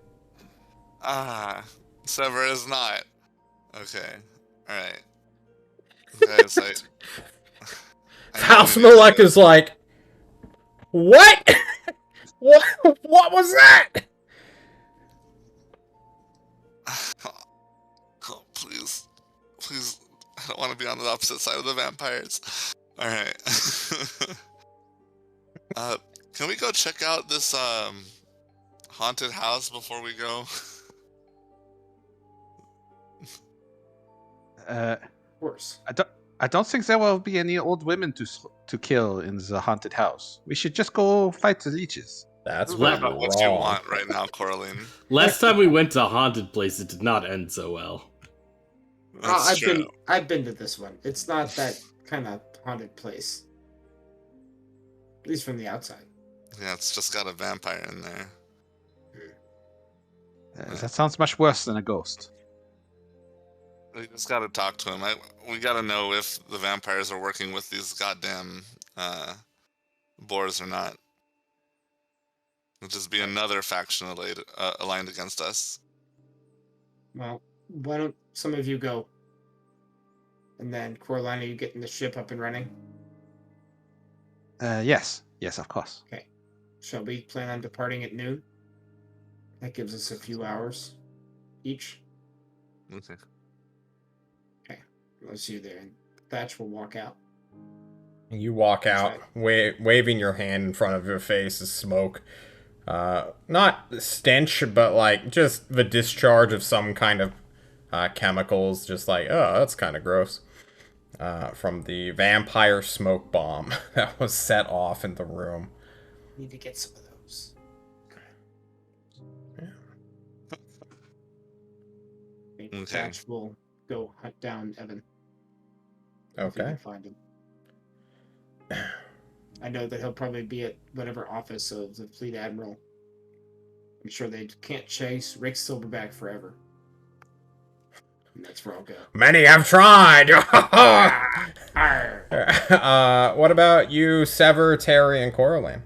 there. Sever is not. Okay. Alright. Guys, Faustmalek is like, what? What was that? Oh, please. I don't want to be on the opposite side of the vampires. Alright. Can we go check out this haunted house before we go? Of course. I don't think there will be any old women to kill in the haunted house. We should just go fight the leeches. That's What wrong. about what you want right now, Coraline? Last time we went to a haunted place, it did not end so well. That's true. I've been to this one. It's not that kind of haunted place. At least from the outside. Yeah, it's just got a vampire in there. That sounds much worse than a ghost. We just gotta talk to him. We gotta know if the vampires are working with these goddamn boars or not. It'll just be another faction aligned against us. Well, why don't some of you go? And then, Coraline, are you getting the ship up and running? Yes, of course. Okay. Shall we plan on departing at noon? That gives us a few hours each. Okay. I'll see you there. And Thatch will walk out. You walk out, waving your hand in front of your face as smoke. Not stench, but like just the discharge of some kind of chemicals. Just like, oh, that's kind of gross. From the vampire smoke bomb that was set off in the room. Need to get some of those. Yeah. Okay. Thatch will go hunt down Evan. If he Okay. can find him. I know that he'll probably be at whatever office of the Fleet Admiral. I'm sure they can't chase Rick Silverback forever. And that's where I'll go. Many have tried! Arr. What about you, Sever, Terry, and Coraline?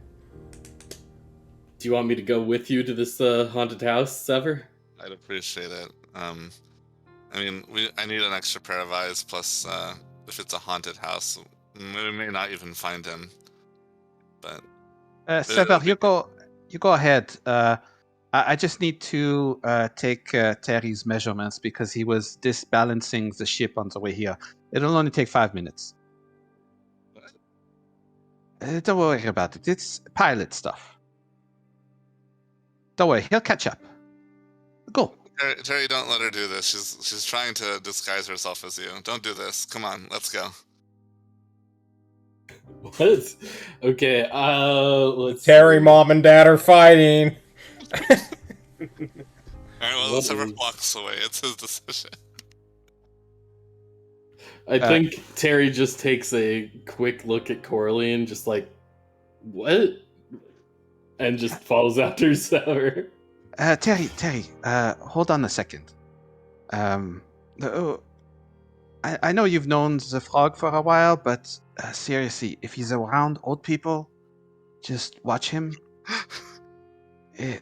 Do you want me to go with you to this haunted house, Sever? I'd appreciate it. I mean, I need an extra pair of eyes, plus if it's a haunted house, we may not even find him. But Sever, you go ahead. I just need to take Terry's measurements because he was disbalancing the ship on the way here. It'll only take 5 minutes. Don't worry about it. It's pilot stuff. Don't worry, he'll catch up. Go. Terry, don't let her do this. She's trying to disguise herself as you. Don't do this. Come on, let's go. What? Okay, let's Terry, Mom, and Dad are fighting. Alright, well, What whichever is- walks away, it's his decision. I think Terry just takes a quick look at Coralie and just like, what? And just follows after Sever. Terry, hold on a second. Oh, I know you've known the frog for a while, but seriously, if he's around old people, just watch him. It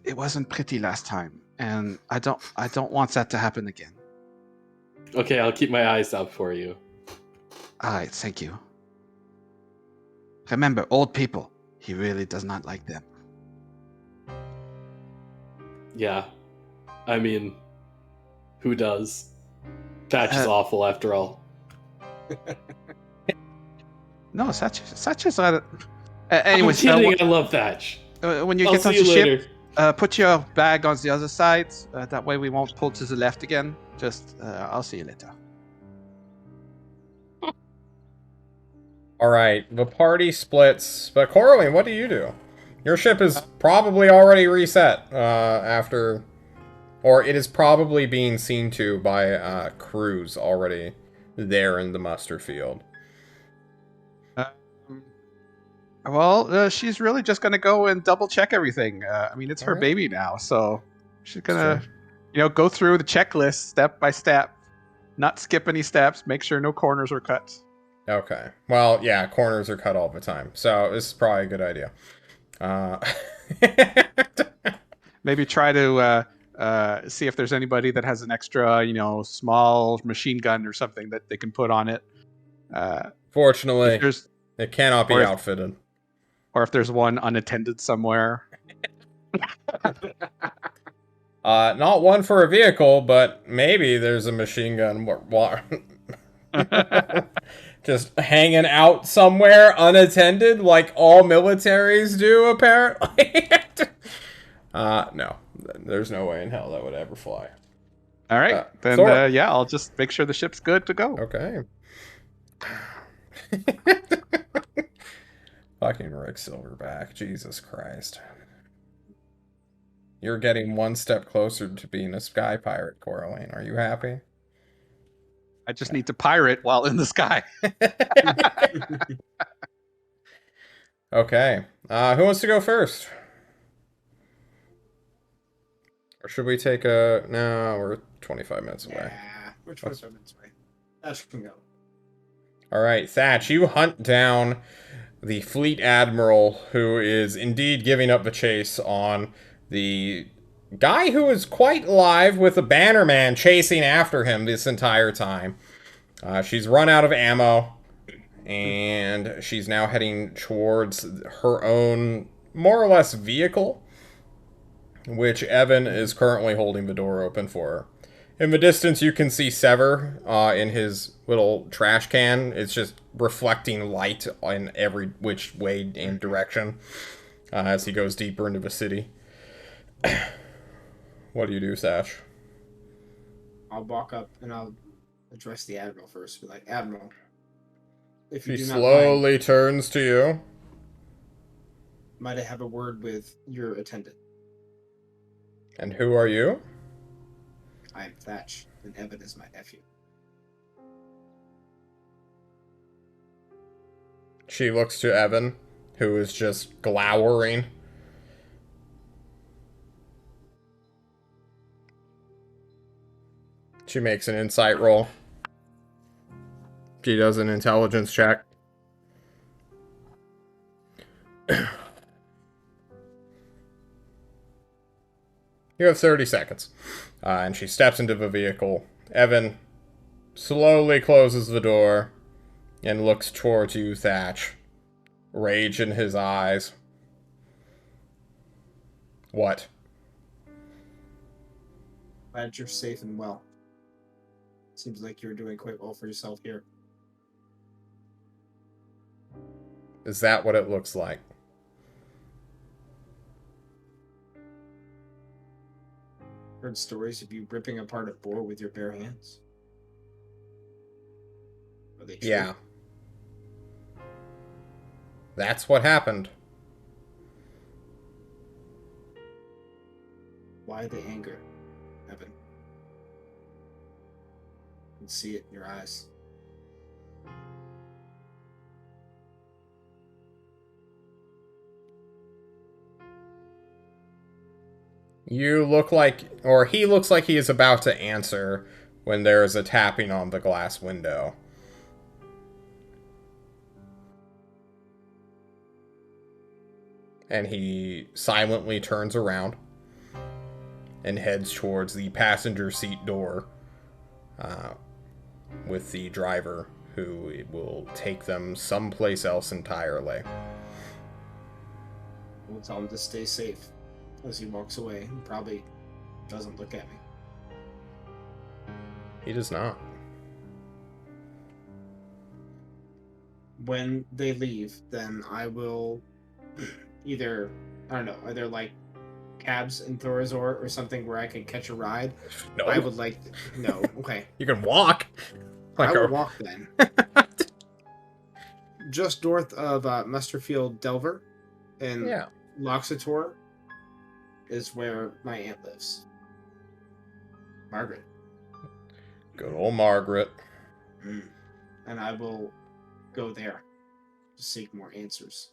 it wasn't pretty last time, and I don't want that to happen again. Okay, I'll keep my eyes out for you. All right, thank you. Remember, old people. He really does not like them. Yeah. I mean, who does? Thatch is awful after all. No, such is not. Anyways, I'm kidding, I love Thatch. when you I'll get on see you the later. ship, put your bag on the other side. That way we won't pull to the left again. Just, I'll see you later. All right, the party splits. But Coraline, what do you do? Your ship is probably already reset after, or it is probably being seen to by crews already there in the muster field. Well, she's really just gonna go and double check everything. I mean, it's her Alright. baby now, so she's gonna, true. go through the checklist step by step, not skip any steps, make sure no corners are cut. Okay. Well, yeah, corners are cut all the time, so this is probably a good idea. Maybe try to see if there's anybody that has an extra, small machine gun or something that they can put on it. Fortunately, If there's, it cannot be or if- outfitted. or if there's one unattended somewhere. Not one for a vehicle, but maybe there's a machine gun just hanging out somewhere unattended, like all militaries do, apparently. No. There's no way in hell that would ever fly. All right, then Thor. yeah, I'll just make sure the ship's good to go. Okay. Fucking Rick Silverback. Jesus Christ. You're getting one step closer to being a sky pirate, Coraline. Are you happy? I just need to pirate while in the sky. Okay. Who wants to go first? Or should we take a... No, we're 25 minutes away. Yeah, we're 25 minutes away. Ash can go. Alright, Thatch, you hunt down the fleet admiral who is indeed giving up the chase on the guy who is quite alive with a bannerman chasing after him this entire time. She's run out of ammo, and she's now heading towards her own, more or less, vehicle, which Evan is currently holding the door open for her. In the distance, you can see Sever in his little trash can. It's just reflecting light in every which way and direction as he goes deeper into the city. What do you do, Sash? I'll walk up and I'll address the Admiral first. Be like, Admiral, if you She do not mind, slowly turns to you. might I have a word with your attendant? And who are you? I am Thatch, and Evan is my nephew. She looks to Evan, who is just glowering. She makes an insight roll. She does an intelligence check. You have 30 seconds. And she steps into the vehicle. Evan slowly closes the door and looks towards you, Thatch. Rage in his eyes. What? Glad you're safe and well. Seems like you're doing quite well for yourself here. Is that what it looks like? Heard stories of you ripping apart a boar with your bare hands. Are they true? Yeah. That's what happened. Why the anger, Evan? I can see it in your eyes. You look like, or he looks like he is about to answer when there is a tapping on the glass window. And he silently turns around and heads towards the passenger seat door with the driver, who will take them someplace else entirely. We'll tell him to stay safe as he walks away and probably doesn't look at me. He does not. When they leave, then I will either, I don't know, are there like cabs in Thorazor or something where I can catch a ride? No. I would like no, okay. You can walk. I will walk then. Just north of Musterfield Delver in Yeah. Loxator is where my aunt lives. Margaret. Good old Margaret. And I will go there to seek more answers.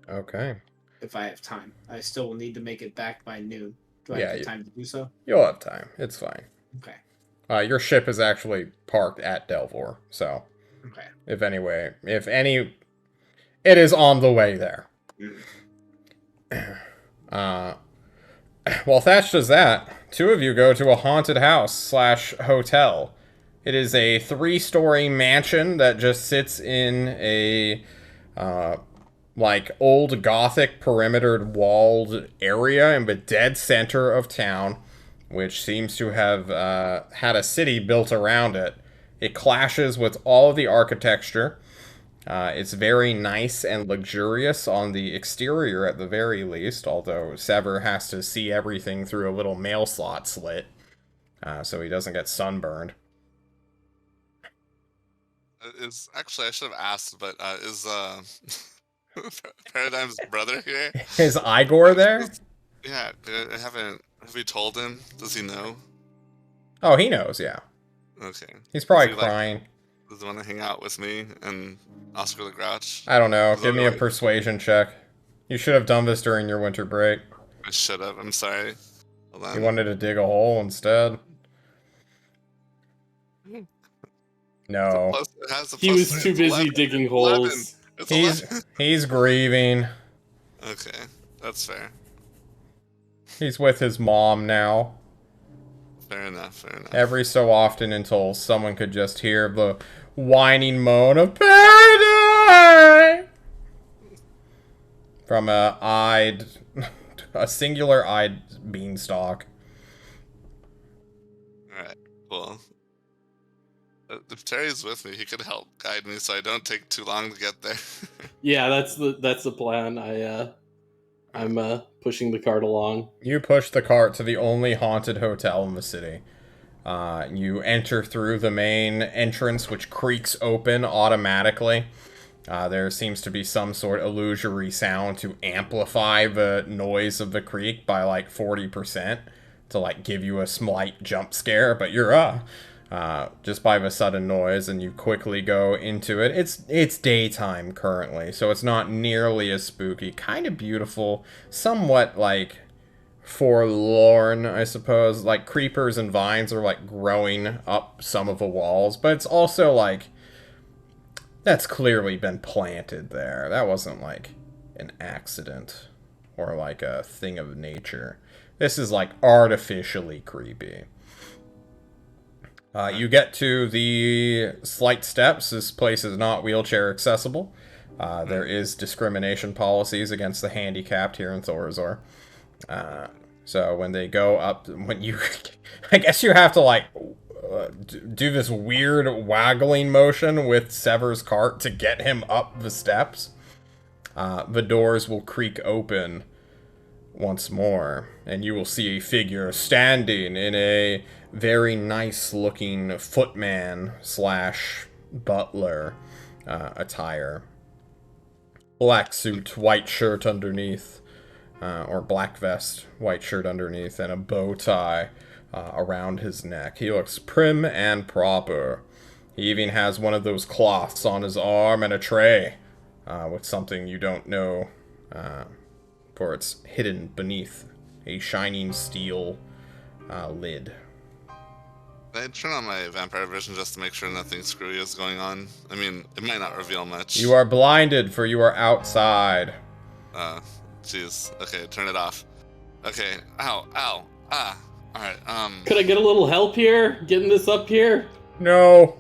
Okay. If I have time. I still will need to make it back by noon. Do I Yeah, have time to do so? You'll have time. It's fine. Okay. Your ship is actually parked at Delvor, so Okay. if any, it is on the way there. While Thatch does that, two of you go to a haunted house / hotel. It is a 3-story mansion that just sits in a like old Gothic perimetered walled area in the dead center of town, which seems to have had a city built around it. It clashes with all of the architecture. It's very nice and luxurious on the exterior at the very least, although Sever has to see everything through a little mail slot slit, so he doesn't get sunburned. Is actually I should have asked, but is Paradigm's brother here? Is Igor there? Yeah, I haven't. Have we told him? Does he know? Oh, he knows, yeah. Okay. He's probably Does he, crying. Does he want to hang out with me and Oscar the Grouch? I don't know. Does Give me a really- persuasion check. You should have done this during your winter break. I should have. I'm sorry. Hold on. You wanted to dig a hole instead. No. It has a He plus was three. too It's busy 11. digging 11. holes. It's He's 11. he's grieving. Okay, that's fair. He's with his mom now. Fair enough. Fair enough. Every so often until someone could just hear the whining moan of paradise from a singular-eyed beanstalk. All right. Cool. If Terry's with me, he could help guide me so I don't take too long to get there. Yeah, that's the plan. I'm pushing the cart along. You push the cart to the only haunted hotel in the city. You enter through the main entrance, which creaks open automatically. There seems to be some sort of illusory sound to amplify the noise of the creak by like 40% to like give you a slight jump scare, but you're just by the sudden noise, and you quickly go into it. It's daytime currently, so it's not nearly as spooky. Kind of beautiful, somewhat like forlorn, I suppose. Like creepers and vines are like growing up some of the walls, but it's also like that's clearly been planted there. That wasn't like an accident or like a thing of nature. This is like artificially creepy. You get to the slight steps. This place is not wheelchair accessible. There is discrimination policies against the handicapped here in Thorazor. So when they go up, when you, I guess you have to like do this weird waggling motion with Sever's cart to get him up the steps. The doors will creak open once more, and you will see a figure standing in a very nice looking footman / butler attire. Black suit, white shirt underneath. or black vest, white shirt underneath, and a bow tie around his neck. He looks prim and proper. He even has one of those cloths on his arm and a tray with something you don't know, for it's hidden beneath a shining steel lid. I turn on my vampire vision just to make sure nothing screwy is going on. I mean, it might not reveal much. You are blinded, for you are outside. Jeez. Okay, turn it off. Okay. Ow. Ow. Ah. Alright, Could I get a little help here? Getting this up here? No.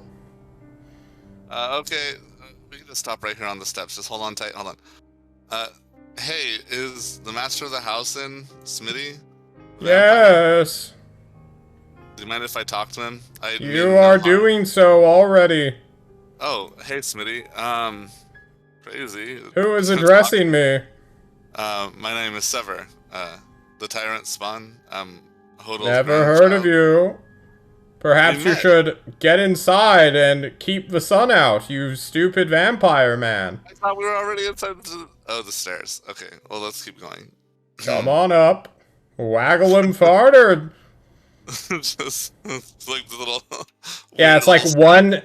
Okay. We can just stop right here on the steps. Just hold on tight. Hold on. Hey, is the master of the house in? Smitty? Yes. Do you mind if I talk to him? You are doing so already. Oh, hey, Smitty. Crazy. Who is addressing me? My name is Sever. The Tyrant Spawn. Hodl's Never heard of you. Perhaps you met. should get inside and keep the sun out, you stupid vampire man. I thought we were already inside the stairs. Okay, well, let's keep going. Come on up. Waggle and fart or... Just it's like the little... Yeah, it's like little- one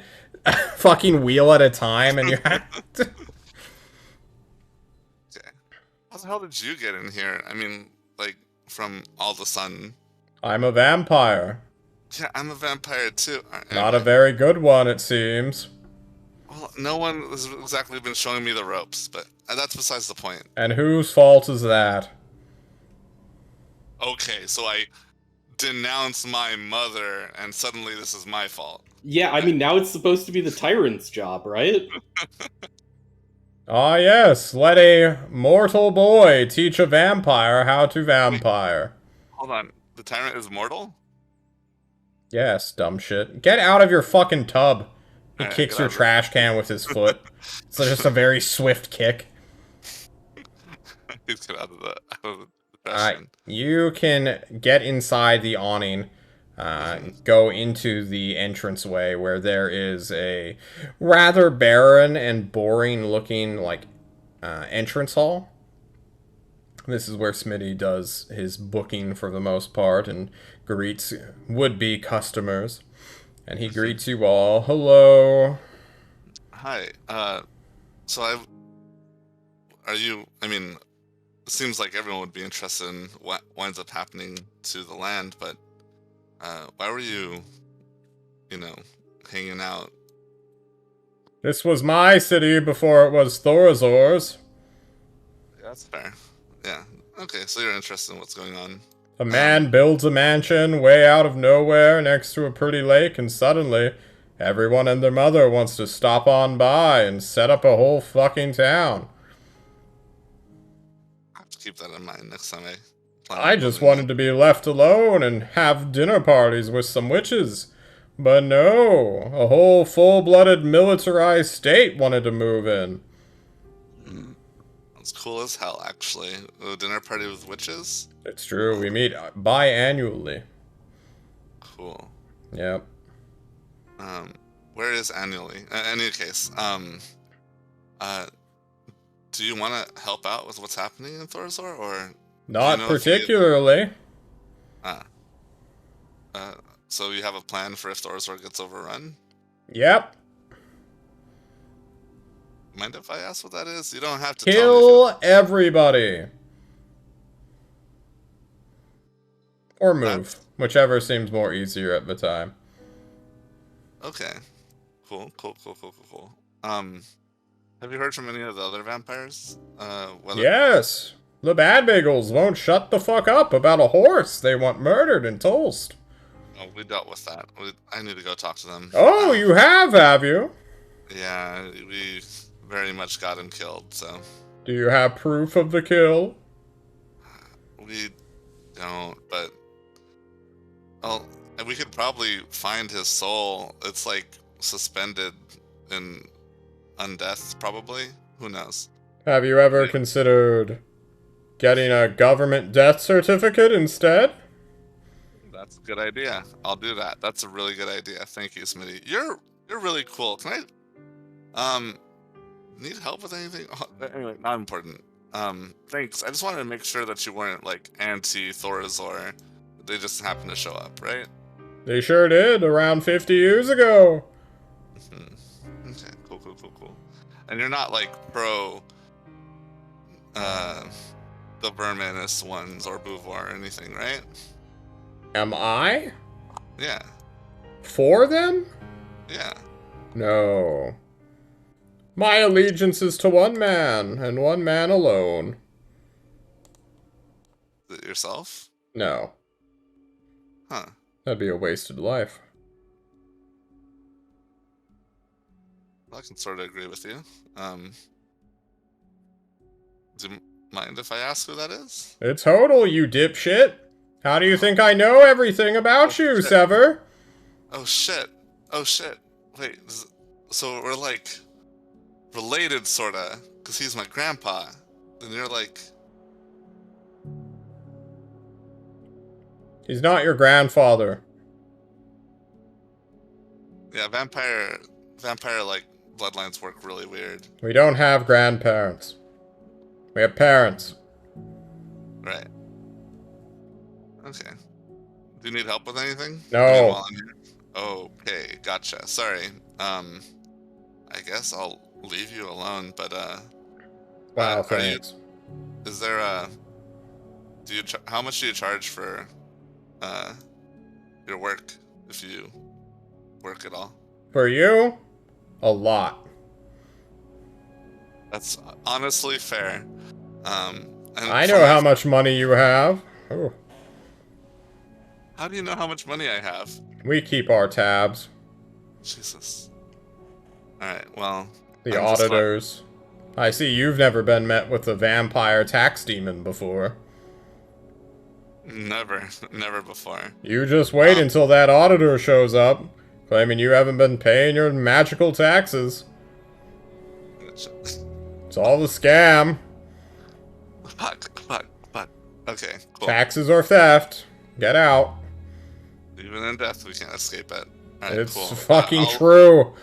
fucking wheel at a time and you have to... Okay. How the hell did you get in here? I mean, like, from all the sun. I'm a vampire. Yeah, I'm a vampire too. Not a very good one, it seems. Well, no one has exactly been showing me the ropes, but that's besides the point. And whose fault is that? Okay, so I denounce my mother, and suddenly this is my fault. Yeah, I mean, now it's supposed to be the tyrant's job, right? Ah yes, let a mortal boy teach a vampire how to vampire. Hold on, the tyrant is mortal? Yes, dumb shit. Get out of your fucking tub. He Alright, kicks get your out of it. trash can with his foot. It's just a very swift kick. Please get out of the trash Alright, can. you can get inside the awning, go into the entranceway where there is a rather barren and boring looking, like, entrance hall. This is where Smitty does his booking for the most part and greets would-be customers. And he greets you all. Hello. Hi, so I mean, it seems like everyone would be interested in what winds up happening to the land, but, why were you, hanging out? This was my city before it was Thorazor's. Yeah, that's fair. Yeah. Okay, so you're interested in what's going on. A man builds a mansion way out of nowhere next to a pretty lake, and suddenly, everyone and their mother wants to stop on by and set up a whole fucking town. I have to keep that in mind next time I plan I on just building wanted to be left alone and have dinner parties with some witches. But no, a whole full-blooded militarized state wanted to move in. It's cool as hell, actually. A dinner party with witches? It's true, we meet biannually. Cool. Yep. Where is annually? In any case, do you want to help out with what's happening in Thorazor, or? Not know if you- particularly. So you have a plan for if Thorazor gets overrun? Yep. Mind if I ask what that is? You don't have to tell me. Kill everybody. Or move. Whichever seems more easier at the time. Okay. Cool. Have you heard from any of the other vampires? Yes. The Bad Bagels won't shut the fuck up about a horse they want murdered and toast. Oh, we dealt with that. I need to go talk to them. Oh, you have you? Yeah, we very much got him killed, so. Do you have proof of the kill? We don't, but. Well, we could probably find his soul. It's like suspended in undeath, probably. Who knows? Have you ever considered getting a government death certificate instead? That's a good idea. I'll do that. That's a really good idea. Thank you, Smitty. You're really cool. Can I need help with anything? Oh, anyway, not important. Thanks. I just wanted to make sure that you weren't like anti-Thorazor. They just happened to show up, right? They sure did, around 50 years ago. Okay, cool. And you're not like pro the Verminous ones or Bouvard or anything, right? Am I? Yeah. For them? Yeah. No. My allegiance is to one man, and one man alone. Is it yourself? No. Huh. That'd be a wasted life. I can sort of agree with you. Do you mind if I ask who that is? It's Hodel, you dipshit. How do you think I know everything about you, shit. Sever? Oh shit. Wait, so we're like related, sorta, because he's my grandpa. And you're like... He's not your grandfather. Yeah, vampire, like, bloodlines work really weird. We don't have grandparents. We have parents. Right. Okay. Do you need help with anything? No. Do you need volunteer? Okay, gotcha. Sorry. I guess I'll leave you alone, but, Wow, are you... thanks. Is there a... how much do you charge for, your work, if you work at all? For you? A lot. That's honestly fair. And I know how much money you have. Oh, How do you know how much money I have? we keep our tabs. Jesus. Alright, well... The I'm just auditors. I see you've never been met with the vampire tax demon before. Never before. You just wait until that auditor shows up, claiming you haven't been paying your magical taxes. It's all a scam. Fuck. Okay, cool. Taxes or theft. Get out. Even in death, we can't escape it. Alright, It's cool. fucking true.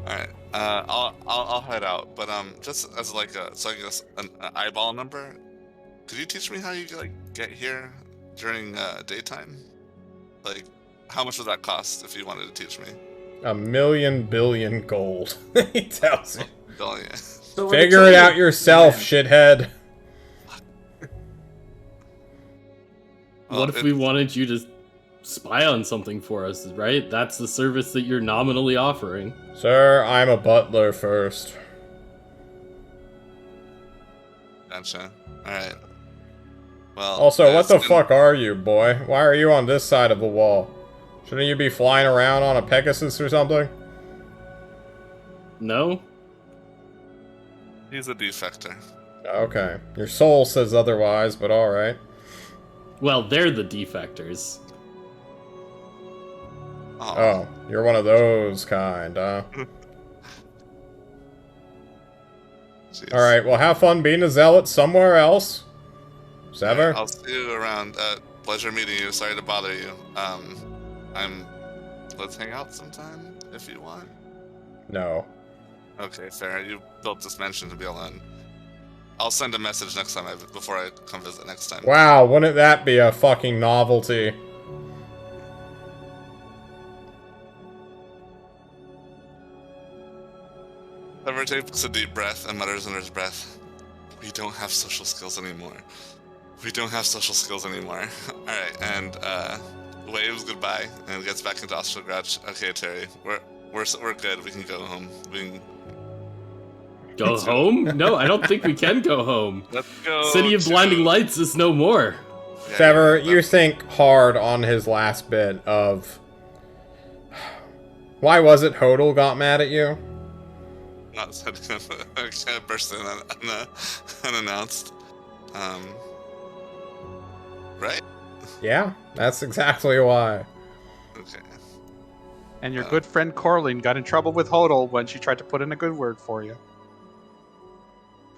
Alright, I'll head out, but just as like so I guess an eyeball number, could you teach me how you like get here during daytime? Like, how much would that cost if you wanted to teach me? 1,000,000,000 billion gold. He tells you. Billion. So Figure it out yourself, shithead. What if we wanted you to spy on something for us, right? That's the service that you're nominally offering. Sir, I'm a butler first. Gotcha. Alright. Well. Also, what the it's fuck are you, boy? Why are you on this side of the wall? Shouldn't you be flying around on a Pegasus or something? No? He's a defector. Okay. Your soul says otherwise, but alright. Well, they're the defectors. Oh, you're one of those kind, huh? Jeez. Alright, well have fun being a zealot somewhere else. Sever? I'll see you around. Pleasure meeting you. Sorry to bother you. Let's hang out sometime if you want. No. Okay, fair. You built this mansion to be alone. I'll send a message next time before I come visit next time. Wow, wouldn't that be a fucking novelty? Ever takes a deep breath and mutters under his breath, "We don't have social skills anymore. We don't have social skills anymore." Alright, and waves goodbye and gets back into Ostrogratch. Okay, Terry, we're good. We can go home. We can Go home? No, I don't think we can go home. let's go. City of Blinding Lights is no more. Yeah, Sever, yeah, you think hard on his last bit of... Why was it Hodel got mad at you? not sending him a burst in unannounced. Right? Yeah, that's exactly why. Okay. And your good friend Corlin got in trouble with Hodel when she tried to put in a good word for you.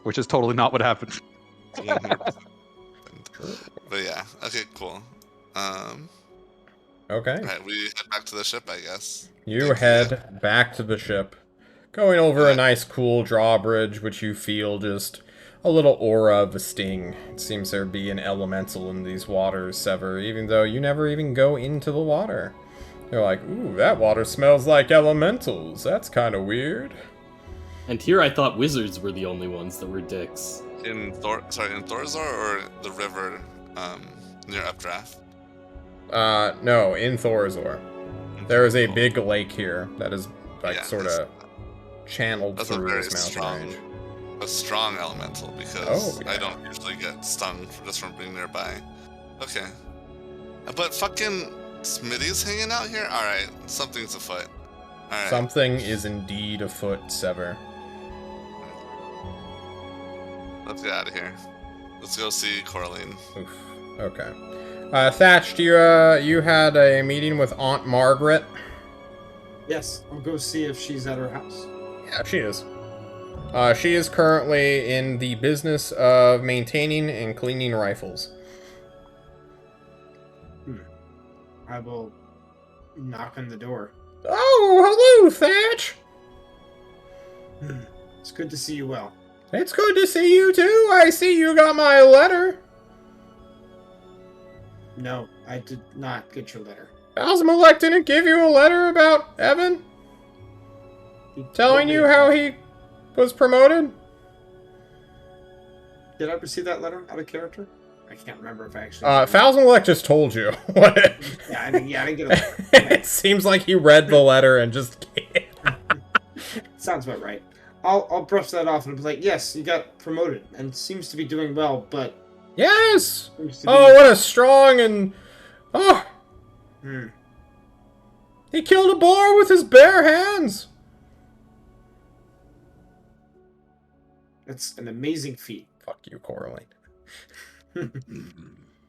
Which is totally not what happened. 100%. But yeah, okay, cool. Okay. Alright, we head back to the ship, I guess. You Thank head back to the ship. going over a nice cool drawbridge, which you feel just a little aura of a sting. It seems there be an elemental in these waters, Sever, even though you never even go into the water. You're like, ooh, that water smells like elementals. That's kind of weird. And here I thought wizards were the only ones that were dicks. In Thorzor or the river near Updraft? No, in Thorzor. There is a big lake here that is, like, Yeah, sort of channeled that's a through very this mountain range. strong elemental, because Yeah. I don't usually get stung just from being nearby. Okay. But fucking Smitty's hanging out here? Alright, something's afoot. Alright. Something is indeed afoot, Sever. Let's get out of here. Let's go see Coraline. Oof. Okay. Thatch, you had a meeting with Aunt Margaret? Yes, I'll go see if she's at her house. Yeah, she is. She is currently in the business of maintaining and cleaning rifles. I will knock on the door. Oh, hello, Thatch! It's good to see you well. It's good to see you, too. I see you got my letter. No, I did not get your letter. Alzmalek didn't give you a letter about Evan? He Telling told you me- how he was promoted? Did I receive that letter out of character? I can't remember if I actually. Falzmalek just told you. What? Yeah, I didn't get it. It seems like he read the letter and just... Sounds about right. I'll brush that off and be like, yes, you got promoted and seems to be doing well, but Yes! seems to Oh, what a strong and... Oh! Hmm. He killed a boar with his bare hands! It's an amazing feat. Fuck you, Coraline.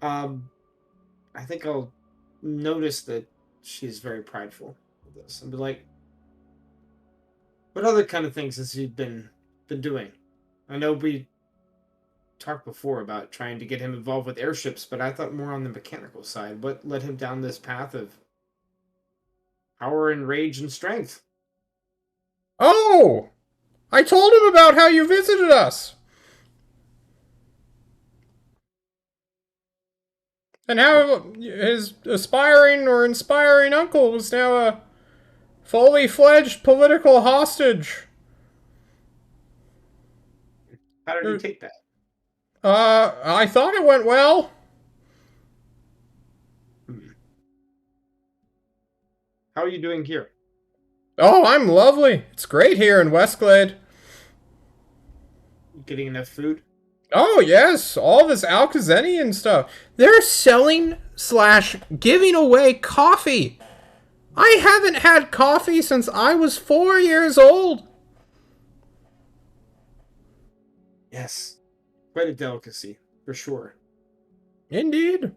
I think I'll notice that she's very prideful of this and be like, what other kind of things has he been doing? I know we talked before about trying to get him involved with airships, but I thought more on the mechanical side. What led him down this path of power and rage and strength? Oh! I told him about how you visited us! And how his aspiring or inspiring uncle was now a fully fledged political hostage. How did he take that? I thought it went well. How are you doing here? Oh, I'm lovely. It's great here in Westglade. Getting enough food? Oh, yes. All this Alcazenian stuff. They're selling / giving away coffee. I haven't had coffee since I was 4 years old. Yes. Quite a delicacy, for sure. Indeed.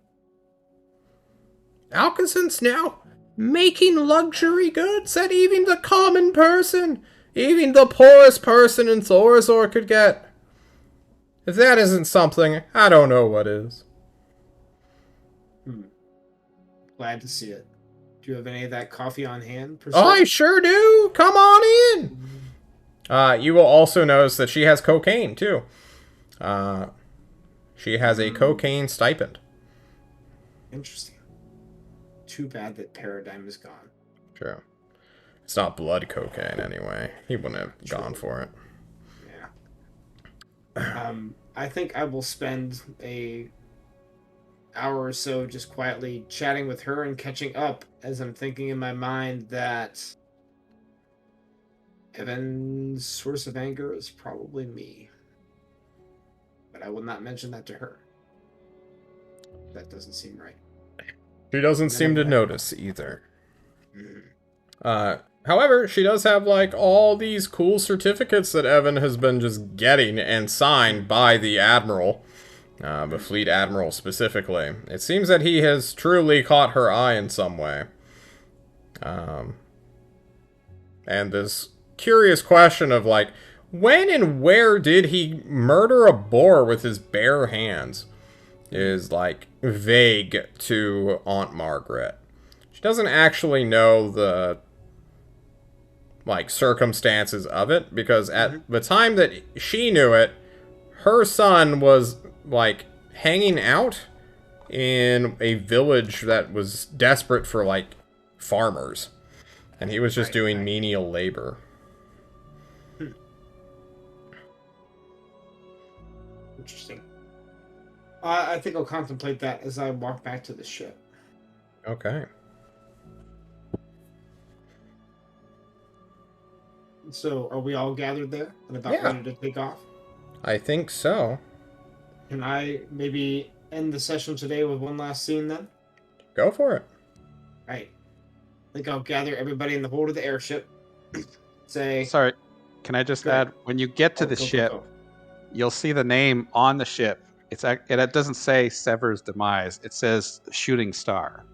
Alcazan's now making luxury goods that even the common person, even the poorest person in Thorazor could get. If that isn't something, I don't know what is. Glad to see it. Do you have any of that coffee on hand? Per Oh, I se? sure do. Come on in. You will also notice that she has cocaine, too. She has a cocaine stipend. Interesting. Too bad that Paradigm is gone. True. It's not blood cocaine, anyway. He wouldn't have gone for it. Yeah. I think I will spend a hour or so just quietly chatting with her and catching up as I'm thinking in my mind that Evan's source of anger is probably me. But I will not mention that to her. That doesn't seem right. She doesn't seem to notice either. However, she does have, like, all these cool certificates that Evan has been just getting and signed by the Admiral. The Fleet Admiral specifically. It seems that he has truly caught her eye in some way. And this curious question of, like, when and where did he murder a boar with his bare hands is, like, vague to Aunt Margaret. She doesn't actually know the like, circumstances of it, because at the time that she knew it, her son was, like, hanging out in a village that was desperate for, like, farmers. And he was just doing menial labor. Interesting. I think I'll contemplate that as I walk back to the ship. Okay. So, are we all gathered there and about Yeah. ready to take off? I think so. Can I maybe end the session today with one last scene then? Go for it. Right. I think I'll gather everybody in the hold of the airship. Say, Sorry, can I just Go ahead. add? When you get to oh, the go, go, ship, go. you'll see the name on the ship. It doesn't say Sever's demise. It says Shooting Star.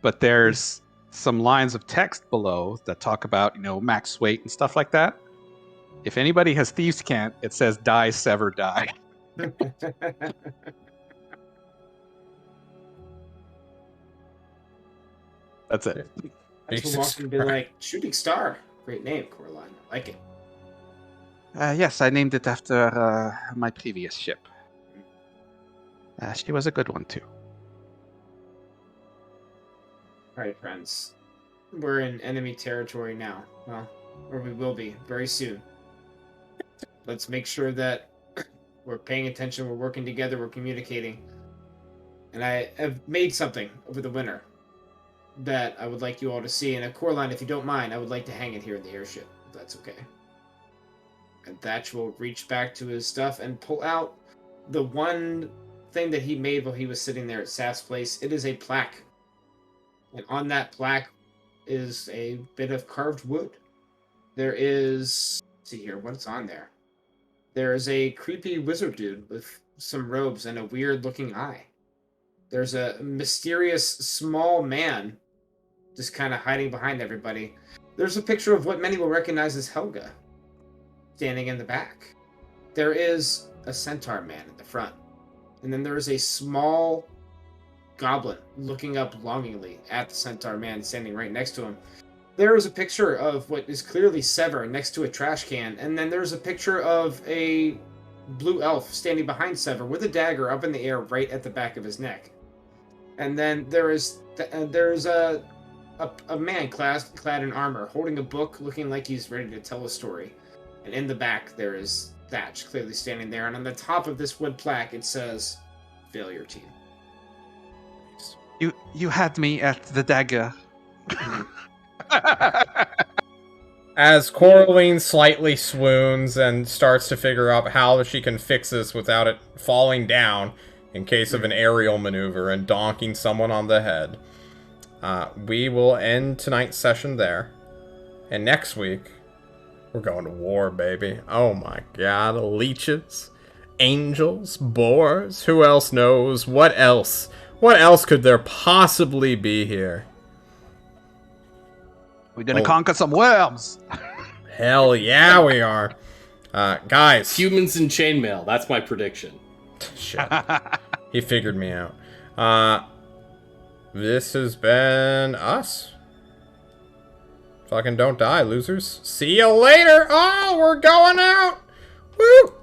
But there's some lines of text below that talk about, max weight and stuff like that. If anybody has Thieves' Cant, it says die, Sever, die. That's it. I just walk and be like, Shooting Star. Great name, Coraline. I like it. Yes, I named it after my previous ship. She was a good one, too. All right, friends. We're in enemy territory now. Well, or we will be very soon. Let's make sure that we're paying attention, we're working together, we're communicating. And I have made something over the winter that I would like you all to see. And Coraline, if you don't mind, I would like to hang it here in the airship, if that's okay. And Thatch will reach back to his stuff and pull out the one thing that he made while he was sitting there at Saf's place. It is a plaque. And on that plaque is a bit of carved wood. There is... Let's see here, what's on there? There is a creepy wizard dude with some robes and a weird-looking eye. There's a mysterious small man just kind of hiding behind everybody. There's a picture of what many will recognize as Helga standing in the back. There is a centaur man in the front. And then there is a small goblin looking up longingly at the centaur man standing right next to him. There is a picture of what is clearly Sever next to a trash can, and then there's a picture of a blue elf standing behind Sever with a dagger up in the air right at the back of his neck. And then there's a man clad in armor holding a book looking like he's ready to tell a story. And in the back there is Thatch clearly standing there, and on the top of this wood plaque it says Failure Team. You had me at the dagger. As Coraline slightly swoons and starts to figure out how she can fix this without it falling down in case of an aerial maneuver and donking someone on the head, we will end tonight's session there. And next week, we're going to war, baby. Oh my god, leeches, angels, boars, who else knows? What else? What else could there possibly be here? We're gonna conquer some worms. Hell yeah, we are. Guys. Humans in chainmail. That's my prediction. Shit. He figured me out. This has been us. Fucking don't die, losers. See you later. Oh, we're going out. Woo!